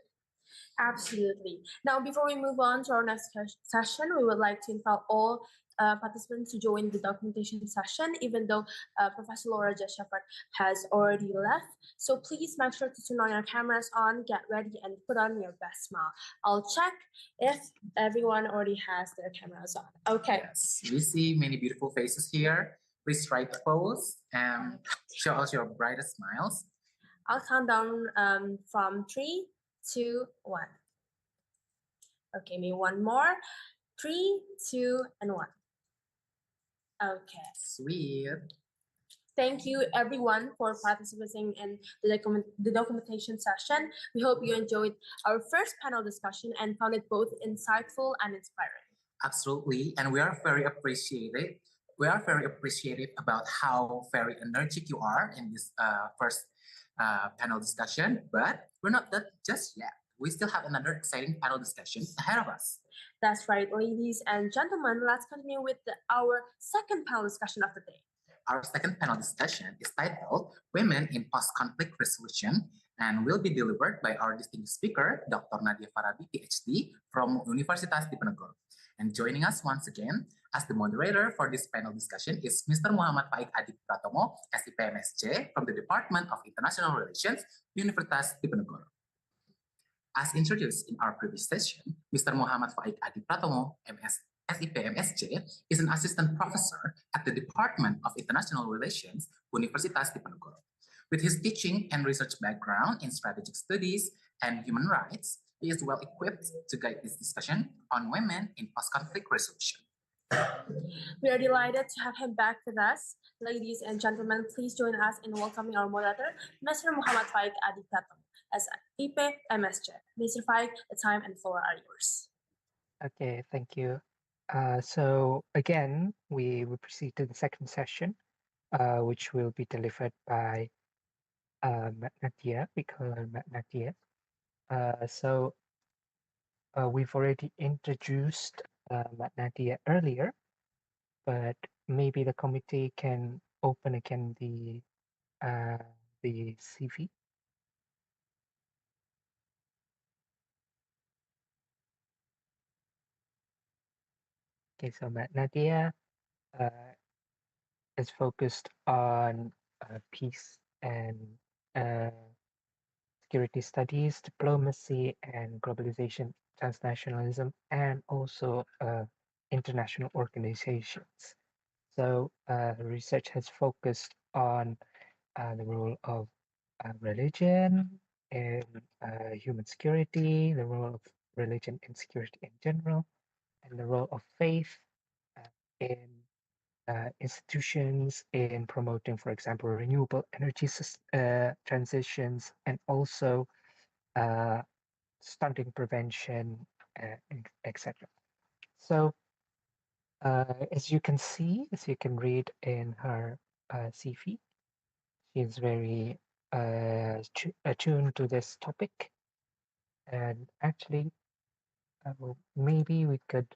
Absolutely. Now, before we move on to our next session, we would like to invite all participants to join the documentation session, even though Professor Laura J. Shepard has already left. So please make sure to turn on your cameras on, get ready, and put on your best smile. I'll check if everyone already has their cameras on. Okay.
Yes, we see many beautiful faces here. Please try to pose and show us your brightest smiles.
I'll count down from 3, 2, 1. Okay, maybe one more. 3, 2, and 1. Okay.
Sweet.
Thank you everyone for participating in the documentation session. We hope you enjoyed our first panel discussion and found it both insightful and inspiring.
Absolutely, and we are very appreciative. We are very appreciative about how very energetic you are in this first panel discussion, but we're not done just yet. We still have another exciting panel discussion ahead of us.
That's right, ladies and gentlemen. Let's continue with our second panel discussion of the day.
Our second panel discussion is titled Women in Post-Conflict Resolution and will be delivered by our distinguished speaker, Dr. Nadia Farabi, PhD from Universitas Diponegoro. And joining us once again as the moderator for this panel discussion is Mr. Muhammad Faik Adi Pratomo, SIP MSc from the Department of International Relations, Universitas Diponegoro. As introduced in our previous session, Mr. Muhammad Faik Adi Pratomo, SIP MSc, is an assistant professor at the Department of International Relations, Universitas Diponegoro. With his teaching and research background in strategic studies and human rights, he is well equipped to guide this discussion on women in post-conflict resolution.
We are delighted to have him back with us. Ladies and gentlemen, please join us in welcoming our moderator, Mr. Muhammad Faik Adi Pratomo, SIP MSc. Mr. Faik, the time and floor are yours.
Okay, thank you. So again, we will proceed to the second session, which will be delivered by Nadia. We call her Nadia. We've already introduced Nadia earlier, but maybe the committee can open again the CV. Okay, so Nadia is focused on peace and security studies, diplomacy and globalization, transnationalism, and also international organizations. So research has focused on the role of religion in human security, the role of religion in security in general, and the role of faith in institutions in promoting, for example, renewable energy transitions, and also stunting prevention, etc. So as you can see, as you can read in her CV, she is very attuned to this topic. And actually, maybe we could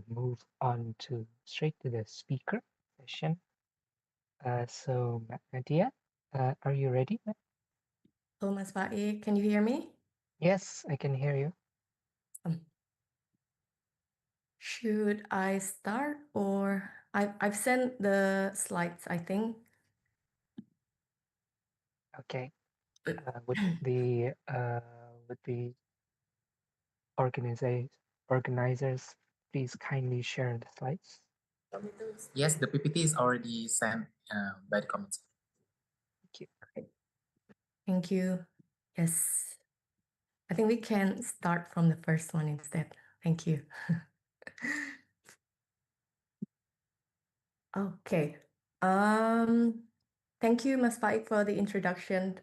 move on to straight to the speaker session. So Nadia, are you ready?
Hello, Mas Faik. Can you hear me?
Yes, I can hear you.
Should I start or I've sent the slides, I think.
Okay. Would the organizers please kindly share the slides?
Yes, the PPT is already sent by the comments.
Thank you.
Thank you. Yes. I think we can start from the first one instead. Thank you. Okay. Thank you, Mas Faik, for the introduction.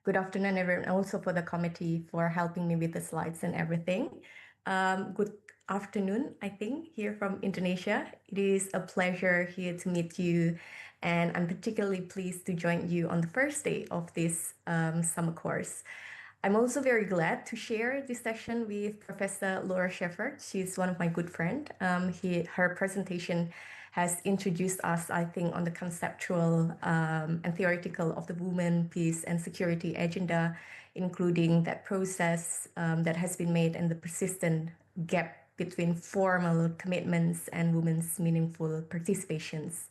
Good afternoon, everyone, and also for the committee for helping me with the slides and everything. Good afternoon, I think, here from Indonesia. It is a pleasure here to meet you, and I'm particularly pleased to join you on the first day of this summer course. I'm also very glad to share this session with Professor Laura Shefford. She's one of my good friends. Her presentation has introduced us, I think, on the conceptual and theoretical of the women, peace, and security agenda, including that process that has been made and the persistent gap between formal commitments and women's meaningful participations.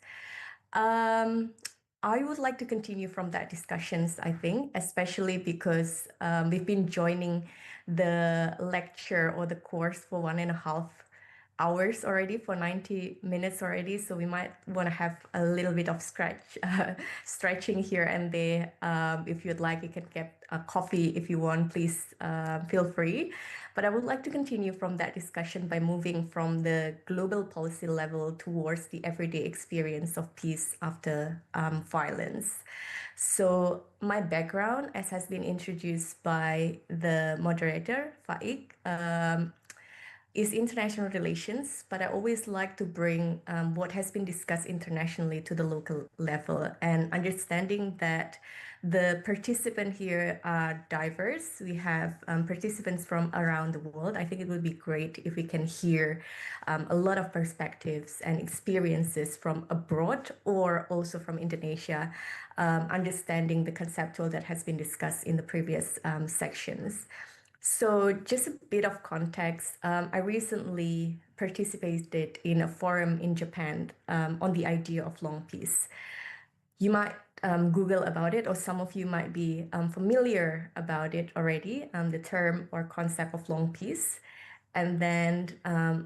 I would like to continue from that discussions, I think, especially because we've been joining the lecture or the course for 1.5 hours already, for 90 minutes already. So we might want to have a little bit of stretching here and there. If you'd like, you can get a coffee if you want, please feel free. But I would like to continue from that discussion by moving from the global policy level towards the everyday experience of peace after violence. So my background, as has been introduced by the moderator, Faik, is international relations, but I always like to bring what has been discussed internationally to the local level, and understanding that the participants here are diverse. We have participants from around the world. I think it would be great if we can hear a lot of perspectives and experiences from abroad or also from Indonesia, understanding the conceptual that has been discussed in the previous sections. So just a bit of context, I recently participated in a forum in Japan on the idea of long peace. You might Google about it, or some of you might be familiar about it already, the term or concept of long peace. And then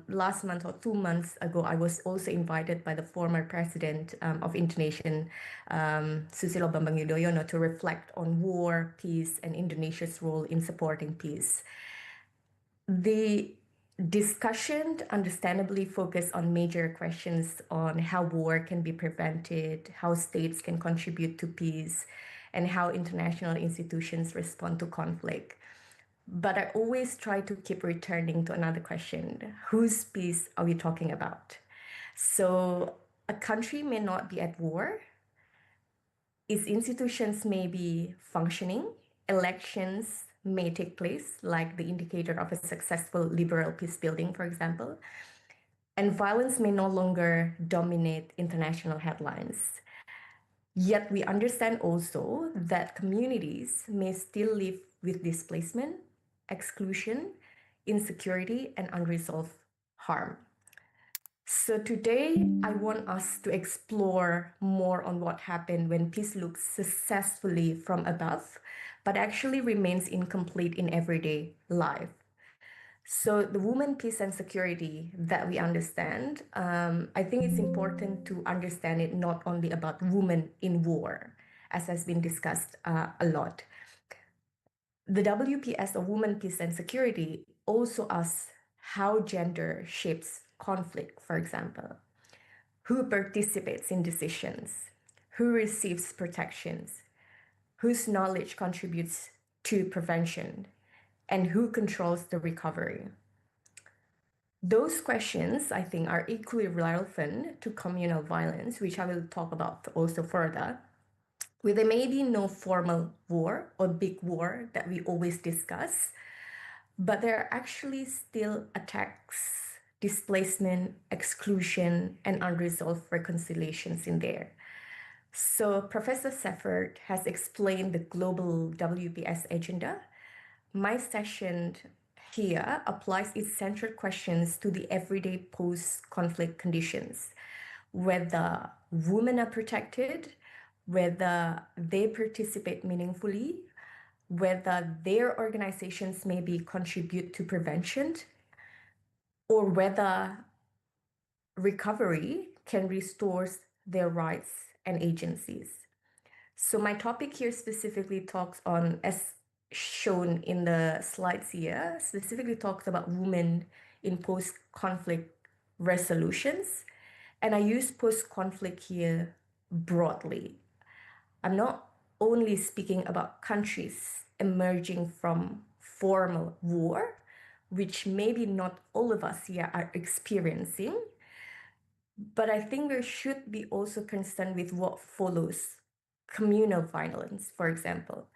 last month or 2 months ago, I was also invited by the former president of Indonesian, Susilo Bambang Yudhoyono, to reflect on war, peace, and Indonesia's role in supporting peace. The discussion understandably focused on major questions on how war can be prevented, how states can contribute to peace, and how international institutions respond to conflict. But I always try to keep returning to another question: whose peace are we talking about? So a country may not be at war, its institutions may be functioning, elections may take place, like the indicator of a successful liberal peace building, for example, and violence may no longer dominate international headlines. Yet we understand also that communities may still live with displacement, exclusion, insecurity, and unresolved harm. So today, I want us to explore more on what happened when peace looks successfully from above, but actually remains incomplete in everyday life. So the woman, peace, and security that we understand, I think it's important to understand it not only about women in war, as has been discussed a lot. The WPS, or Women, Peace, and Security, also asks how gender shapes conflict, for example. Who participates in decisions? Who receives protections? Whose knowledge contributes to prevention? And who controls the recovery? Those questions, I think, are equally relevant to communal violence, which I will talk about also further, where there may be no formal war or big war that we always discuss, but there are actually still attacks, displacement, exclusion, and unresolved reconciliations in there. So Professor Shefford has explained the global WPS agenda. My session here applies its central questions to the everyday post-conflict conditions, whether women are protected, whether they participate meaningfully, whether their organizations maybe contribute to prevention, or whether recovery can restore their rights and agencies. So my topic here specifically talks on, as shown in the slides here, specifically talks about women in post-conflict resolutions. And I use post-conflict here broadly. I'm not only speaking about countries emerging from formal war, which maybe not all of us here are experiencing. But I think we should be also concerned with what follows. Communal violence, for example,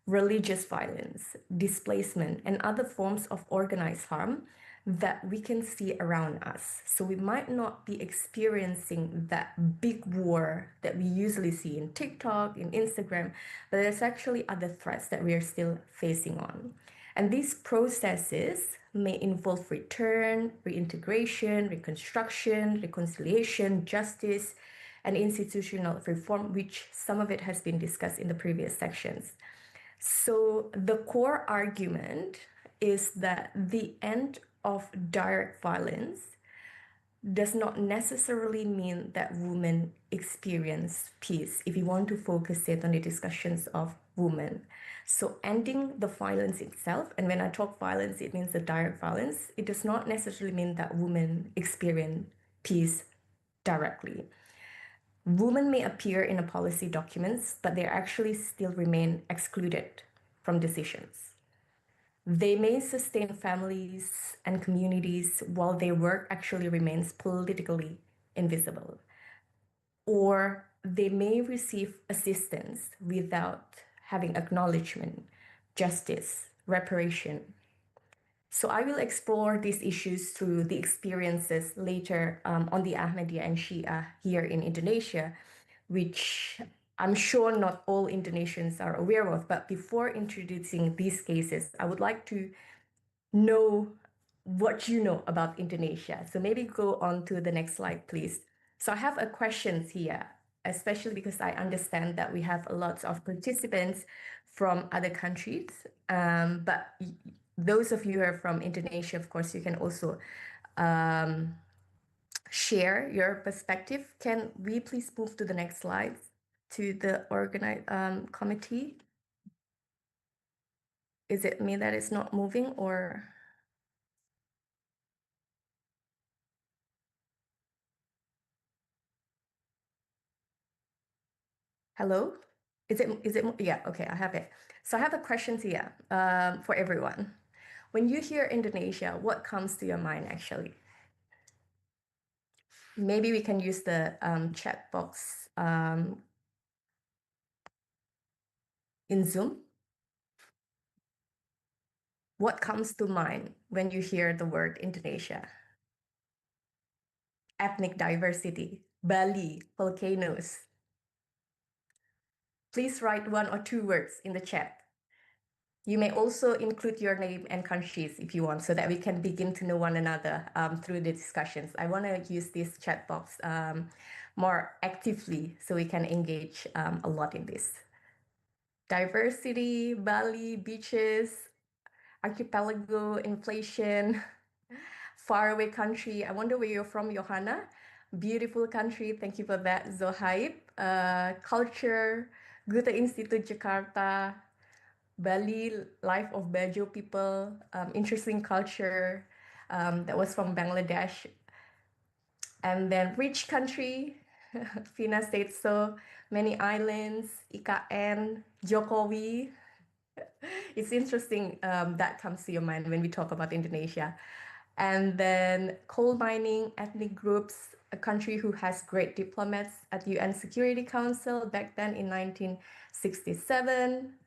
religious violence, displacement, and other forms of organized harm that we can see around us. So we might not be experiencing that big war that we usually see in TikTok, in Instagram, but there's actually other threats that we are still facing on. And these processes may involve return, reintegration, reconstruction, reconciliation, justice, and institutional reform, which some of it has been discussed in the previous sections. So the core argument is that the end of direct violence does not necessarily mean that women experience peace, if you want to focus it on the discussions of women. So ending the violence itself, and when I talk violence, it means the direct violence, it does not necessarily mean that women experience peace directly. Women may appear in a policy documents, but they actually still remain excluded from decisions. They may sustain families and communities while their work actually remains politically invisible. Or they may receive assistance without having acknowledgement, justice, reparation. So I will explore these issues through the experiences later on the Ahmadiyya and Shia here in Indonesia, which I'm sure not all Indonesians are aware of. But before introducing these cases, I would like to know what you know about Indonesia. So maybe go on to the next slide, please. So I have a questions here, especially because I understand that we have a lot of participants from other countries. But those of you who are from Indonesia, of course, you can also share your perspective. Can we please move to the next slide to the committee? Is it me that is not moving or? Hello? Is it, yeah, okay, I have it. So I have a question here for everyone. When you hear Indonesia, what comes to your mind actually? Maybe we can use the chat box in Zoom. What comes to mind when you hear the word Indonesia? Ethnic diversity, Bali, volcanoes. Please write 1 or 2 words in the chat. You may also include your name and countries if you want, so that we can begin to know one another through the discussions. I want to use this chat box more actively so we can engage a lot in this. Diversity, Bali, beaches, archipelago, inflation, faraway country. I wonder where you're from, Johanna. Beautiful country. Thank you for that, Zohaib. Culture, Goethe Institute Jakarta, Bali, life of Bajo people, interesting culture that was from Bangladesh. And then rich country, Fina said so, many islands, IKN, Jokowi. It's interesting that comes to your mind when we talk about Indonesia. And then coal mining, ethnic groups, a country who has great diplomats at UN Security Council back then in 1967.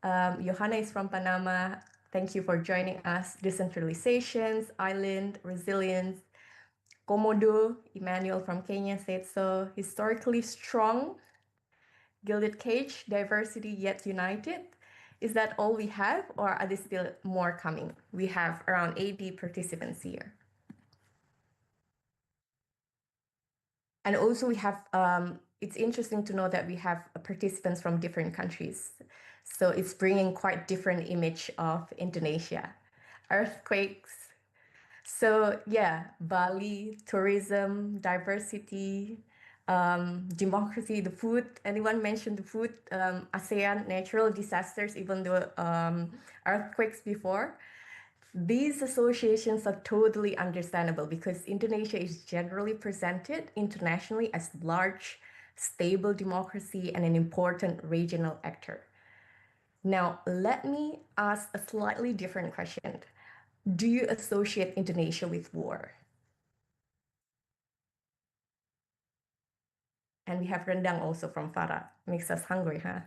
Johanna is from Panama. Thank you for joining us. Decentralizations, island, resilience. Komodo, Emmanuel from Kenya said so. Historically strong. Gilded cage, diversity yet united. Is that all we have, or are there still more coming? We have around 80 participants here. And also we have, it's interesting to know that we have participants from different countries. So it's bringing quite different image of Indonesia. Earthquakes. So yeah, Bali, tourism, diversity, democracy, the food. Anyone mentioned the food? ASEAN, natural disasters, even though earthquakes before. These associations are totally understandable because Indonesia is generally presented internationally as large, stable democracy and an important regional actor. Now, let me ask a slightly different question. Do you associate Indonesia with war? And we have rendang also from Farah. Makes us hungry, huh?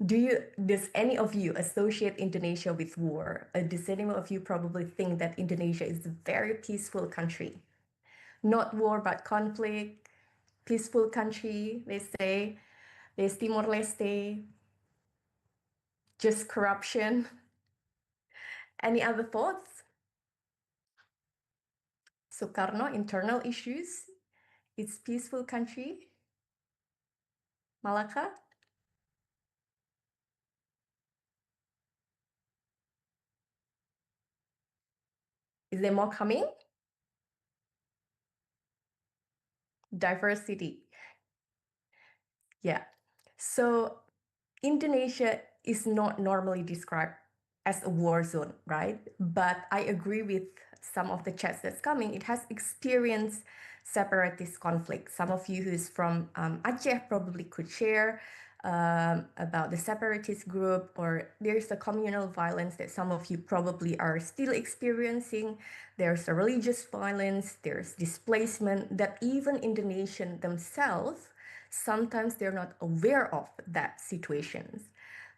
Does any of you associate Indonesia with war? Does any of you probably think that Indonesia is a very peaceful country? Not war, but conflict, peaceful country, they say. There's Timor-Leste, just corruption. Any other thoughts? Soekarno, internal issues. It's peaceful country. Malaka? Is there more coming? Diversity. Yeah. So Indonesia is not normally described as a war zone, right? But I agree with some of the chats that's coming. It has experienced separatist conflict. Some of you who's from Aceh probably could share about the separatist group, or there's a communal violence that some of you probably are still experiencing. There's a religious violence, there's displacement that even Indonesian themselves, sometimes they're not aware of that situations.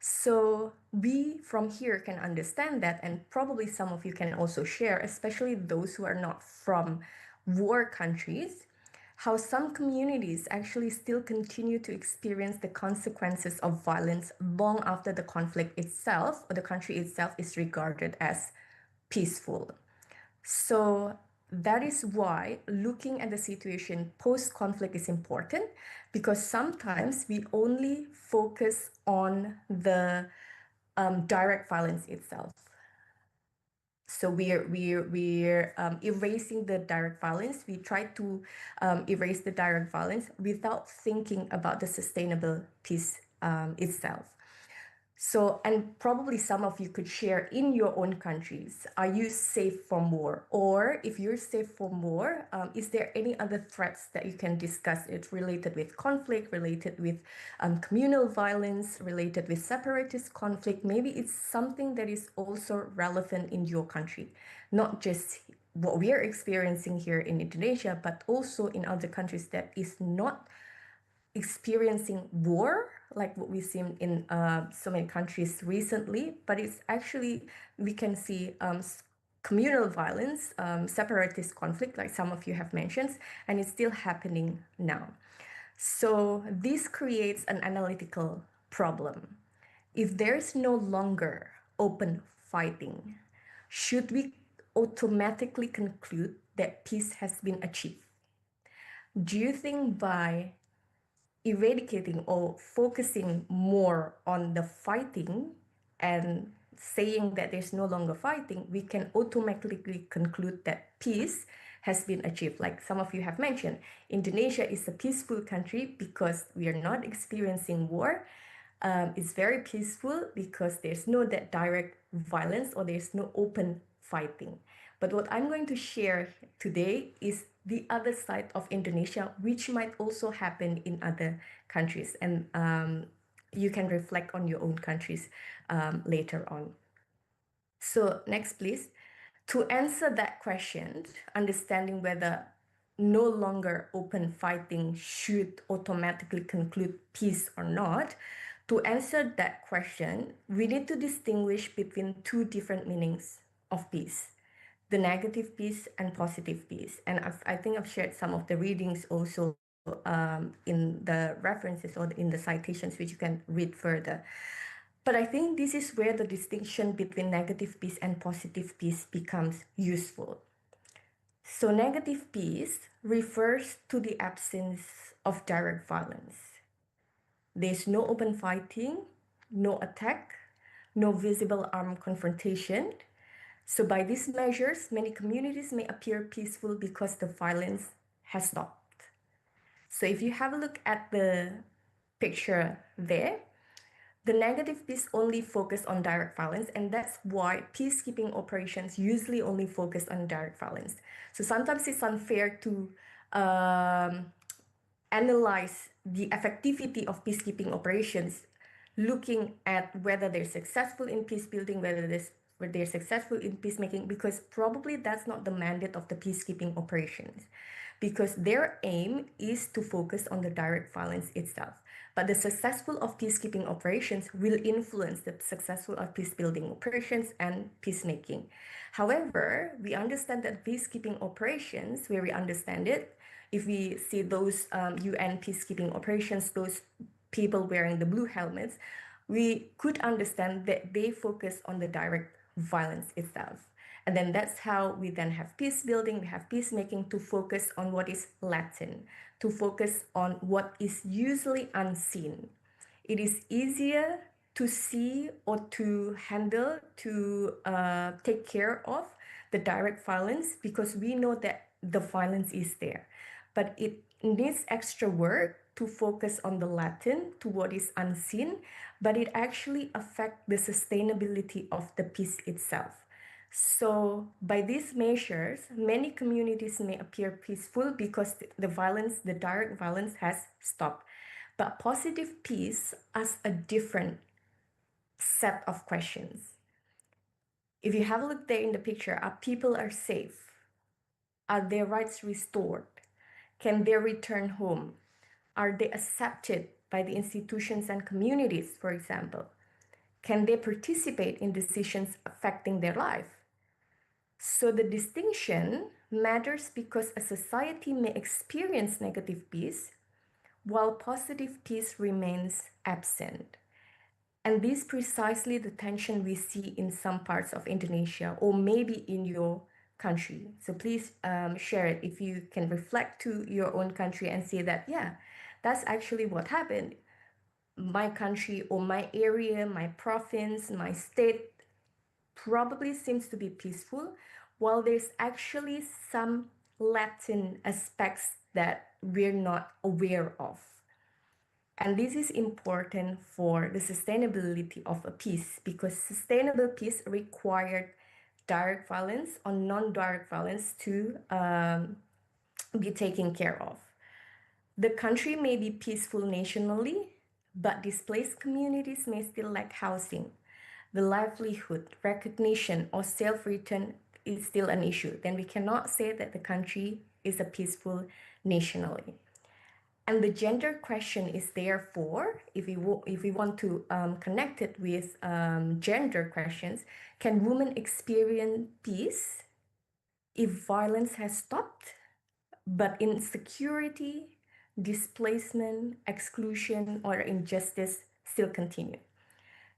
So we from here can understand that, and probably some of you can also share, especially those who are not from war countries, how some communities actually still continue to experience the consequences of violence long after the conflict itself or the country itself is regarded as peaceful. So that is why looking at the situation post-conflict is important, because sometimes we only focus on the direct violence itself. So we're erasing the direct violence. We try to erase the direct violence without thinking about the sustainable peace itself. So, and probably some of you could share in your own countries, are you safe from war? Or if you're safe from war, is there any other threats that you can discuss? It's related with conflict, related with communal violence, related with separatist conflict. Maybe it's something that is also relevant in your country, not just what we are experiencing here in Indonesia, but also in other countries that is not experiencing war like what we've seen in so many countries recently, but it's actually, we can see communal violence, separatist conflict, like some of you have mentioned, and it's still happening now. So this creates an analytical problem. If there's no longer open fighting, should we automatically conclude that peace has been achieved? Do you think by eradicating or focusing more on the fighting and saying that there's no longer fighting, we can automatically conclude that peace has been achieved? Like some of you have mentioned, Indonesia is a peaceful country because we are not experiencing war. It's very peaceful because there's no that direct violence or there's no open fighting. But what I'm going to share today is the other side of Indonesia, which might also happen in other countries. And you can reflect on your own countries later on. So next, please. To answer that question, understanding whether no longer open fighting should automatically conclude peace or not, to answer that question, we need to distinguish between two different meanings of peace: the negative peace and positive peace. And I think I've shared some of the readings also in the references or in the citations, which you can read further. But I think this is where the distinction between negative peace and positive peace becomes useful. So negative peace refers to the absence of direct violence. There's no open fighting, no attack, no visible armed confrontation. So by these measures, many communities may appear peaceful because the violence has stopped. So if you have a look at the picture there, the negative peace only focus on direct violence, and that's why peacekeeping operations usually only focus on direct violence. So sometimes it's unfair to analyze the effectivity of peacekeeping operations looking at whether they're successful in peace building, whether where they're successful in peacemaking, because probably that's not the mandate of the peacekeeping operations, because their aim is to focus on the direct violence itself. But the successful of peacekeeping operations will influence the successful of peace-building operations and peacemaking. However, we understand that peacekeeping operations, where we understand it, if we see those UN peacekeeping operations, those people wearing the blue helmets, we could understand that they focus on the direct violence itself. And then that's how we then have peace building, we have peacemaking to focus on what is latent, to focus on what is usually unseen. It is easier to see or to handle, to take care of the direct violence because we know that the violence is there. But it needs extra work to focus on the latent, to what is unseen, but it actually affects the sustainability of the peace itself. So by these measures, many communities may appear peaceful because the violence, the direct violence has stopped. But positive peace asks a different set of questions. If you have a look there in the picture, are people are safe? Are their rights restored? Can they return home? Are they accepted by the institutions and communities, for example? Can they participate in decisions affecting their life? So the distinction matters because a society may experience negative peace while positive peace remains absent. And this is precisely the tension we see in some parts of Indonesia or maybe in your country. So please share it if you can reflect to your own country and say that, yeah, that's actually what happened. My country or my area, my province, my state probably seems to be peaceful, while there's actually some latent aspects that we're not aware of. And this is important for the sustainability of a peace because sustainable peace required direct violence or non-direct violence to be taken care of. The country may be peaceful nationally, but displaced communities may still lack housing. The livelihood, recognition, or self-return is still an issue. Then we cannot say that the country is a peaceful nationally. And the gender question is therefore, if we want to connect it with gender questions, can women experience peace if violence has stopped, but insecurity, displacement, exclusion, or injustice still continue?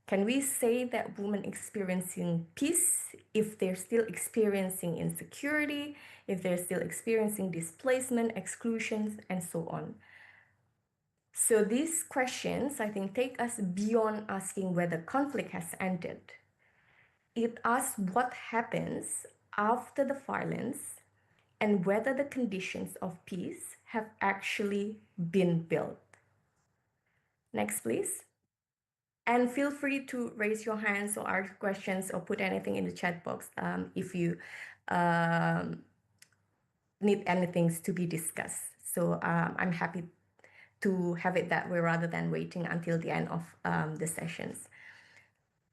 Can we say that women experiencing peace if they're still experiencing insecurity, if they're still experiencing displacement, exclusions, and so on? So these questions, I think, take us beyond asking whether conflict has ended. It asks what happens after the violence and whether the conditions of peace have actually been built. Next, please. And feel free to raise your hands or ask questions or put anything in the chat box if you need anything to be discussed. So I'm happy to have it that way rather than waiting until the end of the sessions.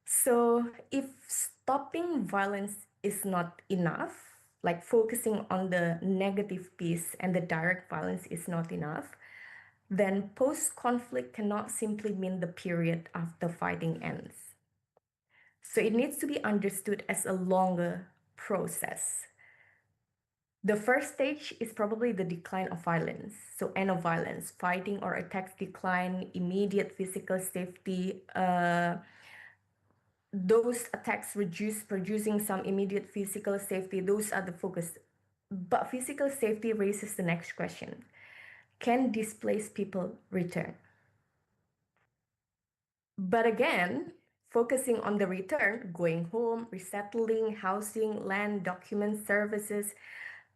So if stopping violence is not enough, like focusing on the negative piece and the direct violence is not enough, then post-conflict cannot simply mean the period after fighting ends. So it needs to be understood as a longer process. The first stage is probably the decline of violence. So end of violence, fighting or attacks decline, immediate physical safety, those attacks reduce, producing some immediate physical safety. Those are the focus. But physical safety raises the next question. Can displaced people return? But again, focusing on the return, going home, resettling, housing, land, documents, services,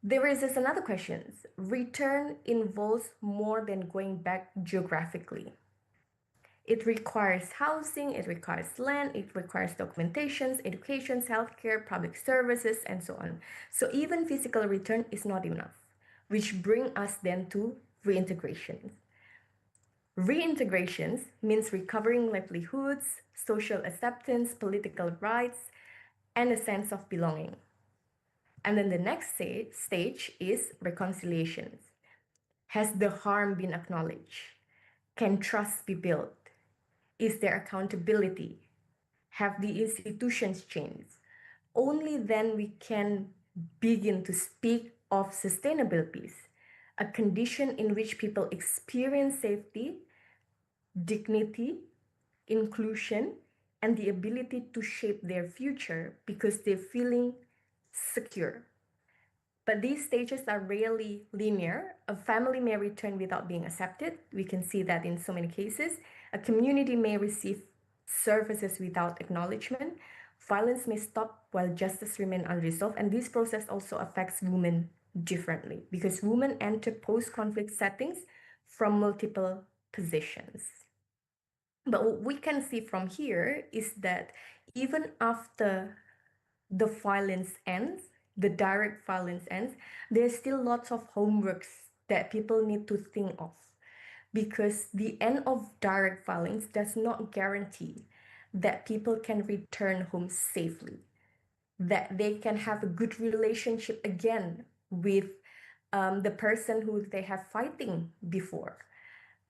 there raises another question. Return involves more than going back geographically. It requires housing, it requires land, it requires documentations, education, healthcare, public services, and so on. So even physical return is not enough, which bring us then to reintegration. Reintegrations means recovering livelihoods, social acceptance, political rights, and a sense of belonging. And then the next stage is reconciliations. Has the harm been acknowledged? Can trust be built? Is there accountability? Have the institutions changed? Only then we can begin to speak of sustainable peace, a condition in which people experience safety, dignity, inclusion, and the ability to shape their future because they're feeling secure. But these stages are rarely linear. A family may return without being accepted. We can see that in so many cases. A community may receive services without acknowledgement. Violence may stop while justice remains unresolved. And this process also affects women differently because women enter post-conflict settings from multiple positions. But what we can see from here is that even after the violence ends, the direct violence ends, there's still lots of homeworks that people need to think of because the end of direct violence does not guarantee that people can return home safely, that they can have a good relationship again with the person who they have fighting before,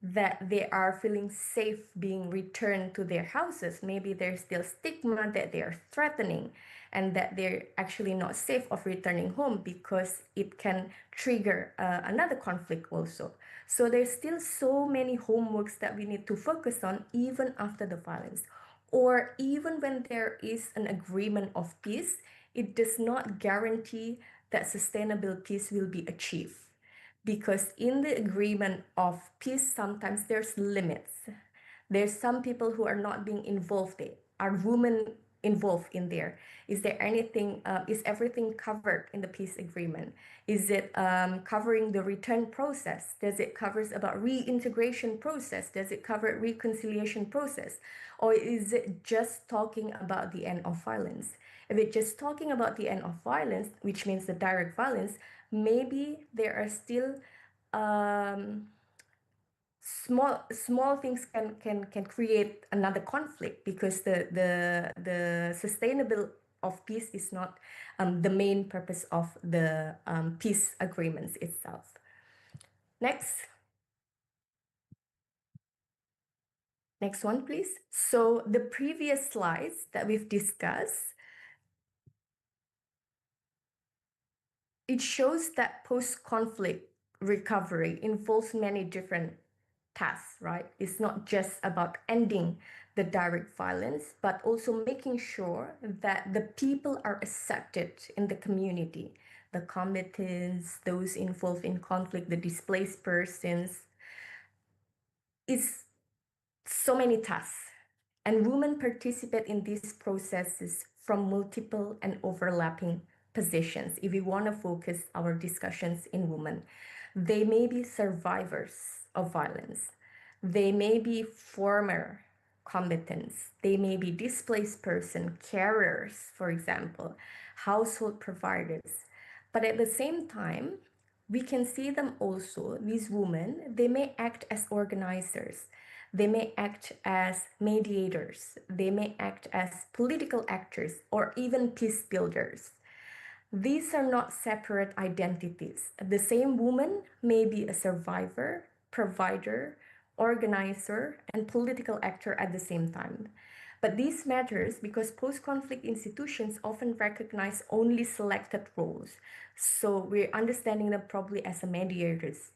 that they are feeling safe being returned to their houses. Maybe there's still stigma that they are threatening and that they're actually not safe of returning home because it can trigger another conflict also. So there's still so many homeworks that we need to focus on even after the violence. Or even when there is an agreement of peace, it does not guarantee that sustainable peace will be achieved because in the agreement of peace, sometimes there's limits. There's some people who are not being involved. Are women involved in there? Is there anything, is everything covered in the peace agreement? Is it covering the return process? Does it covers about reintegration process? Does it cover reconciliation process? Or is it just talking about the end of violence? If it's just talking about the end of violence, which means the direct violence, maybe there are still small things can create another conflict because the sustainable of peace is not the main purpose of the peace agreements itself. Next one, please. So the previous slides that we've discussed, it shows that post-conflict recovery involves many different tasks, right? It's not just about ending the direct violence, but also making sure that the people are accepted in the community, the combatants, those involved in conflict, the displaced persons. It's so many tasks. And women participate in these processes from multiple and overlapping positions. If we want to focus our discussions in women, they may be survivors of violence. They may be former combatants. They may be displaced person, carers, for example, household providers. But at the same time, we can see them also, these women, they may act as organizers. They may act as mediators. They may act as political actors or even peace builders. These are not separate identities. The same woman may be a survivor, provider, organizer, and political actor at the same time. But this matters because post-conflict institutions often recognize only selected roles. So we're understanding them probably as a mediators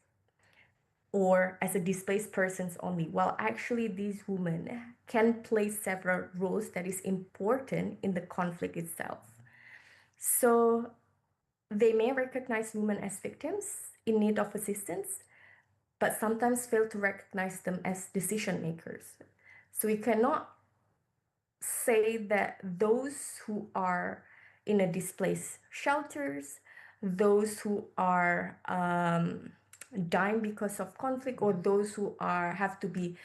or as a displaced persons only, while actually these women can play several roles that is important in the conflict itself. So they may recognize women as victims in need of assistance, but sometimes fail to recognize them as decision makers. So we cannot say that those who are in a displaced shelters, those who are dying because of conflict, or those who are have to be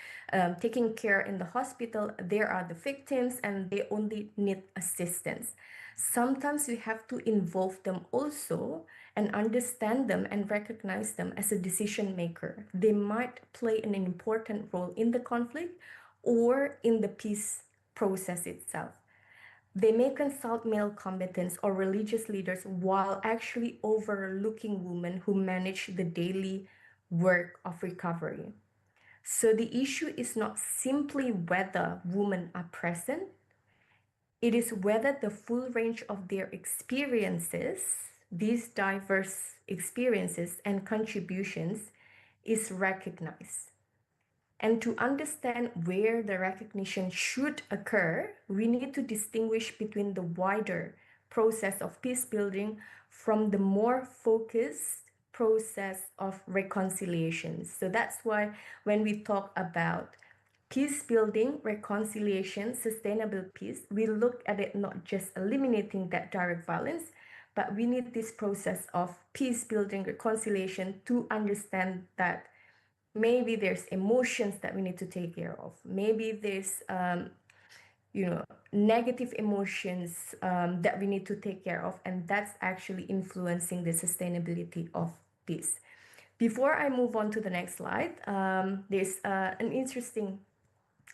taken care in the hospital, they are the victims and they only need assistance. Sometimes we have to involve them also and understand them and recognize them as a decision maker. They might play an important role in the conflict or in the peace process itself. They may consult male combatants or religious leaders while actually overlooking women who manage the daily work of recovery. So the issue is not simply whether women are present, it is whether the full range of their experiences, these diverse experiences and contributions, is recognized. And to understand where the recognition should occur, we need to distinguish between the wider process of peace building from the more focused process of reconciliation. So that's why when we talk about peace building, reconciliation, sustainable peace, we look at it not just eliminating that direct violence, but we need this process of peace building, reconciliation to understand that maybe there's emotions that we need to take care of. Maybe there's negative emotions that we need to take care of, and that's actually influencing the sustainability of peace. Before I move on to the next slide, there's an interesting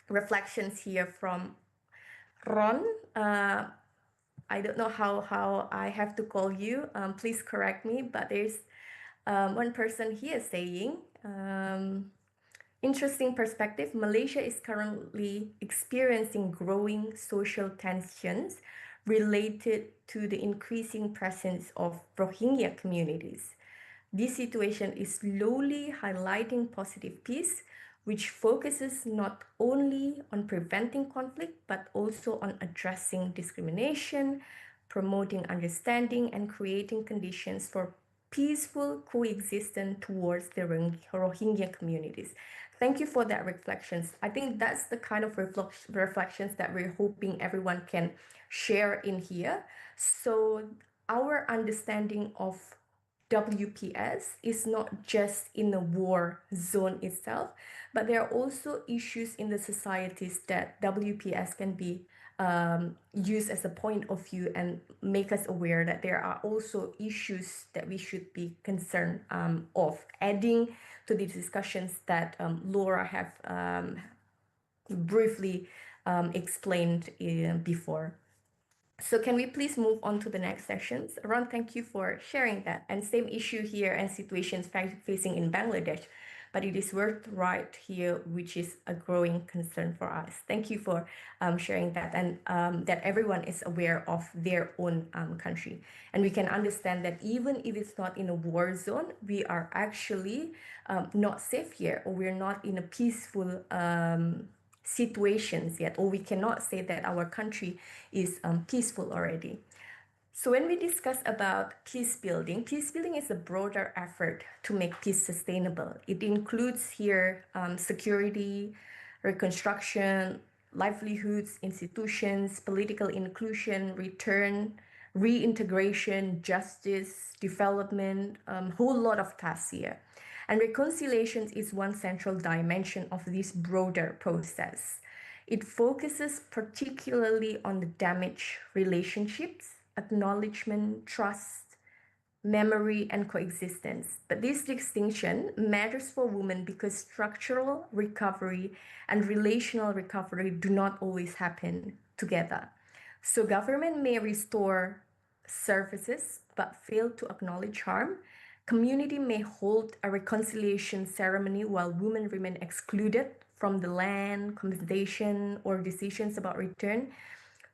reflections here from Ron. I don't know how I have to call you. Please correct me, but there's one person here saying, interesting perspective, Malaysia is currently experiencing growing social tensions related to the increasing presence of Rohingya communities. This situation is slowly highlighting positive peace, which focuses not only on preventing conflict, but also on addressing discrimination, promoting understanding, and creating conditions for peaceful coexistence towards the Rohingya communities. Thank you for that reflections. I think that's the kind of reflections that we're hoping everyone can share in here. So our understanding of WPS is not just in the war zone itself, but there are also issues in the societies that WPS can be used as a point of view and make us aware that there are also issues that we should be concerned of. Adding to the discussions that Laura have briefly explained before. So can we please move on to the next sessions? Ron, thank you for sharing that. And same issue here and situations facing in Bangladesh, but it is worth right here, which is a growing concern for us. Thank you for sharing that, and that everyone is aware of their own country. And we can understand that even if it's not in a war zone, we are actually not safe here, or we're not in a peaceful situations yet, or we cannot say that our country is peaceful already. So when we discuss about peace building is a broader effort to make peace sustainable. It includes here security, reconstruction, livelihoods, institutions, political inclusion, return, reintegration, justice, development, whole lot of tasks here. And reconciliation is one central dimension of this broader process. It focuses particularly on the damaged relationships, acknowledgement, trust, memory, and coexistence. But this distinction matters for women because structural recovery and relational recovery do not always happen together. So government may restore services but fail to acknowledge harm. Community may hold a reconciliation ceremony while women remain excluded from the land, compensation, or decisions about return.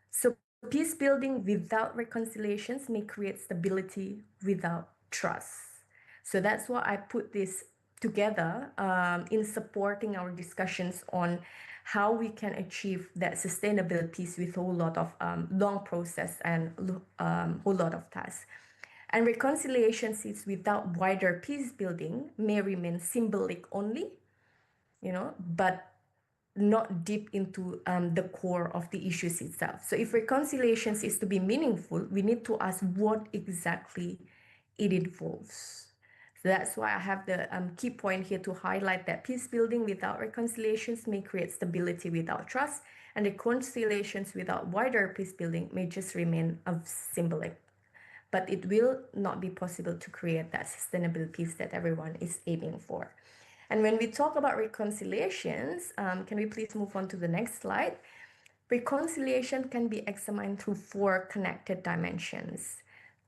So peace building without reconciliations may create stability without trust. So that's why I put this together in supporting our discussions on how we can achieve that sustainable peace with a whole lot of long process and whole lot of tasks. And reconciliations is without wider peace building may remain symbolic only, but not deep into the core of the issues itself. So if reconciliations is to be meaningful, we need to ask what exactly it involves. So that's why I have the key point here to highlight that peace building without reconciliations may create stability without trust, and reconciliations without wider peace building may just remain symbolic. But it will not be possible to create that sustainable peace that everyone is aiming for. And when we talk about reconciliations, can we please move on to the next slide? Reconciliation can be examined through four connected dimensions.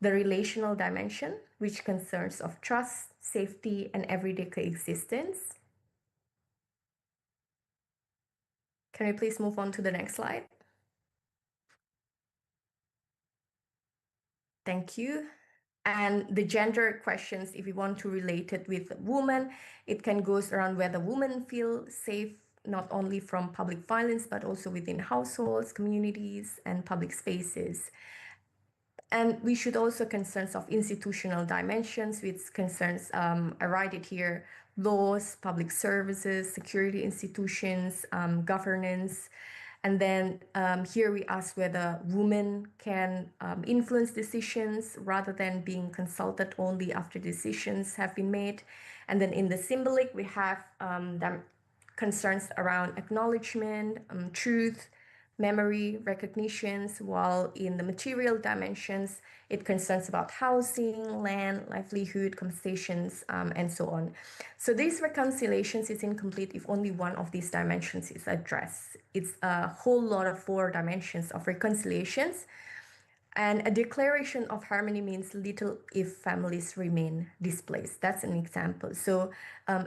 The relational dimension, which concerns of trust, safety, and everyday coexistence. Can we please move on to the next slide? Thank you. And the gender questions, if we want to relate it with women, it can go around whether women feel safe not only from public violence, but also within households, communities, and public spaces. And we should also concerns of institutional dimensions, which concerns, I write it here, laws, public services, security institutions, governance. And then here we ask whether women can influence decisions rather than being consulted only after decisions have been made. And then in the symbolic, we have concerns around acknowledgement, truth, memory, recognitions, while in the material dimensions, it concerns about housing, land, livelihood, compensations, and so on. So these reconciliations is incomplete if only one of these dimensions is addressed. It's a whole lot of four dimensions of reconciliations. And a declaration of harmony means little if families remain displaced. That's an example. So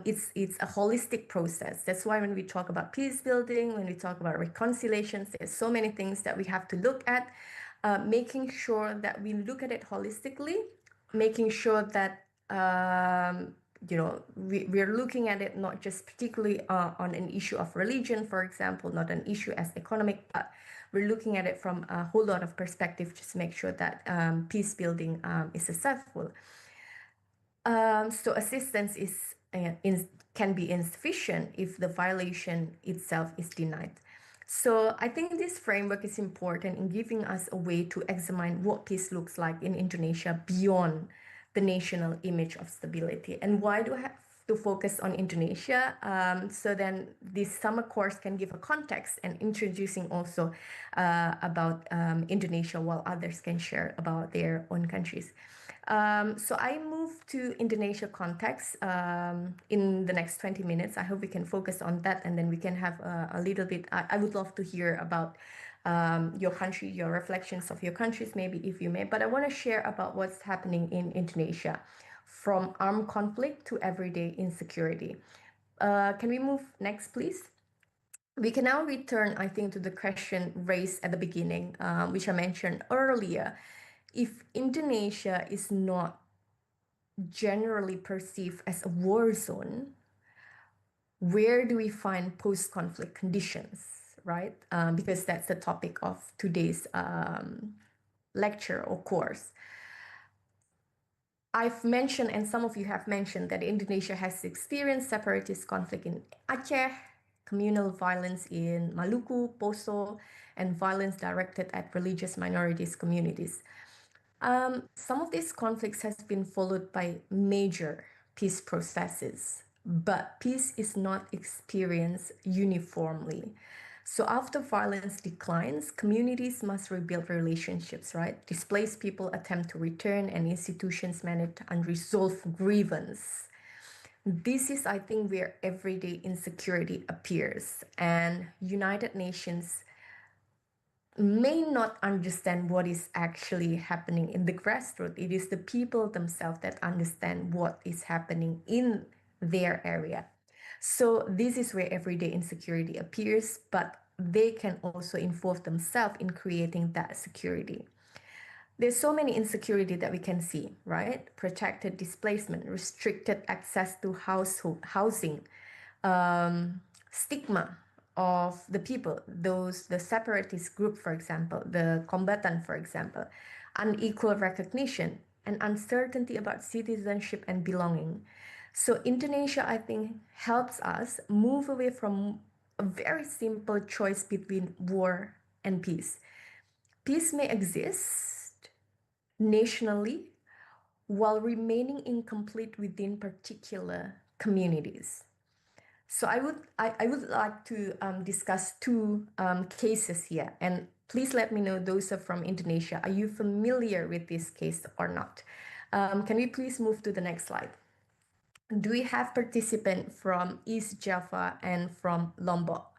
it's a holistic process. That's why when we talk about peace building, when we talk about reconciliations, there's so many things that we have to look at, making sure that we look at it holistically, making sure that we're looking at it not just particularly on an issue of religion, for example, not an issue as economic, but we're looking at it from a whole lot of perspective just to make sure that peace building is successful. So assistance can be insufficient if the violation itself is denied. So I think this framework is important in giving us a way to examine what peace looks like in Indonesia beyond the national image of stability. And why do I have to focus on Indonesia? So then this summer course can give a context and introducing also about Indonesia, while others can share about their own countries. So I move to Indonesia context in the next 20 minutes. I hope we can focus on that, and then we can have a little bit. I would love to hear about your country, your reflections of your countries, maybe if you may. But I want to share about what's happening in Indonesia, from armed conflict to everyday insecurity. Can we move next, please? We can now return, I think, to the question raised at the beginning, which I mentioned earlier. If Indonesia is not generally perceived as a war zone, where do we find post-conflict conditions, right? Because that's the topic of today's lecture or course. I've mentioned, and some of you have mentioned, that Indonesia has experienced separatist conflict in Aceh, communal violence in Maluku, Poso, and violence directed at religious minorities communities. Some of these conflicts has been followed by major peace processes, but peace is not experienced uniformly. So after violence declines, communities must rebuild relationships, right? Displaced people attempt to return and institutions manage unresolved grievance. This is, I think, where everyday insecurity appears, and United Nations may not understand what is actually happening in the grassroots. It is the people themselves that understand what is happening in their area. So this is where everyday insecurity appears, but they can also involve themselves in creating that security. There's so many insecurity that we can see, right? Protected displacement, restricted access to housing, stigma of the people, the separatist group, for example, the combatant, for example, unequal recognition, and uncertainty about citizenship and belonging. So Indonesia, I think, helps us move away from a very simple choice between war and peace. Peace may exist nationally while remaining incomplete within particular communities. So I would like to discuss two cases here, and please let me know those are from Indonesia. Are you familiar with this case or not? Can we please move to the next slide? Do we have participant from East Java and from Lombok?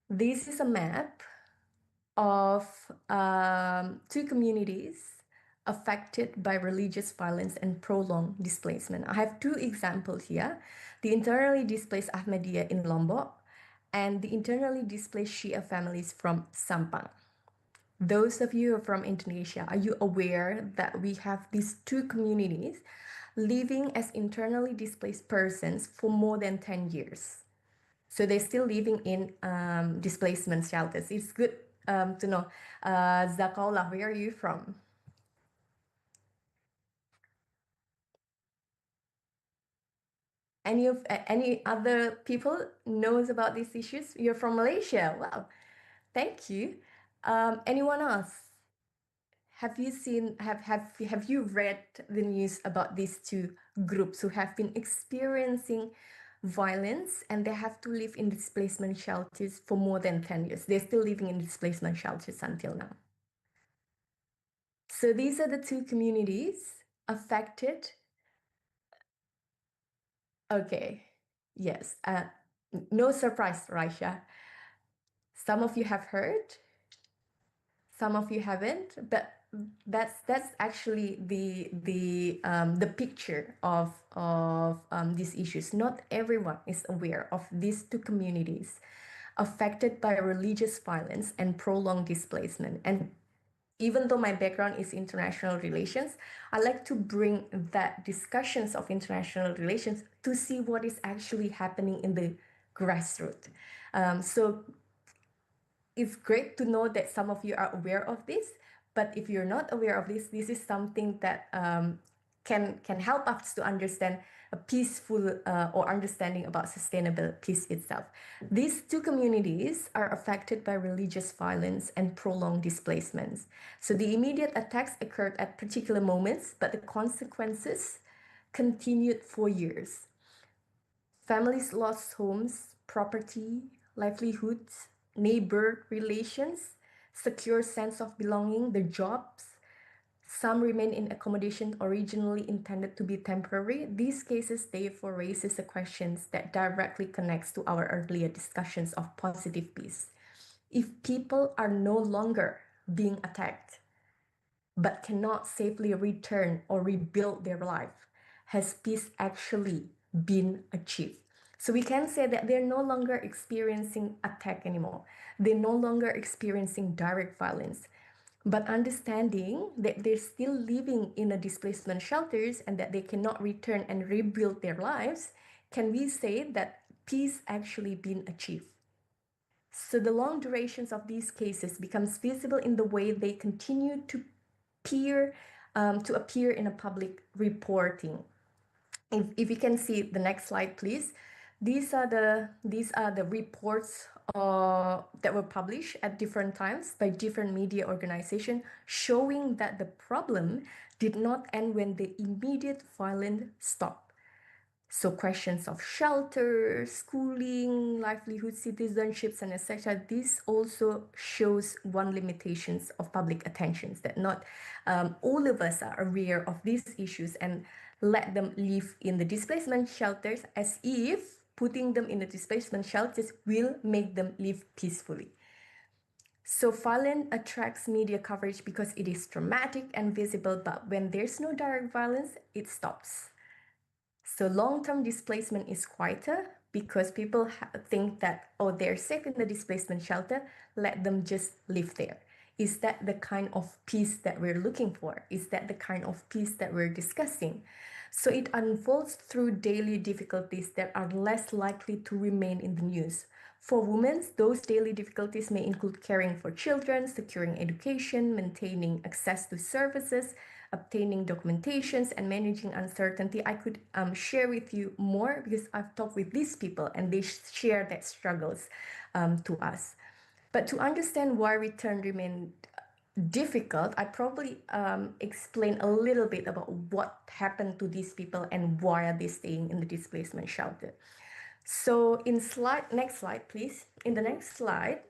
This is a map of two communities affected by religious violence and prolonged displacement. I have two examples here. The internally displaced Ahmadiyya in Lombok and the internally displaced Shia families from Sampang. Those of you who are from Indonesia, are you aware that we have these two communities living as internally displaced persons for more than 10 years? So they're still living in displacement shelters. It's good to know. Zakaullah, where are you from? Any other people knows about these issues? You're from Malaysia. Wow, thank you. Anyone else? Have you read the news about these two groups who have been experiencing violence and they have to live in displacement shelters for more than 10 years? They're still living in displacement shelters until now. So these are the two communities affected. Okay, yes. No surprise, Raisha. Some of you have heard, some of you haven't, but that's actually the picture of these issues. Not everyone is aware of these two communities affected by religious violence and prolonged displacement. And even though my background is international relations, I like to bring that discussions of international relations to see what is actually happening in the grassroots. So it's great to know that some of you are aware of this, but if you're not aware of this, this is something that can help us to understand a peaceful or understanding about sustainable peace itself. These two communities are affected by religious violence and prolonged displacements. So the immediate attacks occurred at particular moments, but the consequences continued for years. Families lost homes, property, livelihoods, neighbor relations, secure sense of belonging, their jobs. Some remain in accommodation originally intended to be temporary. These cases therefore raises the questions that directly connects to our earlier discussions of positive peace. If people are no longer being attacked, but cannot safely return or rebuild their life, has peace actually been achieved? So we can say that they're no longer experiencing attack anymore. They're no longer experiencing direct violence. But understanding that they're still living in a displacement shelters and that they cannot return and rebuild their lives, can we say that peace actually been achieved? So the long durations of these cases becomes visible in the way they continue to appear in a public reporting. If you can see the next slide, please. These are the reports that were published at different times by different media organizations, showing that the problem did not end when the immediate violence stopped. So questions of shelter, schooling, livelihood, citizenships, and etc. This also shows one limitations of public attentions, that not all of us are aware of these issues and let them live in the displacement shelters as if putting them in the displacement shelters will make them live peacefully. So violence attracts media coverage because it is dramatic and visible, but when there's no direct violence, it stops. So long-term displacement is quieter because people think that, oh, they're safe in the displacement shelter, let them just live there. Is that the kind of peace that we're looking for? Is that the kind of peace that we're discussing? So it unfolds through daily difficulties that are less likely to remain in the news. For women, those daily difficulties may include caring for children, securing education, maintaining access to services, obtaining documentations, and managing uncertainty. I could share with you more because I've talked with these people and they share their struggles to us. But to understand why return remained difficult, I probably explain a little bit about what happened to these people and why are they staying in the displacement shelter. So next slide, please. In the next slide,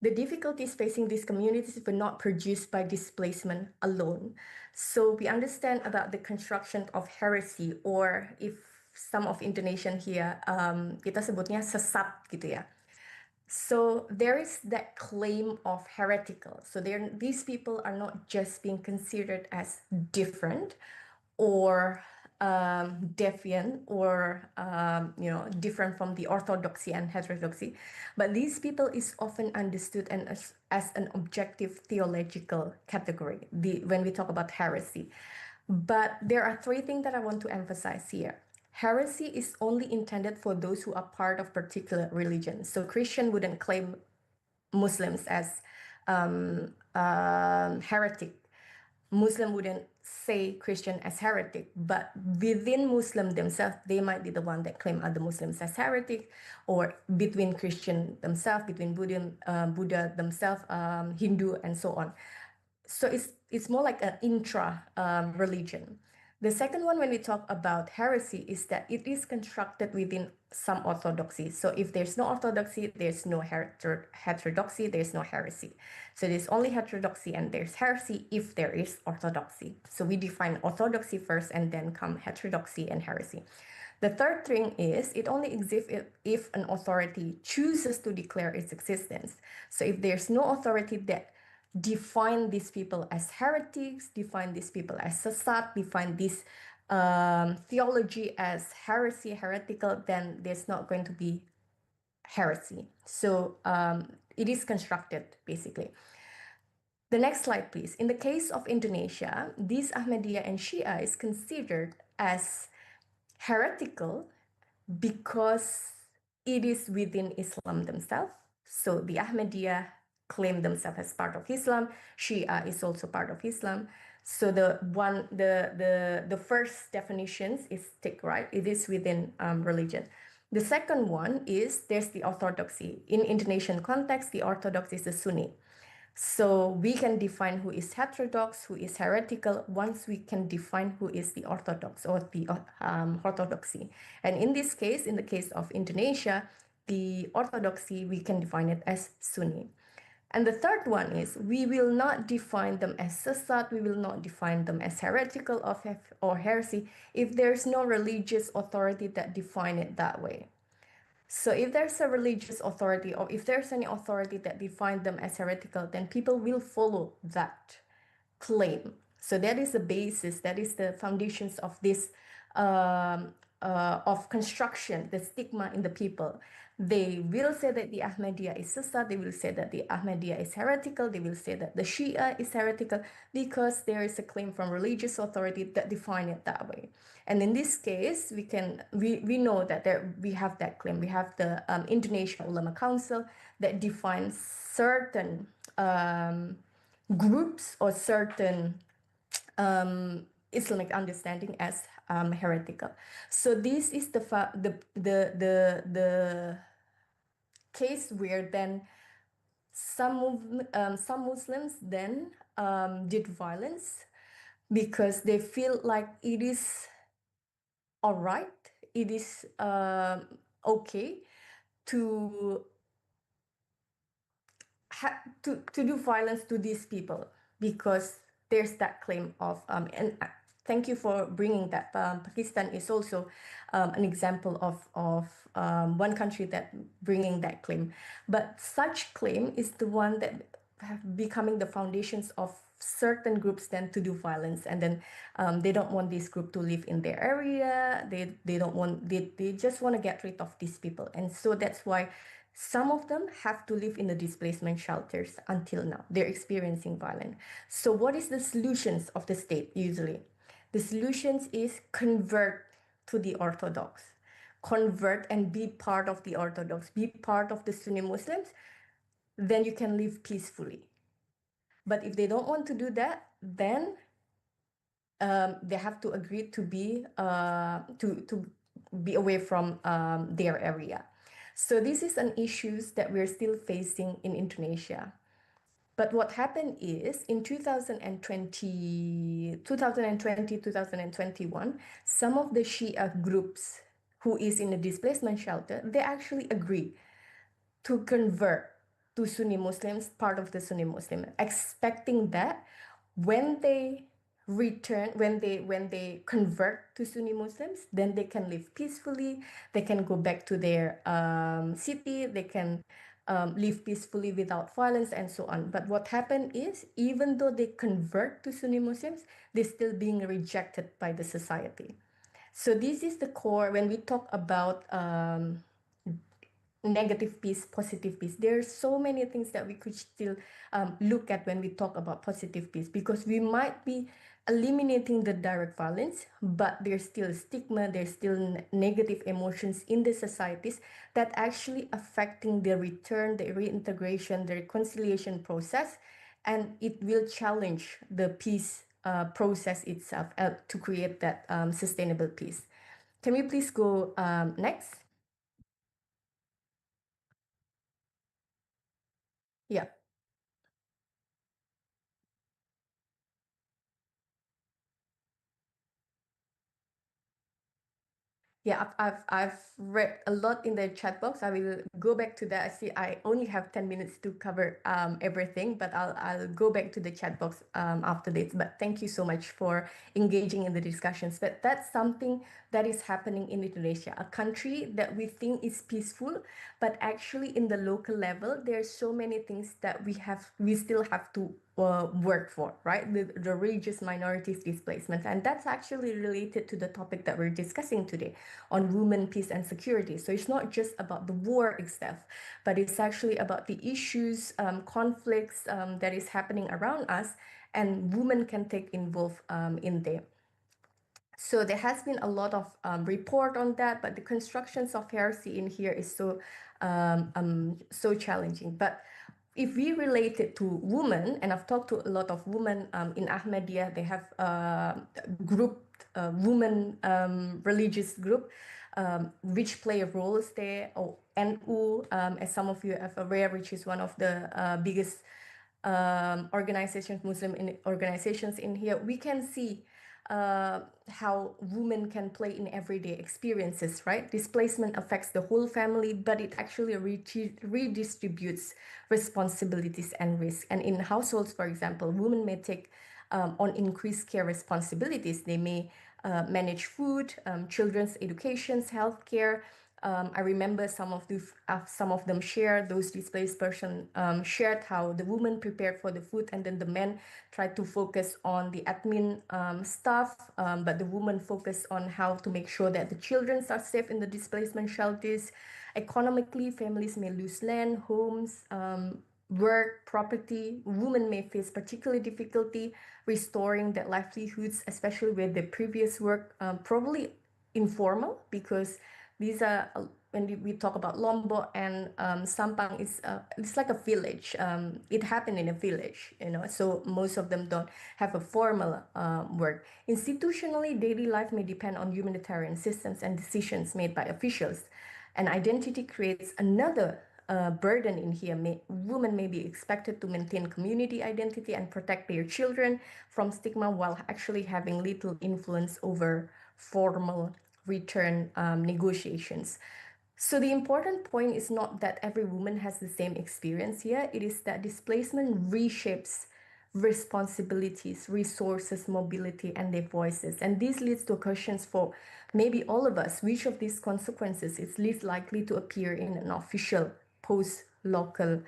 the difficulties facing these communities were not produced by displacement alone. So we understand about the construction of heresy, or if some of Indonesian here, kita sebutnya sesat gitu ya. So there is that claim of heretical. So these people are not just being considered as different or deviant or different from the orthodoxy and heterodoxy, but these people is often understood and as an objective theological category when we talk about heresy. But there are three things that I want to emphasize here. Heresy is only intended for those who are part of particular religion. So Christian wouldn't claim Muslims as heretic. Muslim wouldn't say Christian as heretic, but within Muslim themselves, they might be the one that claim other Muslims as heretic, or between Christian themselves, between Buddha themselves, Hindu, and so on. So it's more like an intra religion. The second one, when we talk about heresy, is that it is constructed within some orthodoxy. So if there's no orthodoxy, there's no heterodoxy, there's no heresy. So there's only heterodoxy and there's heresy if there is orthodoxy. So we define orthodoxy first and then come heterodoxy and heresy. The third thing is it only exists if an authority chooses to declare its existence. So if there's no authority that define these people as heretics, define these people as sesat, define this theology as heresy, heretical, then there's not going to be heresy. So it is constructed, basically. The next slide, please. In the case of Indonesia, these Ahmadiyya and Shia is considered as heretical because it is within Islam themselves. So the Ahmadiyya claim themselves as part of Islam. Shia is also part of Islam. So the first definitions is stick, right? It is within religion. The second one is there's the orthodoxy. In Indonesian context, the orthodox is the Sunni. So we can define who is heterodox, who is heretical, once we can define who is the orthodox or the orthodoxy. And in this case, in the case of Indonesia, the orthodoxy, we can define it as Sunni. And the third one is we will not define them as sesat, we will not define them as heretical or heresy if there's no religious authority that define it that way. So if there's a religious authority or if there's any authority that defines them as heretical, then people will follow that claim. So that is the basis, that is the foundations of this of construction, the stigma in the people. They will say that the Ahmadiyya is sesat, they will say that the Ahmadiyya is heretical, they will say that the Shia is heretical because there is a claim from religious authority that define it that way. And in this case, we know that we have that claim. We have the Indonesia Ulama Council that defines certain groups or certain Islamic understanding as heretical. So this is the case where then some Muslims then did violence because they feel like it is all right, it is okay to do violence to these people because there's that claim of and thank you for bringing that. Pakistan is also an example of one country that bringing that claim, but such claim is the one that have becoming the foundations of certain groups then to do violence, and then they don't want this group to live in their area. They don't want they just want to get rid of these people, and so that's why some of them have to live in the displacement shelters until now. They're experiencing violence. So what is the solutions of the state usually? The solutions is convert to the Orthodox. Convert and be part of the Orthodox. Be part of the Sunni Muslims. Then you can live peacefully. But if they don't want to do that, then they have to agree to be away from their area. So this is an issue that we're still facing in Indonesia. But what happened is in 2020, 2021, some of the Shia groups who is in a displacement shelter, they actually agree to convert to Sunni Muslims, part of the Sunni Muslim, expecting that when they return, when they convert to Sunni Muslims, then they can live peacefully, they can go back to their city, they can live peacefully without violence and so on. But what happened is, even though they convert to Sunni Muslims, they're still being rejected by the society. So this is the core when we talk about negative peace, positive peace. There are so many things that we could still look at when we talk about positive peace, because we might be eliminating the direct violence, but there's still stigma, there's still negative emotions in the societies that actually affecting the return, the reintegration, the reconciliation process, and it will challenge the peace process itself to create that sustainable peace. Can we please go next? Yeah. Yeah, I've read a lot in the chat box. I will go back to that. I see I only have 10 minutes to cover everything, but I'll go back to the chat box after this. But thank you so much for engaging in the discussions. But that's something that is happening in Indonesia, a country that we think is peaceful, but actually in the local level, there's so many things that we still have to work for, right? The religious minorities displacement. And that's actually related to the topic that we're discussing today on women, peace, and security. So it's not just about the war itself, but it's actually about the issues, conflicts that is happening around us, and women can take involved in there. So there has been a lot of report on that, but the constructions of heresy in here is so challenging. But if we relate it to women, and I've talked to a lot of women in Ahmadiyya, they have group women religious group which play roles there, or NU, as some of you are aware, which is one of the biggest organizations, organizations in here. We can see how women can play in everyday experiences, right? Displacement affects the whole family, but it actually redistributes responsibilities and risk. And in households, for example, women may take on increased care responsibilities. They may manage food, children's educations, healthcare. I remember some of them shared, those displaced person shared how the woman prepared for the food, and then the men tried to focus on the admin stuff, but the woman focused on how to make sure that the children are safe in the displacement shelters. Economically, families may lose land, homes, work, property. Women may face particular difficulty restoring their livelihoods, especially where the previous work probably informal, because these are when we talk about Lombok and Sampang, it's like a village. It happened in a village, so most of them don't have a formal work. Institutionally, daily life may depend on humanitarian systems and decisions made by officials. And identity creates another burden in here. Women may be expected to maintain community identity and protect their children from stigma while actually having little influence over formal return negotiations. So the important point is not that every woman has the same experience here. It is that displacement reshapes responsibilities, resources, mobility, and their voices. And this leads to questions for maybe all of us. Which of these consequences is least likely to appear in an official post-local,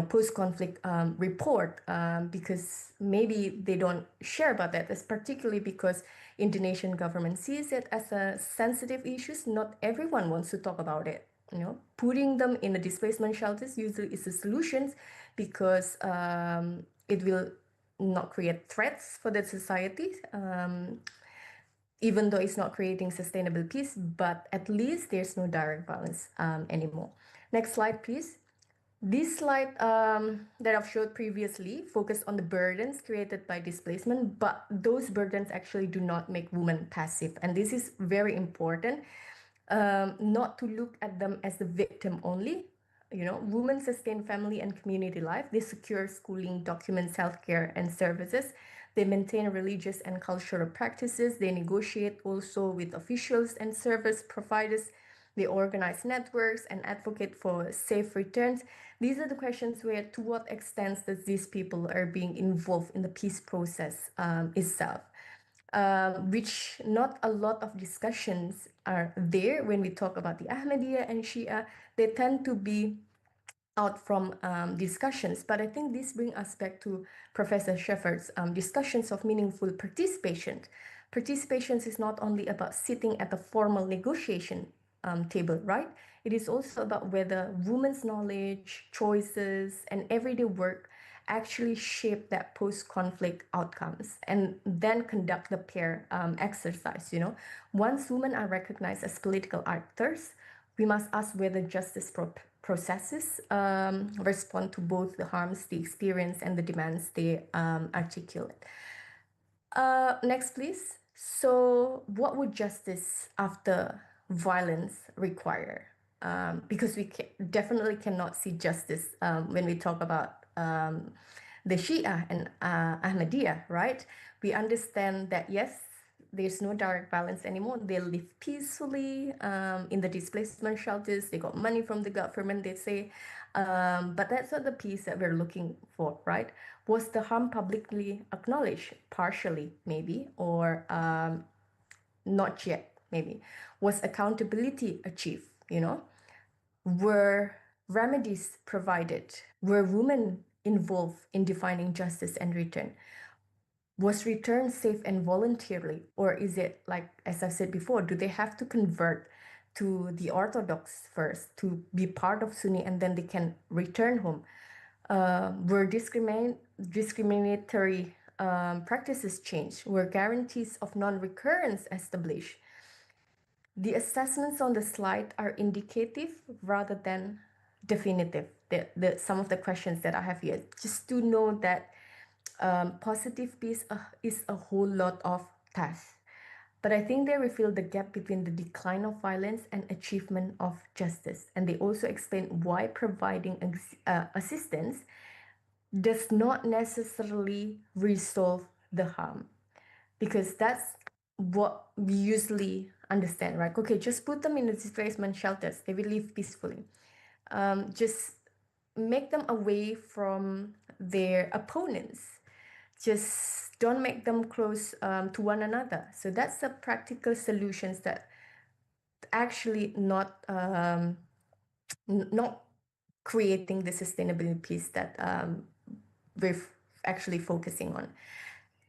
post-conflict report? Because maybe they don't share about that, as particularly because Indonesian government sees it as a sensitive issue. Not everyone wants to talk about it. Putting them in the displacement shelters usually is a solution, because it will not create threats for the society, even though it's not creating sustainable peace, but at least there's no direct violence anymore. Next slide, please. This slide that I've showed previously focused on the burdens created by displacement, but those burdens actually do not make women passive. And this is very important, not to look at them as the victim only. Women sustain family and community life. They secure schooling, documents, healthcare, and services. They maintain religious and cultural practices. They negotiate also with officials and service providers. They organize networks and advocate for safe returns. These are the questions where, to what extent does these people are being involved in the peace process itself, which not a lot of discussions are there when we talk about the Ahmadiyya and Shia. They tend to be out from discussions. But I think this brings us back to Professor Shepard's discussions of meaningful participation. Participation is not only about sitting at the formal negotiation table, right? It is also about whether women's knowledge, choices, and everyday work actually shape that post-conflict outcomes and then conduct the pair exercise. Once women are recognized as political actors, we must ask whether justice processes respond to both the harms they experience and the demands they articulate. Next, please. So, what would justice after violence require? Because we definitely cannot see justice when we talk about the Shia and Ahmadiyya, right? We understand that yes, there's no direct violence anymore. They live peacefully in the displacement shelters. They got money from the government, they say. But that's not the peace that we're looking for, right? Was the harm publicly acknowledged? Partially, maybe, or not yet, maybe. Was accountability achieved? Were remedies provided? Were women involved in defining justice and return? Was return safe and voluntarily, or is it like, as I said before, do they have to convert to the Orthodox first to be part of Sunni and then they can return home? Were discriminatory practices changed? Were guarantees of non-recurrence established? The assessments on the slide are indicative rather than definitive. Some of the questions that I have here, just to know that positive peace is a whole lot of tasks. But I think they reveal the gap between the decline of violence and achievement of justice. And they also explain why providing assistance does not necessarily resolve the harm. Because that's what we usually understand, right? Okay, just put them in the displacement shelters. They will live peacefully. Just make them away from their opponents. Just don't make them close to one another. So that's the practical solutions that actually not creating the sustainable peace that we're actually focusing on.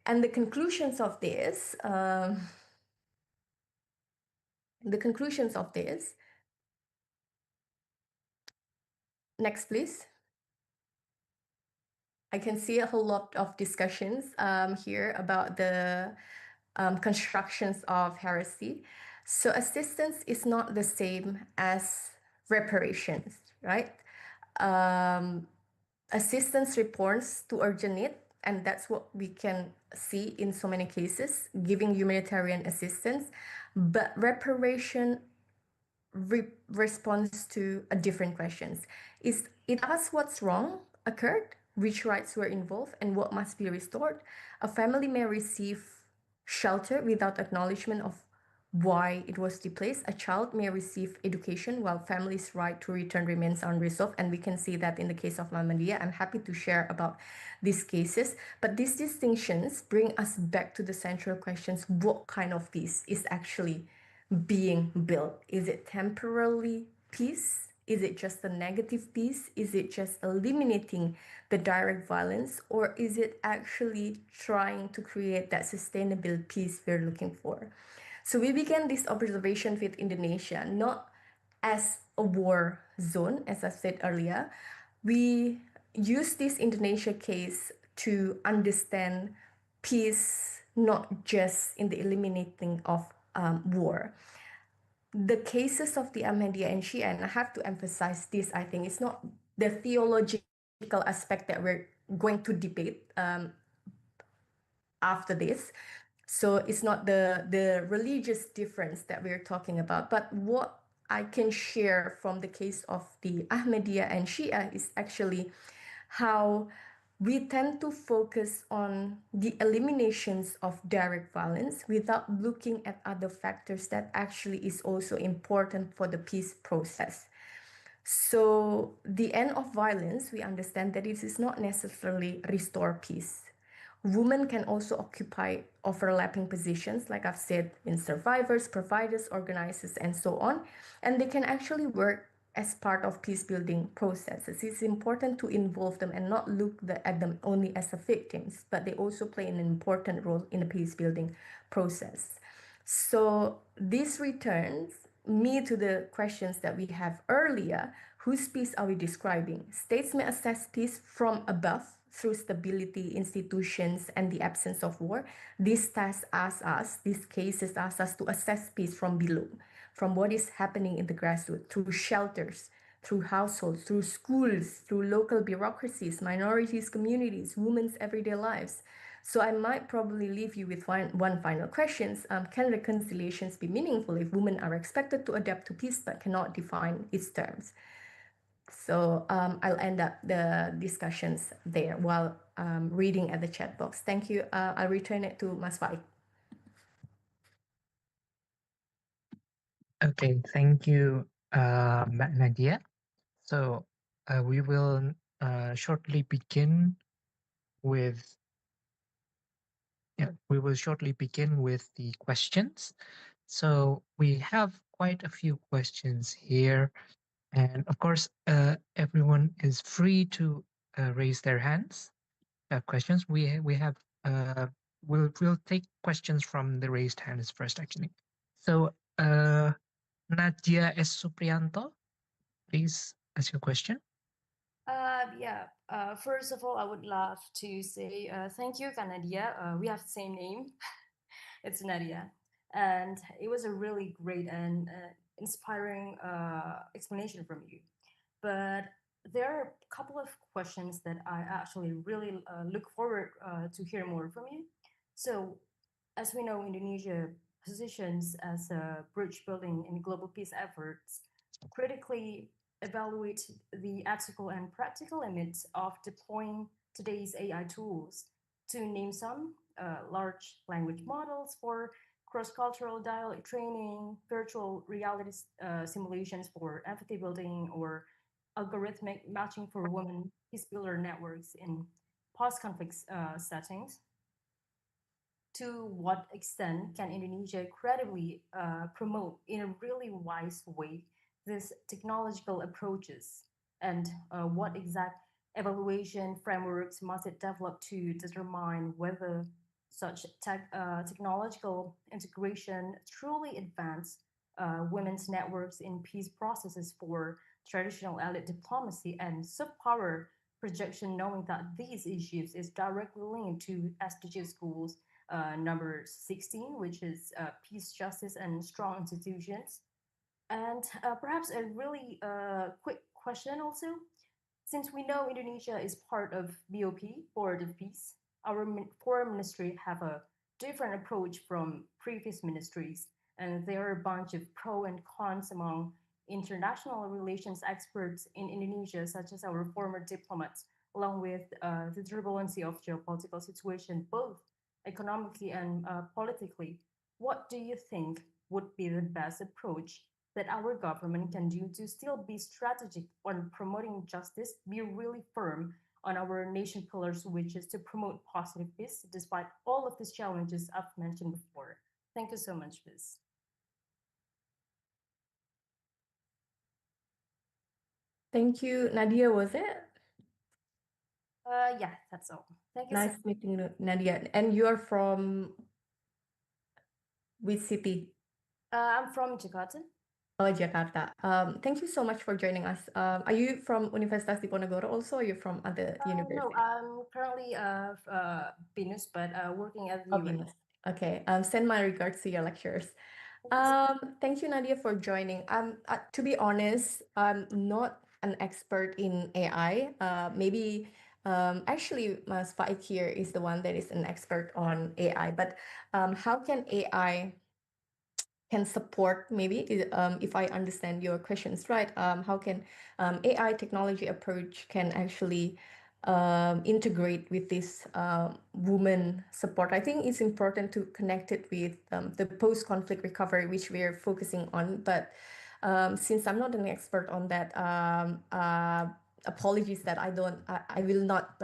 And the conclusions of this, next please. I can see a whole lot of discussions here about the constructions of heresy. So assistance is not the same as reparations, right? Assistance responds to urgent need, and that's what we can see in so many cases, giving humanitarian assistance. But reparation responds to a different questions. It asks what's wrong occurred, which rights were involved, and what must be restored. A family may receive shelter without acknowledgement of why it was displaced. A child may receive education while family's right to return remains unresolved. And we can see that in the case of Muhammadiyah. I'm happy to share about these cases. But these distinctions bring us back to the central questions. What kind of peace is actually being built? Is it temporarily peace? Is it just a negative peace? Is it just eliminating the direct violence? Or is it actually trying to create that sustainable peace we're looking for? So we began this observation with Indonesia, not as a war zone, as I said earlier. We use this Indonesia case to understand peace, not just in the eliminating of war. The cases of the Ahmadiyya and Shia, and I have to emphasize this, I think it's not the theological aspect that we're going to debate after this. So it's not the religious difference that we're talking about, but what I can share from the case of the Ahmadiyya and Shia is actually how we tend to focus on the eliminations of direct violence without looking at other factors that actually is also important for the peace process. So the end of violence, we understand that it is not necessarily restore peace. Women can also occupy overlapping positions, like I've said, in survivors, providers, organizers, and so on. And they can actually work as part of peace building processes. It's important to involve them and not look at them only as the victims, but they also play an important role in the peace building process. So this returns me to the questions that we have earlier. Whose peace are we describing? States may assess peace from above through stability, institutions, and the absence of war. These tasks ask us, these cases ask us to assess peace from below, from what is happening in the grassroots, through shelters, through households, through schools, through local bureaucracies, minorities, communities, women's everyday lives. So I might probably leave you with one final question. Can reconciliations be meaningful if women are expected to adapt to peace but cannot define its terms? So I'll end up the discussions there while reading at the chat box. Thank you. I'll return it to Mas Faik.
Okay, thank you, Nadia. So we will shortly begin with the questions. So we have quite a few questions here, and of course, everyone is free to raise their hands. Questions. We have we'll take questions from the raised hands first, actually. So Nadia S. Suprianto, please ask your question.
First of all, I would love to say thank you, Nadia. We have the same name. It's Nadia. And it was a really great and inspiring explanation from you. But there are a couple of questions that I actually really look forward to hear more from you. So, as we know, Indonesia positions as a bridge building in global peace efforts, critically evaluate the ethical and practical limits of deploying today's AI tools. To name some, large language models for cross-cultural dialogue training, virtual reality simulations for empathy building, or algorithmic matching for women peace builder networks in post-conflict settings. To what extent can Indonesia credibly promote in a really wise way these technological approaches, and what exact evaluation frameworks must it develop to determine whether such technological integration truly advance women's networks in peace processes for traditional elite diplomacy and soft power projection, knowing that these issues is directly linked to SDG schools number 16, which is peace, justice, and strong institutions. And perhaps a really quick question also. Since we know Indonesia is part of BOP, Board of Peace, our foreign ministry have a different approach from previous ministries, and there are a bunch of pro and cons among international relations experts in Indonesia, such as our former diplomats, along with the turbulency of geopolitical situation, both economically and politically. What do you think would be the best approach that our government can do to still be strategic on promoting justice, be really firm on our nation pillars, which is to promote positive peace, despite all of these challenges I've mentioned before? Thank you so much, Liz.
Thank you, Nadia, was it?
Yeah, that's all. Thank you.
Nice meeting you, Nadia. And you're from which city?
I'm from Jakarta.
Oh, Jakarta. Thank you so much for joining us. Are you from Universitas Diponegoro also, or are you from other
No,
universities?
I'm currently BINUS, but working at the UN.
Okay. Send my regards to your lecturers. Thank you, Nadia, for joining. To be honest, I'm not an expert in AI. Maybe actually, Mas Faik here is the one that is an expert on AI. But how can AI can support, maybe if I understand your questions right, how can AI technology approach can actually integrate with this woman support? I think it's important to connect it with the post-conflict recovery, which we're focusing on. But since I'm not an expert on that, apologies that I will not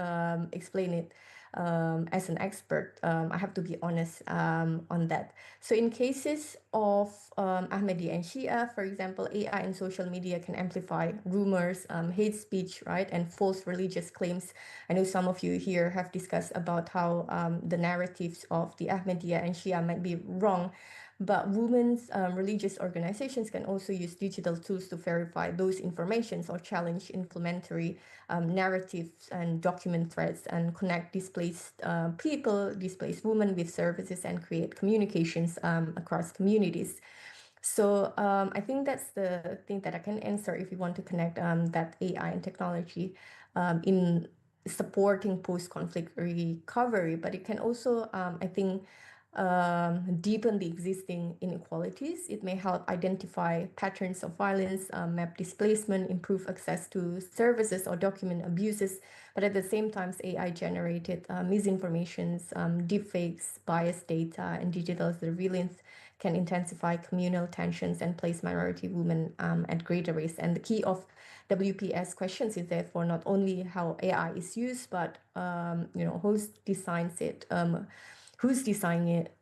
explain it as an expert. I have to be honest on that. So in cases of Ahmadiyya and Shia, for example, AI and social media can amplify rumors, hate speech, right, and false religious claims. I know some of you here have discussed about how the narratives of the Ahmadiyya and Shia might be wrong. But women's religious organizations can also use digital tools to verify those informations or challenge inflammatory narratives and document threats and connect displaced people, displaced women with services and create communications across communities. So I think that's the thing that I can answer if you want to connect that AI and technology in supporting post-conflict recovery. But it can also, I think, deepen the existing inequalities. It may help identify patterns of violence, map displacement, improve access to services or document abuses. But at the same time, AI generated misinformations, deepfakes, biased data, and digital surveillance can intensify communal tensions and place minority women at greater risk. And the key of WPS questions is therefore not only how AI is used, but who designs it, who's designing it,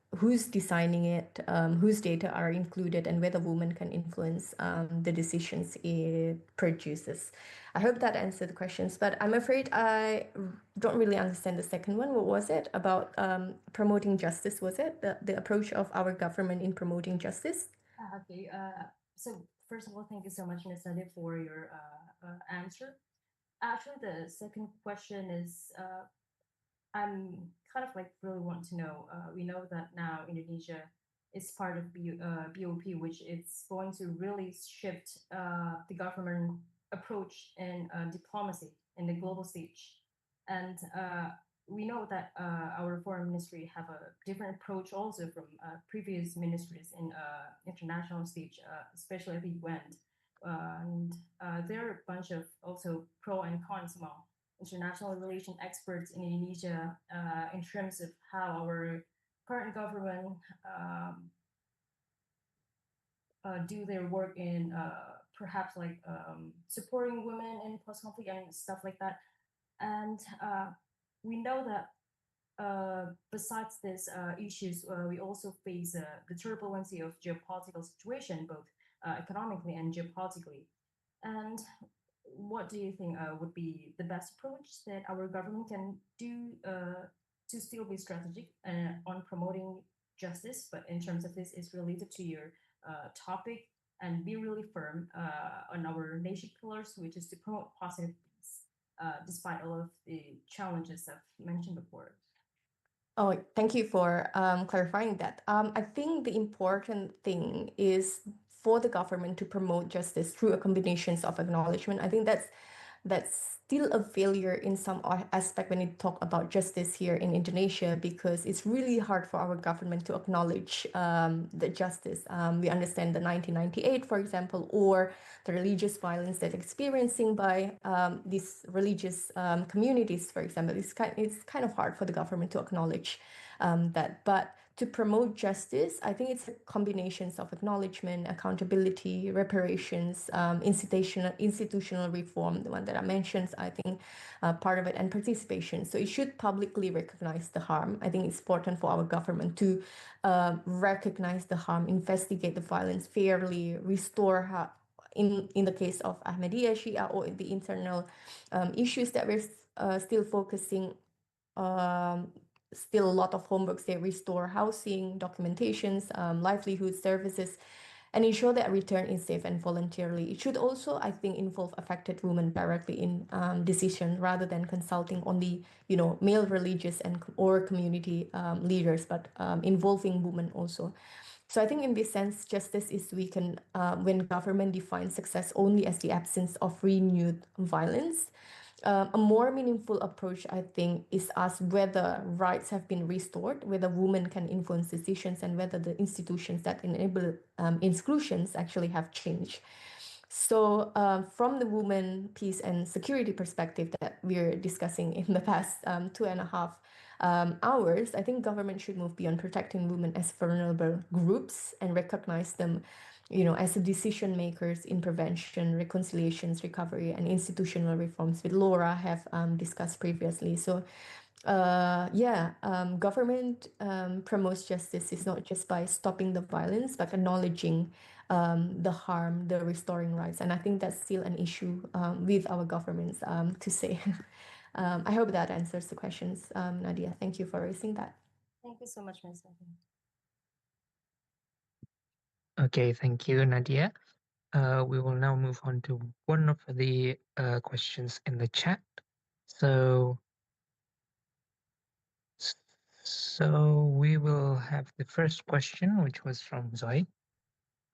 whose data are included, and whether women can influence the decisions it produces. I hope that answered the questions, but I'm afraid I don't really understand the second one. What was it about promoting justice? Was it the approach of our government in promoting justice?
Okay. So first of all, thank you so much, Ms. Nadia, for your answer. Actually, the second question is I'm kind of like really want to know. We know that now Indonesia is part of BOP, which is going to really shift the government approach in diplomacy in the global stage. And we know that our foreign ministry have a different approach also from previous ministries in international stage, especially at the UN. And there are a bunch of also pro and cons among international relation experts in Indonesia in terms of how our current government do their work in perhaps like supporting women in post-conflict and stuff like that. And we know that besides these issues, we also face the turbulency of geopolitical situation, both economically and geopolitically. And what do you think would be the best approach that our government can do to still be strategic on promoting justice, but in terms of this is related to your topic, and be really firm on our nation pillars, which is to promote positive peace, despite all of the challenges I've mentioned before.
Oh, thank you for clarifying that. I think the important thing is for the government to promote justice through a combination of acknowledgement. I think that's still a failure in some aspect when you talk about justice here in Indonesia, because it's really hard for our government to acknowledge the justice. We understand the 1998, for example, or the religious violence that experiencing by these religious communities, for example. It's kind of hard for the government to acknowledge that. But to promote justice, I think it's a combination of acknowledgement, accountability, reparations, institutional reform, the one that I mentioned, I think part of it, and participation. So it should publicly recognize the harm. I think it's important for our government to recognize the harm, investigate the violence fairly, restore in the case of Ahmadiyya, Shia, or the internal issues that we're still focusing still a lot of homeworks. They restore housing, documentations, livelihood services, and ensure that a return is safe and voluntarily. It should also, I think, involve affected women directly in decision rather than consulting only, male religious or community leaders, but involving women also. So I think in this sense, justice is weakened when government defines success only as the absence of renewed violence. A more meaningful approach, I think, is ask whether rights have been restored, whether women can influence decisions, and whether the institutions that enable exclusions actually have changed. So from the women, peace, and security perspective that we're discussing in the past 2.5 hours, I think government should move beyond protecting women as vulnerable groups and recognize them as decision makers in prevention, reconciliations, recovery, and institutional reforms, which Laura have discussed previously. So government promotes justice is not just by stopping the violence, but acknowledging the harm, the restoring rights. And I think that's still an issue with our governments to say. I hope that answers the questions, Nadia. Thank you for raising that.
Thank you so much, Ms. Nadia.
Okay, thank you, Nadia. We will now move on to one of the questions in the chat. So, we will have the first question, which was from Zoe.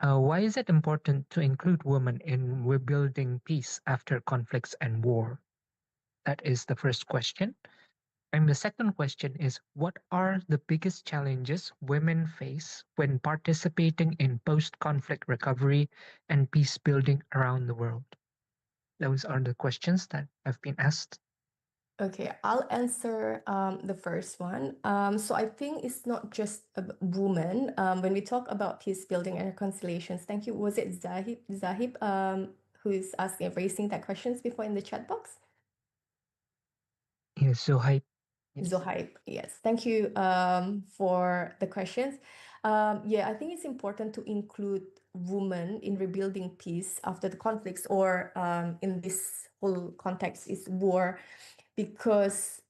Why is it important to include women in rebuilding peace after conflicts and war? That is the first question. And the second question is, what are the biggest challenges women face when participating in post-conflict recovery and peace building around the world? Those are the questions that have been asked.
Okay, I'll answer the first one. So I think it's not just a woman. When we talk about peace building and reconciliations, thank you. Was it Zahib who is asking, raising that questions before in the chat box?
Yes, so hi.
Zohaib, yes. Thank you for the questions. I think it's important to include women in rebuilding peace after the conflicts, or in this whole context is war, because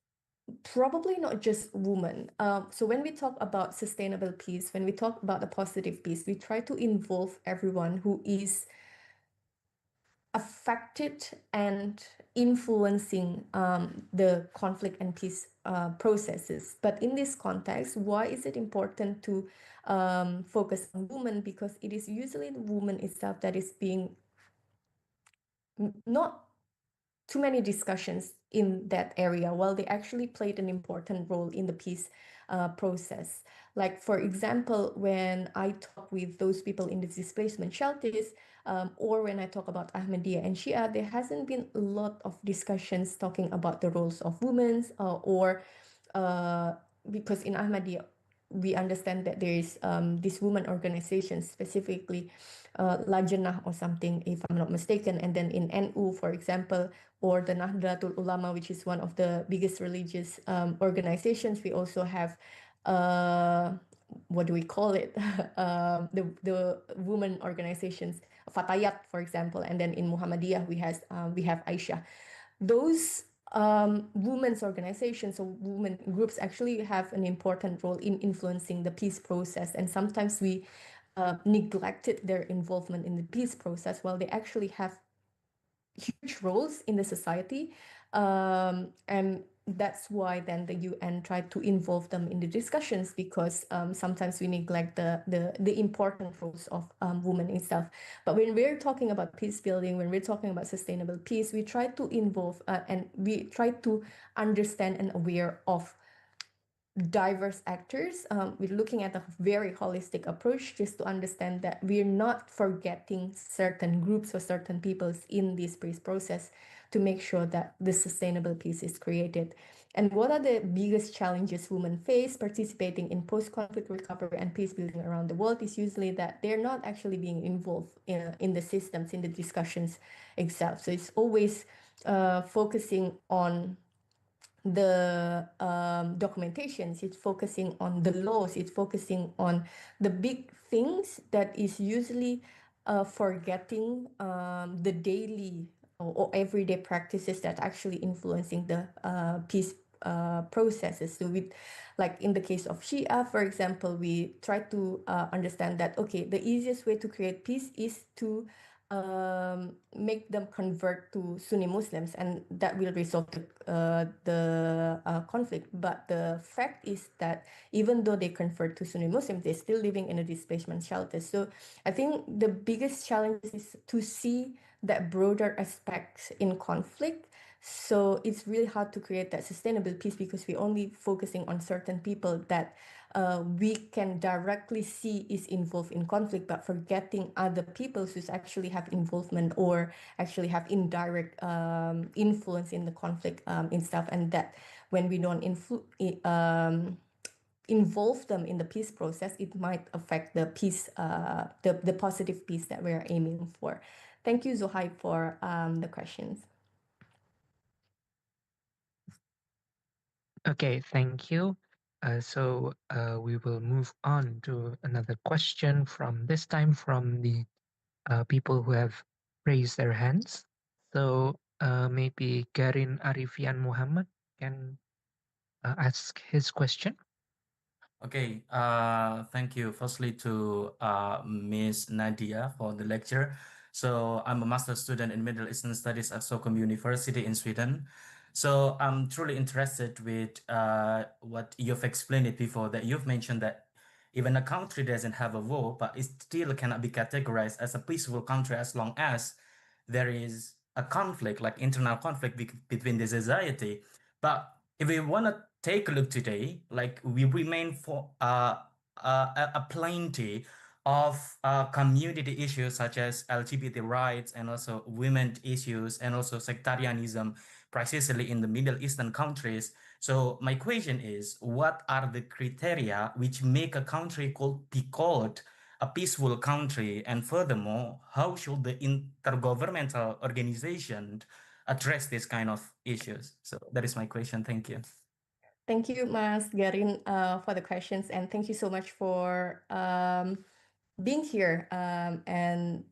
probably not just women. So when we talk about sustainable peace, when we talk about the positive peace, we try to involve everyone who is affected and influencing the conflict and peace processes. But in this context, why is it important to focus on women? Because it is usually the woman itself that is being not too many discussions in that area, while they actually played an important role in the peace process. Like, for example, when I talk with those people in the displacement shelters, or when I talk about Ahmadiyya and Shia, there hasn't been a lot of discussions talking about the roles of women, because in Ahmadiyya, we understand that there is this women organization, specifically Lajnah or something, if I'm not mistaken. And then in NU, for example, or the Nahdlatul Ulama, which is one of the biggest religious organizations, we also have what do we call it? The women organizations, Fatayat, for example. And then in Muhammadiyah, we have Aisyah. Those women's organizations or women groups actually have an important role in influencing the peace process, and sometimes we neglected their involvement in the peace process, while they actually have huge roles in the society. And that's why then the UN tried to involve them in the discussions, because sometimes we neglect the important roles of women itself. But when we're talking about peace building, when we're talking about sustainable peace, we try to involve and we try to understand and aware of diverse actors. We're looking at a very holistic approach, just to understand that we're not forgetting certain groups or certain peoples in this peace process, to make sure that the sustainable peace is created. And what are the biggest challenges women face participating in post-conflict recovery and peace building around the world is usually that they're not actually being involved in the systems, in the discussions itself. So it's always focusing on the documentations, it's focusing on the laws, it's focusing on the big things that is usually forgetting the daily or everyday practices that actually influencing the peace processes. So with, like in the case of Shia, for example, we try to understand that, okay, the easiest way to create peace is to make them convert to Sunni Muslims, and that will resolve the conflict. But the fact is that even though they convert to Sunni Muslims, they're still living in a displacement shelter. So I think the biggest challenge is to see that broader aspect in conflict. So it's really hard to create that sustainable peace, because we're only focusing on certain people that we can directly see is involved in conflict, but forgetting other people who actually have involvement or actually have indirect influence in the conflict and stuff. And that when we don't involve them in the peace process, it might affect the peace, the positive peace that we're aiming for. Thank you, Zohai, for the questions.
Okay, thank you. So we will move on to another question from this time from the people who have raised their hands. So maybe Garin Arifian Muhammad can ask his question.
Okay, thank you firstly to Miss Nadia for the lecture. So I'm a master's student in Middle Eastern Studies at Stockholm University in Sweden. So I'm truly interested with what you've explained it before, that you've mentioned that even a country doesn't have a war, but it still cannot be categorized as a peaceful country as long as there is a conflict, like internal conflict between the society. But if we want to take a look today, like we remain for a plenty of community issues such as LGBT rights and also women issues and also sectarianism, precisely in the Middle Eastern countries. So my question is, what are the criteria which make a country be called a peaceful country? And furthermore, how should the intergovernmental organization address this kind of issues? So that is my question. Thank you.
Thank you, Mas Garin, for the questions, and thank you so much for being here and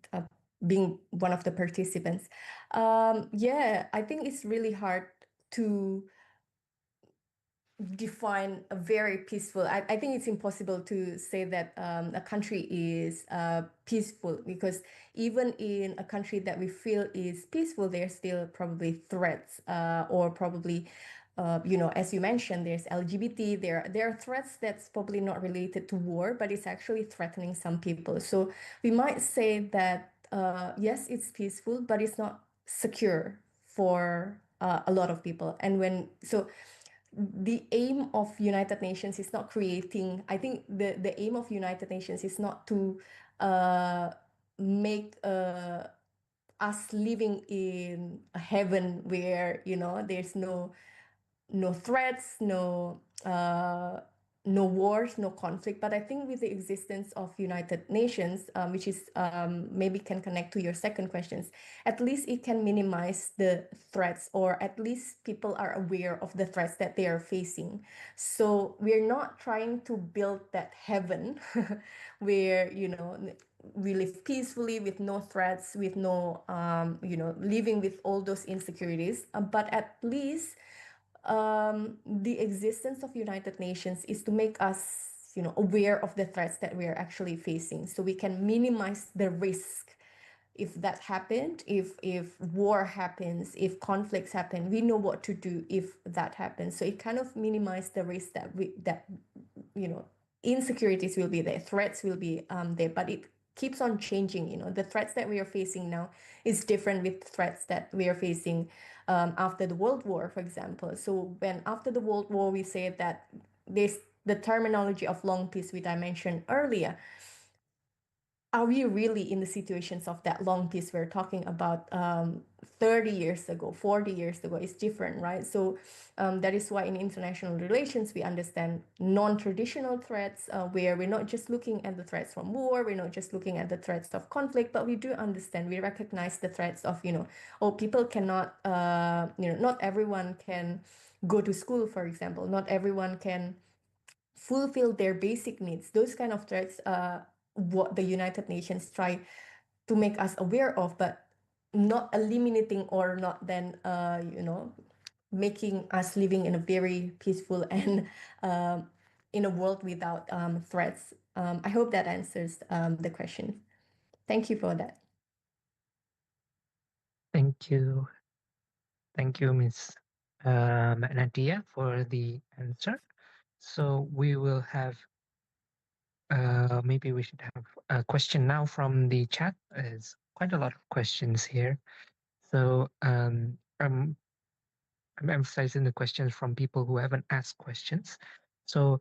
being one of the participants. Yeah, I think it's really hard to define a very peaceful. I think it's impossible to say that a country is peaceful, because even in a country that we feel is peaceful, there's still probably threats or probably as you mentioned, there's LGBT. There are threats that's probably not related to war, but it's actually threatening some people. So we might say that yes, it's peaceful, but it's not secure for a lot of people. And the aim of United Nations is not creating, I think the aim of United Nations is not to make us living in a heaven where, there's no threats, no wars, no conflict. But I think with the existence of United Nations, which is maybe can connect to your second questions, at least it can minimize the threats, or at least people are aware of the threats that they are facing. So we're not trying to build that heaven where, we live peacefully with no threats, with no, living with all those insecurities. But at least the existence of United Nations is to make us, aware of the threats that we are actually facing, so we can minimize the risk. If that happened, if war happens, if conflicts happen, we know what to do if that happens. So it kind of minimizes the risk that insecurities will be there, threats will be there, but it keeps on changing. The threats that we are facing now is different with threats that we are facing after the World War, for example. So when after the World War, we say that there's the terminology of long peace, which I mentioned earlier. Are we really in the situations of that long peace we're talking about 30 years ago, 40 years ago? It's different, right? So that is why in international relations, we understand non-traditional threats, where we're not just looking at the threats from war, we're not just looking at the threats of conflict, but we do understand, we recognize the threats of, people cannot, not everyone can go to school, for example, not everyone can fulfill their basic needs. Those kind of threats, what the United Nations try to make us aware of, but not eliminating or not then, making us living in a very peaceful and in a world without threats. I hope that answers the question. Thank you for that.
Thank you. Thank you, Ms. Nadia, for the answer. So we will have, maybe we should have a question now from the chat. There's quite a lot of questions here. So I'm emphasizing the questions from people who haven't asked questions. So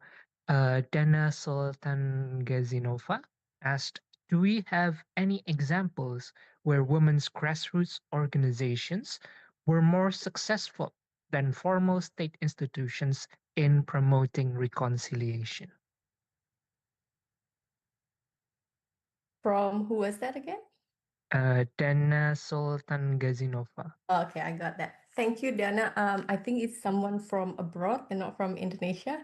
Dana Sultan Gazinova asked, do we have any examples where women's grassroots organizations were more successful than formal state institutions in promoting reconciliation?
From who was that again?
Dana Sultan Gazinova.
Okay, I got that. Thank you, Diana. I think it's someone from abroad and not from Indonesia.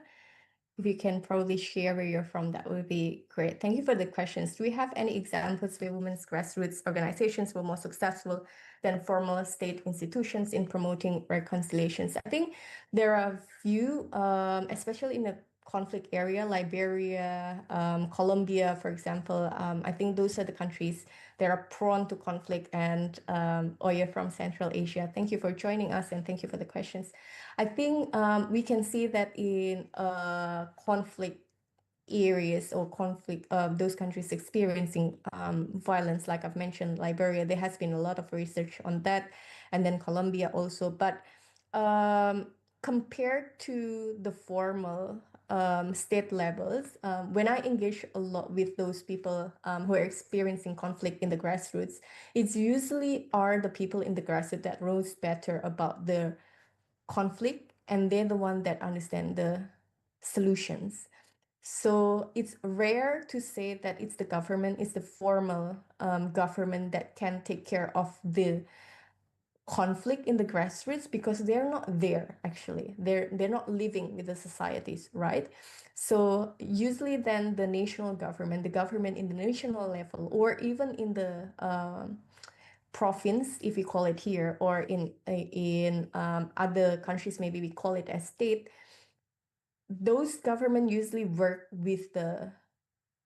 If you can probably share where you're from, that would be great. Thank you for the questions. Do we have any examples where women's grassroots organizations were more successful than formal state institutions in promoting reconciliations? I think there are a few, especially in the conflict area, Liberia, Colombia, for example. I think those are the countries that are prone to conflict, and Oya from Central Asia. Thank you for joining us, and thank you for the questions. I think we can see that in conflict areas or conflict, those countries experiencing violence, like I've mentioned, Liberia, there has been a lot of research on that, and then Colombia also. But compared to the formal state levels, when I engage a lot with those people who are experiencing conflict in the grassroots, it's usually are the people in the grassroots that knows better about the conflict, and they're the one that understand the solutions. So it's rare to say that it's the government, it's the formal government that can take care of the conflict in the grassroots, because they're not there actually. They're not living with the societies, right? So usually then the national government, the government in the national level, or even in the province, if we call it here, or in other countries, maybe we call it a state. Those government usually work with the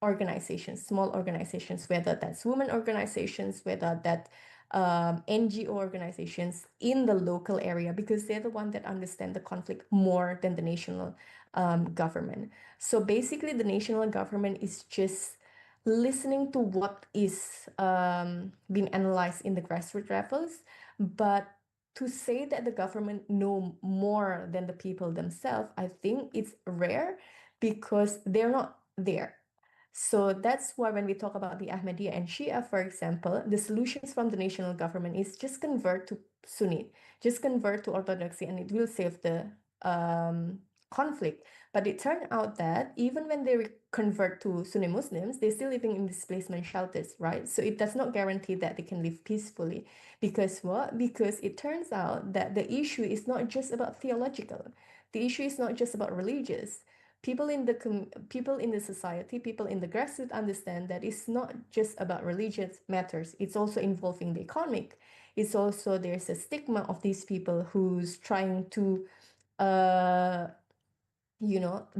organizations, small organizations, whether that's women organizations, whether that NGO organizations in the local area, because they're the one that understand the conflict more than the national government. So basically, the national government is just listening to what is being analyzed in the grassroots levels, but to say that the government know more than the people themselves, I think it's rare, because they're not there. So that's why when we talk about the Ahmadiyya and Shia, for example, the solutions from the national government is just convert to Sunni, just convert to Orthodoxy, and it will save the conflict. But it turned out that even when they convert to Sunni Muslims, they're still living in displacement shelters, right? So it does not guarantee that they can live peacefully. Because what? Because it turns out that the issue is not just about theological. The issue is not just about religious. People in the people in the society, people in the grassroots understand that it's not just about religious matters. It's also involving the economic. It's also there's a stigma of these people who's trying to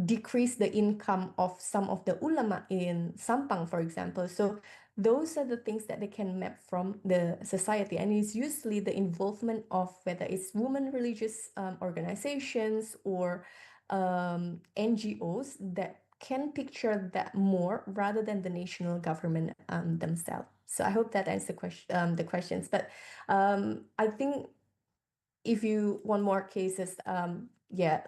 decrease the income of some of the ulama in Sampang, for example. So those are the things that they can map from the society. And it's usually the involvement of whether it's women religious organizations or NGOs that can picture that more rather than the national government themselves. So I hope that answers the questions. But I think if you want more cases, yeah,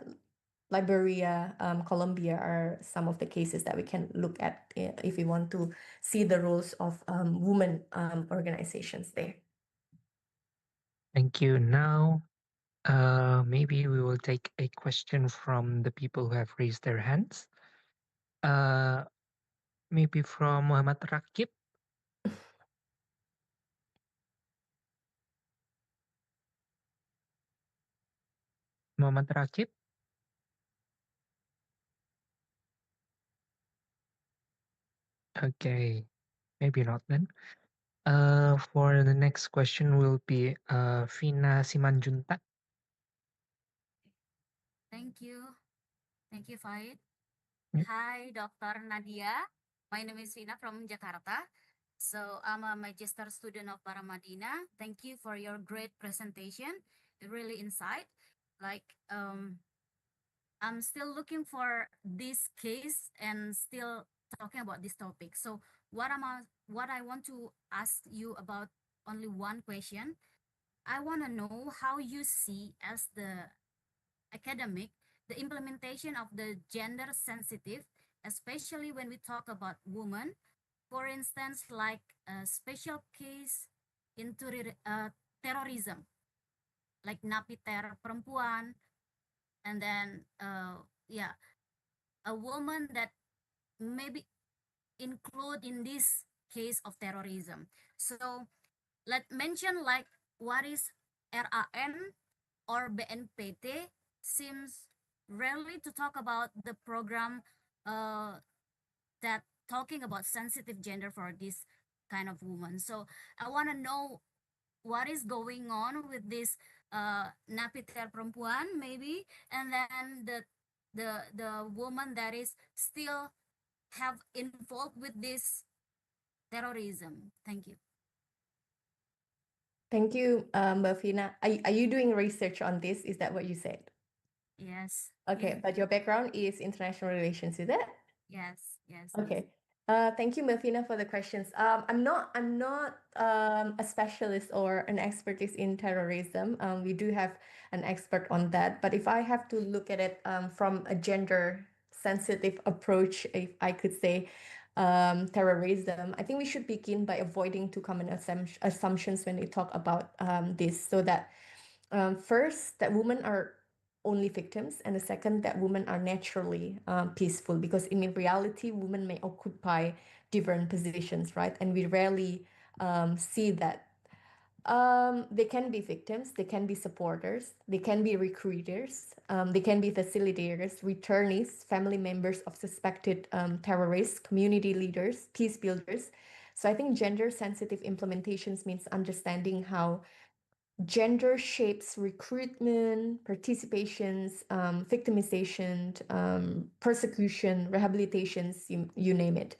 Liberia, Colombia are some of the cases that we can look at if we want to see the roles of women organizations there.
Thank you. Now, maybe we will take a question from the people who have raised their hands. Maybe from Muhammad Rakib. Muhammad Rakib. Okay, maybe not then. For the next question will be Vina Simanjuntak.
Thank you. Thank you, Faid.
Yep.
Hi, Dr. Nadia. My name is Vina from Jakarta. So I'm a magister student of Paramadina. Thank you for your great presentation. It really insight. Like I'm still looking for this case and still talking about this topic. So what I want to ask you about only one question. I want to know how you see as the academic the implementation of the gender sensitive, especially when we talk about women. For instance, like a special case into terrorism, like napi teror perempuan, and then yeah, a woman that maybe include in this case of terrorism. So let mention like what is RAN or BNPT seems rarely to talk about the program that talking about sensitive gender for this kind of woman. So I want to know what is going on with this napiter perempuan maybe, and then the woman that is still have involved with this terrorism. Thank you.
Thank you, Mafina. Are you doing research on this? Is that what you said?
Yes.
Okay, but your background is international relations, is it?
Yes.
Okay. Thank you, Melvina, for the questions. I'm not a specialist or an expertise in terrorism. We do have an expert on that. But if I have to look at it from a gender sensitive approach, if I could say, terrorism, I think we should begin by avoiding two common assumptions when we talk about this, so that first, that women are only victims, and the second, that women are naturally peaceful, because in reality, women may occupy different positions, right? And we rarely see that. They can be victims, they can be supporters, they can be recruiters, they can be facilitators, returnees, family members of suspected terrorists, community leaders, peace builders. So I think gender sensitive implementations means understanding how gender shapes recruitment, participations, victimization, persecution, rehabilitations, you name it.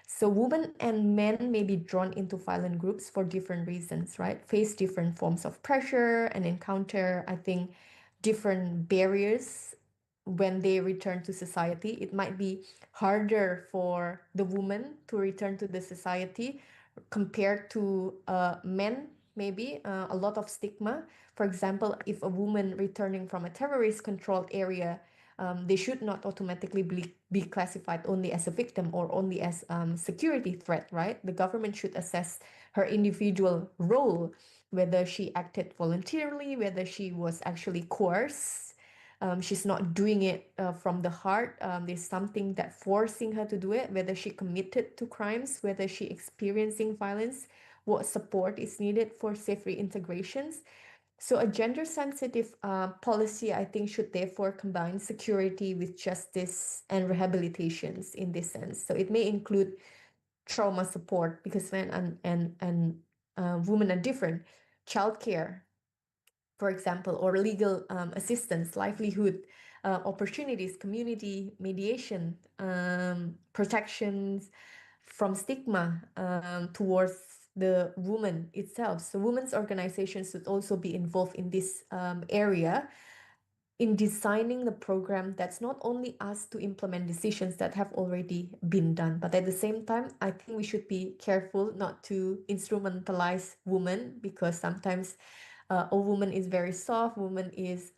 So women and men may be drawn into violent groups for different reasons, right? Face different forms of pressure and encounter, I think, different barriers when they return to society. It might be harder for the woman to return to the society compared to men, maybe a lot of stigma. For example, if a woman returning from a terrorist controlled area, they should not automatically be classified only as a victim or only as security threat, right? The government should assess her individual role, whether she acted voluntarily, whether she was actually coerced. She's not doing it from the heart. There's something that forcing her to do it, whether she committed to crimes, whether she experiencing violence, what support is needed for safe reintegrations. So a gender sensitive policy, I think, should therefore combine security with justice and rehabilitations in this sense. So it may include trauma support, because men and women are different, childcare, for example, or legal assistance, livelihood opportunities, community mediation, protections from stigma towards the woman itself. So women's organizations should also be involved in this area in designing the program that's not only asked to implement decisions that have already been done, but at the same time, I think we should be careful not to instrumentalize women, because sometimes a woman is very soft, woman is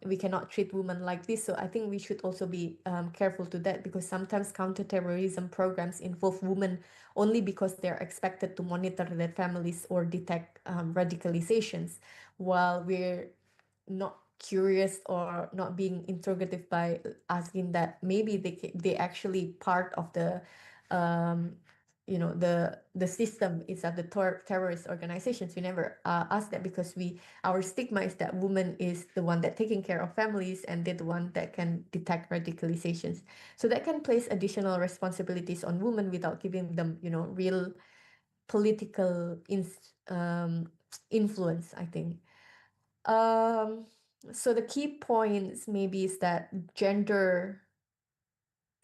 we cannot treat women like this. So I think we should also be careful to that, because sometimes counterterrorism programs involve women only because they're expected to monitor their families or detect radicalizations, while we're not curious or not being interrogative by asking that maybe they actually part of the um the system is of the terrorist organizations. We never ask that, because our stigma is that woman is the one that taking care of families, and they're the one that can detect radicalizations. So that can place additional responsibilities on women without giving them real political influence, I think. um so the key points maybe is that gender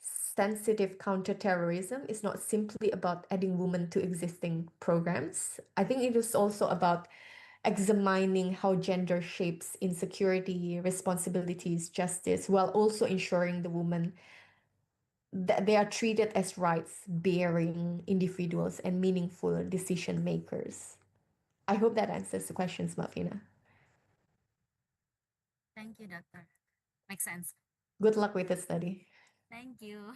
sensitive counterterrorism is not simply about adding women to existing programs. I think it is also about examining how gender shapes insecurity, responsibilities, justice, while also ensuring the women that they are treated as rights bearing individuals and meaningful decision makers. I hope that answers the questions, Mafina.
Thank you, doctor. Makes sense.
Good luck with the study.
Thank you.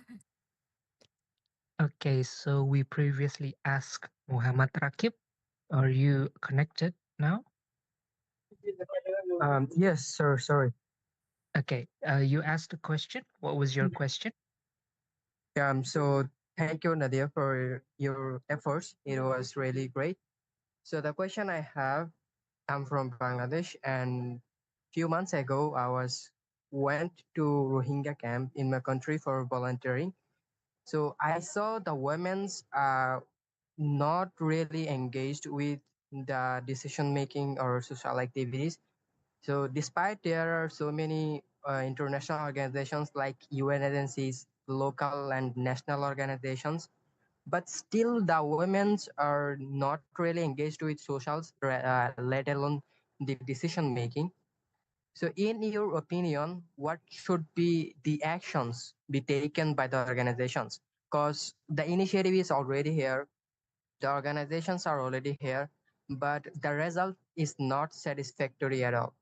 Okay, so we previously asked Muhammad Rakib. Are you connected now?
Yes, sir. Sorry.
Okay, you asked a question. What was your question?
So thank you, Nadia, for your efforts. It was really great. So the question I have, I'm from Bangladesh, and few months ago, I went to Rohingya camp in my country for volunteering. So I saw the women's not really engaged with the decision making or social activities. So despite there are so many international organizations like UN agencies, local and national organizations, but still the women's are not really engaged with socials, let alone the decision making. So in your opinion, what should be the actions be taken by the organizations? Because the initiative is already here, the organizations are already here, but the result is not satisfactory at all.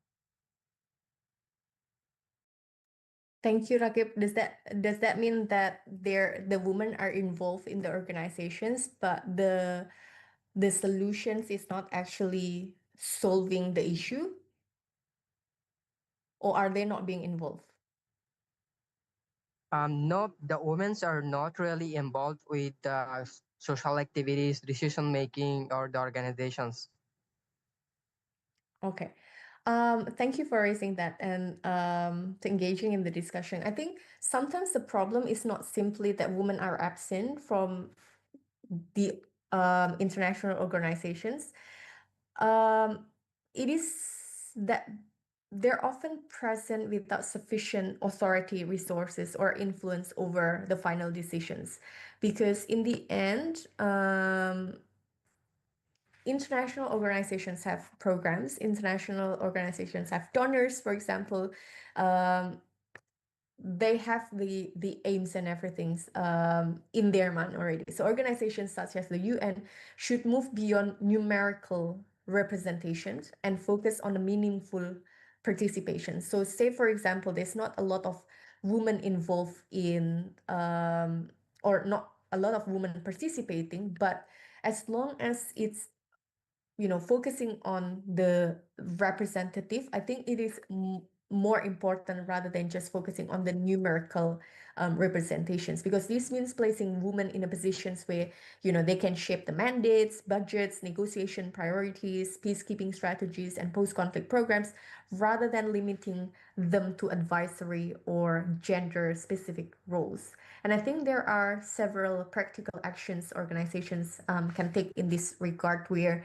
Thank you, Rakib. Does that mean that the women are involved in the organizations, but the solutions is not actually solving the issue, or are they not being involved?
No, the women are not really involved with social activities, decision making, or the organizations.
Okay. Thank you for raising that and to engaging in the discussion. I think sometimes the problem is not simply that women are absent from the international organizations. Um, it is that they're often present without sufficient authority, resources, or influence over the final decisions. Because in the end, international organizations have programs, international organizations have donors, for example. Um, they have the aims and everything in their mind already. So organizations such as the UN should move beyond numerical representations and focus on a meaningful participation. So say for example, there's not a lot of women involved in or not a lot of women participating, but as long as it's focusing on the representative, I think it is more important rather than just focusing on the numerical representations, because this means placing women in a positions where they can shape the mandates, budgets, negotiation priorities, peacekeeping strategies, and post-conflict programs, rather than limiting them to advisory or gender-specific roles. And I think there are several practical actions organizations can take in this regard, where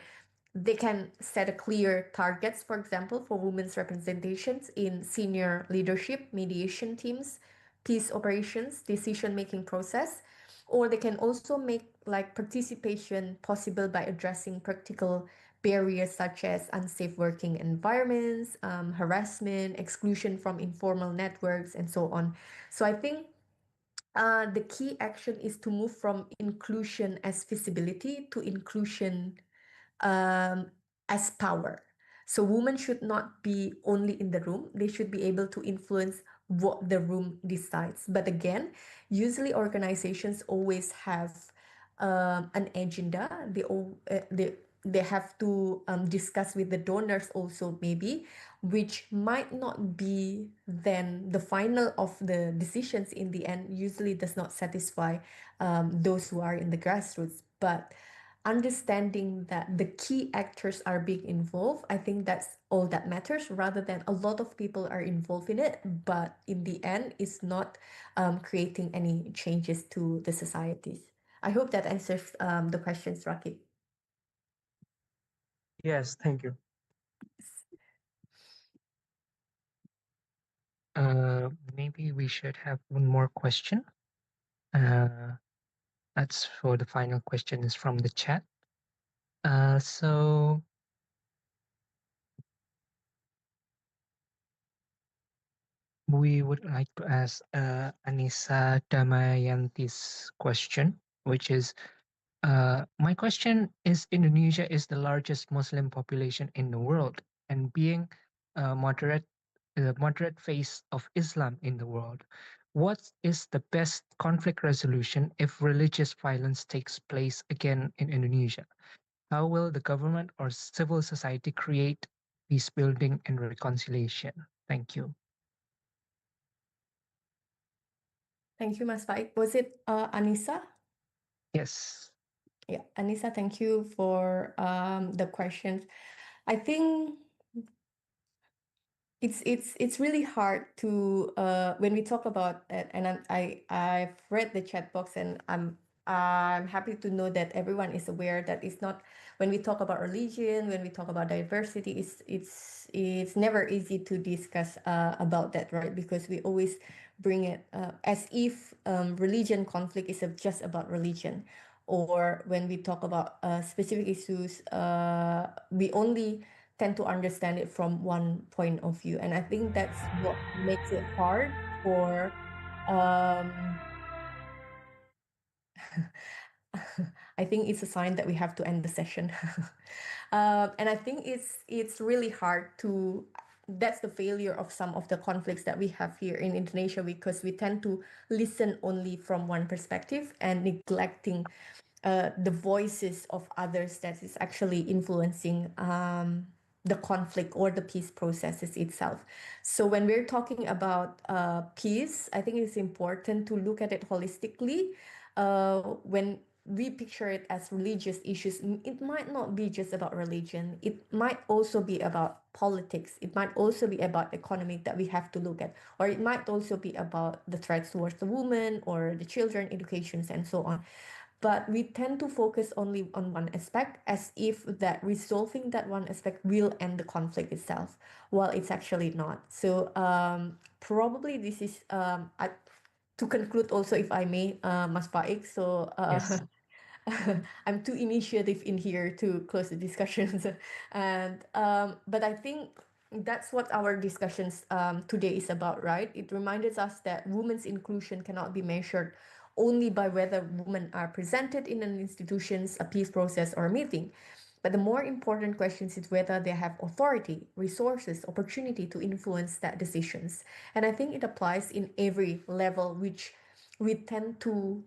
they can set a clear targets, for example, for women's representations in senior leadership, mediation teams, peace operations, decision-making process, or they can also make like participation possible by addressing practical barriers such as unsafe working environments, harassment, exclusion from informal networks, and so on. So I think the key action is to move from inclusion as visibility to inclusion um, as power. So women should not be only in the room, they should be able to influence what the room decides. But again, usually organizations always have an agenda. They have to discuss with the donors also, maybe, which might not be then the final of the decisions in the end, usually does not satisfy those who are in the grassroots. But understanding that the key actors are being involved, I think that's all that matters, rather than a lot of people are involved in it, but in the end, it's not creating any changes to the societies. I hope that answers the questions, Rakib.
Yes, thank you.
Maybe we should have one more question. Uh, that's for the final question is from the chat. So we would like to ask Anissa Damayanti's question, which is, my question is, Indonesia is the largest Muslim population in the world, and being a moderate face of Islam in the world, what is the best conflict resolution if religious violence takes place again in Indonesia? How will the government or civil society create peace building and reconciliation? Thank you.
Thank you, Mas Faik. Was it Anissa?
Yes.
Yeah, Anissa, thank you for the questions. I think it's really hard to when we talk about it, and I've read the chat box, and I'm happy to know that everyone is aware that it's not, when we talk about religion, when we talk about diversity, it's never easy to discuss about that, right? Because we always bring it as if religion conflict is just about religion, or when we talk about specific issues, we only tend to understand it from one point of view. And I think that's what makes it hard for um I think it's a sign that we have to end the session. And I think it's really hard to, that's the failure of some of the conflicts that we have here in Indonesia, because we tend to listen only from one perspective and neglecting the voices of others that is actually influencing the conflict or the peace processes itself. So when we're talking about peace, I think it's important to look at it holistically. When we picture it as religious issues, it might not be just about religion. It might also be about politics. It might also be about economy that we have to look at, or it might also be about the threats towards the woman or the children, educations, and so on. But we tend to focus only on one aspect, as if that resolving that one aspect will end the conflict itself, while it's actually not. So probably this is to conclude also, if I may, Mas Faik. So
Yes.
I'm too initiative in here to close the discussions. And but I think that's what our discussions today is about, right? It reminded us that women's inclusion cannot be measured only by whether women are presented in an institution's a peace process or a meeting. But the more important question is whether they have authority, resources, opportunity to influence that decisions. And I think it applies in every level, which we tend to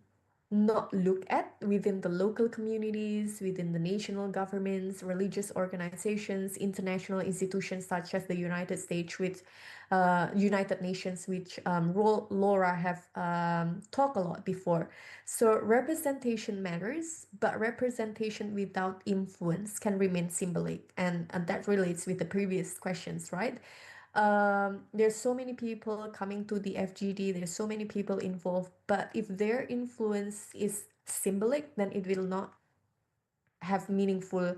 not look at within the local communities, within the national governments, religious organizations, international institutions such as the United States, with United Nations, which Laura have talked a lot before. So representation matters, but representation without influence can remain symbolic, and that relates with the previous questions, right? There's so many people coming to the FGD, there's so many people involved, but if their influence is symbolic, then it will not have meaningful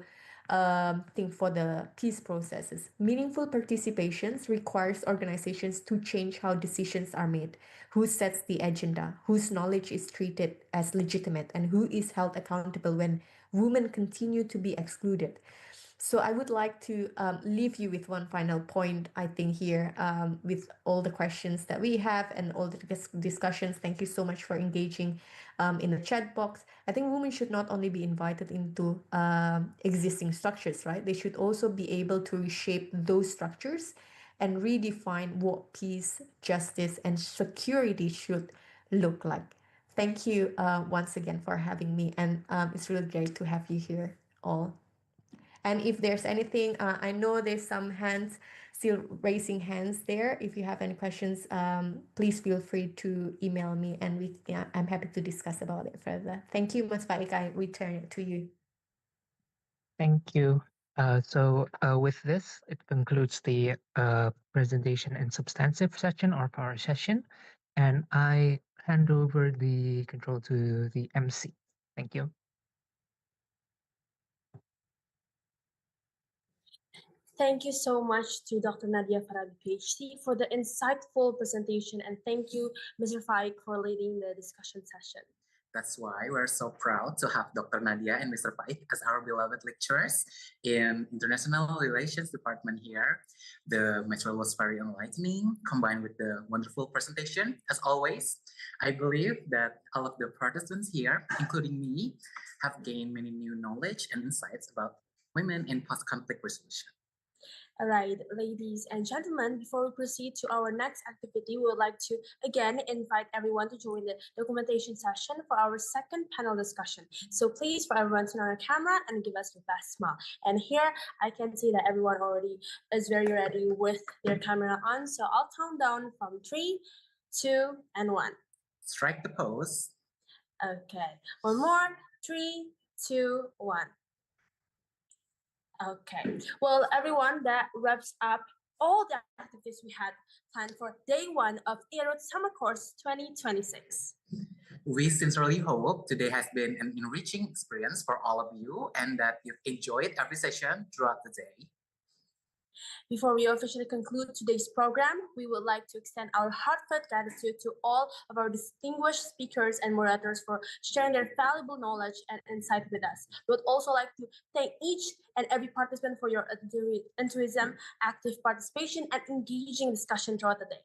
thing for the peace processes. Meaningful participations requires organizations to change how decisions are made, who sets the agenda, whose knowledge is treated as legitimate, and who is held accountable when women continue to be excluded. So I would like to leave you with one final point, I think, here, with all the questions that we have and all the discussions. Thank you so much for engaging in the chat box. I think women should not only be invited into existing structures, right? They should also be able to reshape those structures and redefine what peace, justice, and security should look like. Thank you once again for having me, and it's really great to have you here all. And if there's anything, I know there's some hands still raising hands there. If you have any questions, please feel free to email me, and I'm happy to discuss about it further. Thank you, Mas Faik. I return it to you.
Thank you. With this, it concludes the presentation and substantive session or power session, and I hand over the control to the MC. Thank you.
Thank you so much to Dr. Nadia Farabi, PhD, for the insightful presentation, and thank you, Mr. Faik, for leading the discussion session.
That's why we're so proud to have Dr. Nadia and Mr. Faik as our beloved lecturers in International Relations Department here. The material was very enlightening, combined with the wonderful presentation. As always, I believe that all of the participants here, including me, have gained many new knowledge and insights about women in post-conflict resolution.
All right, ladies and gentlemen, before we proceed to our next activity, we would like to again invite everyone to join the documentation session for our second panel discussion. So please, for everyone, turn on your camera and give us your best smile. And here I can see that everyone already is very ready with their camera on. So I'll count down from 3, 2, and 1.
Strike the pose.
Okay, one more. 3, 2, 1. Okay, well, everyone, that wraps up all the activities we had planned for day one of IRUD Summer Course 2026.
We sincerely hope today has been an enriching experience for all of you and that you've enjoyed every session throughout the day.
Before we officially conclude today's program, we would like to extend our heartfelt gratitude to all of our distinguished speakers and moderators for sharing their valuable knowledge and insight with us. We would also like to thank each and every participant for your enthusiasm, active participation, and engaging discussion throughout the day.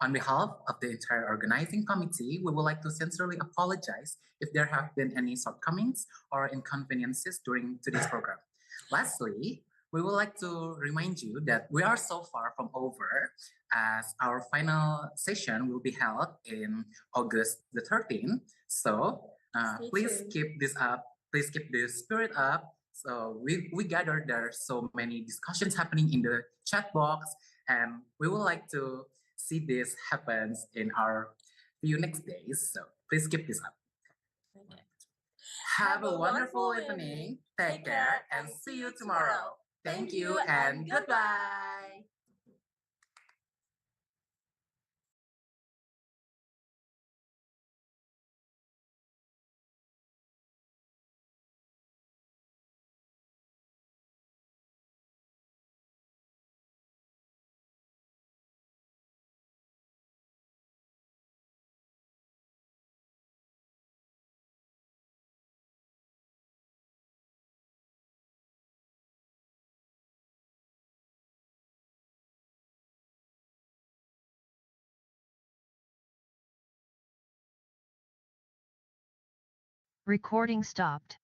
On behalf of the entire organizing committee, we would like to sincerely apologize if there have been any shortcomings or inconveniences during today's program. Lastly, we would like to remind you that we are so far from over, as our final session will be held in August the 13th. So please
tuned.
keep this up. Please keep this spirit up. So we gathered there are so many discussions happening in the chat box, and we would like to see this happens in our few next days. So please keep this up.
Okay.
Have a wonderful evening. Take care and see you tomorrow. Thank you and goodbye.
Recording stopped.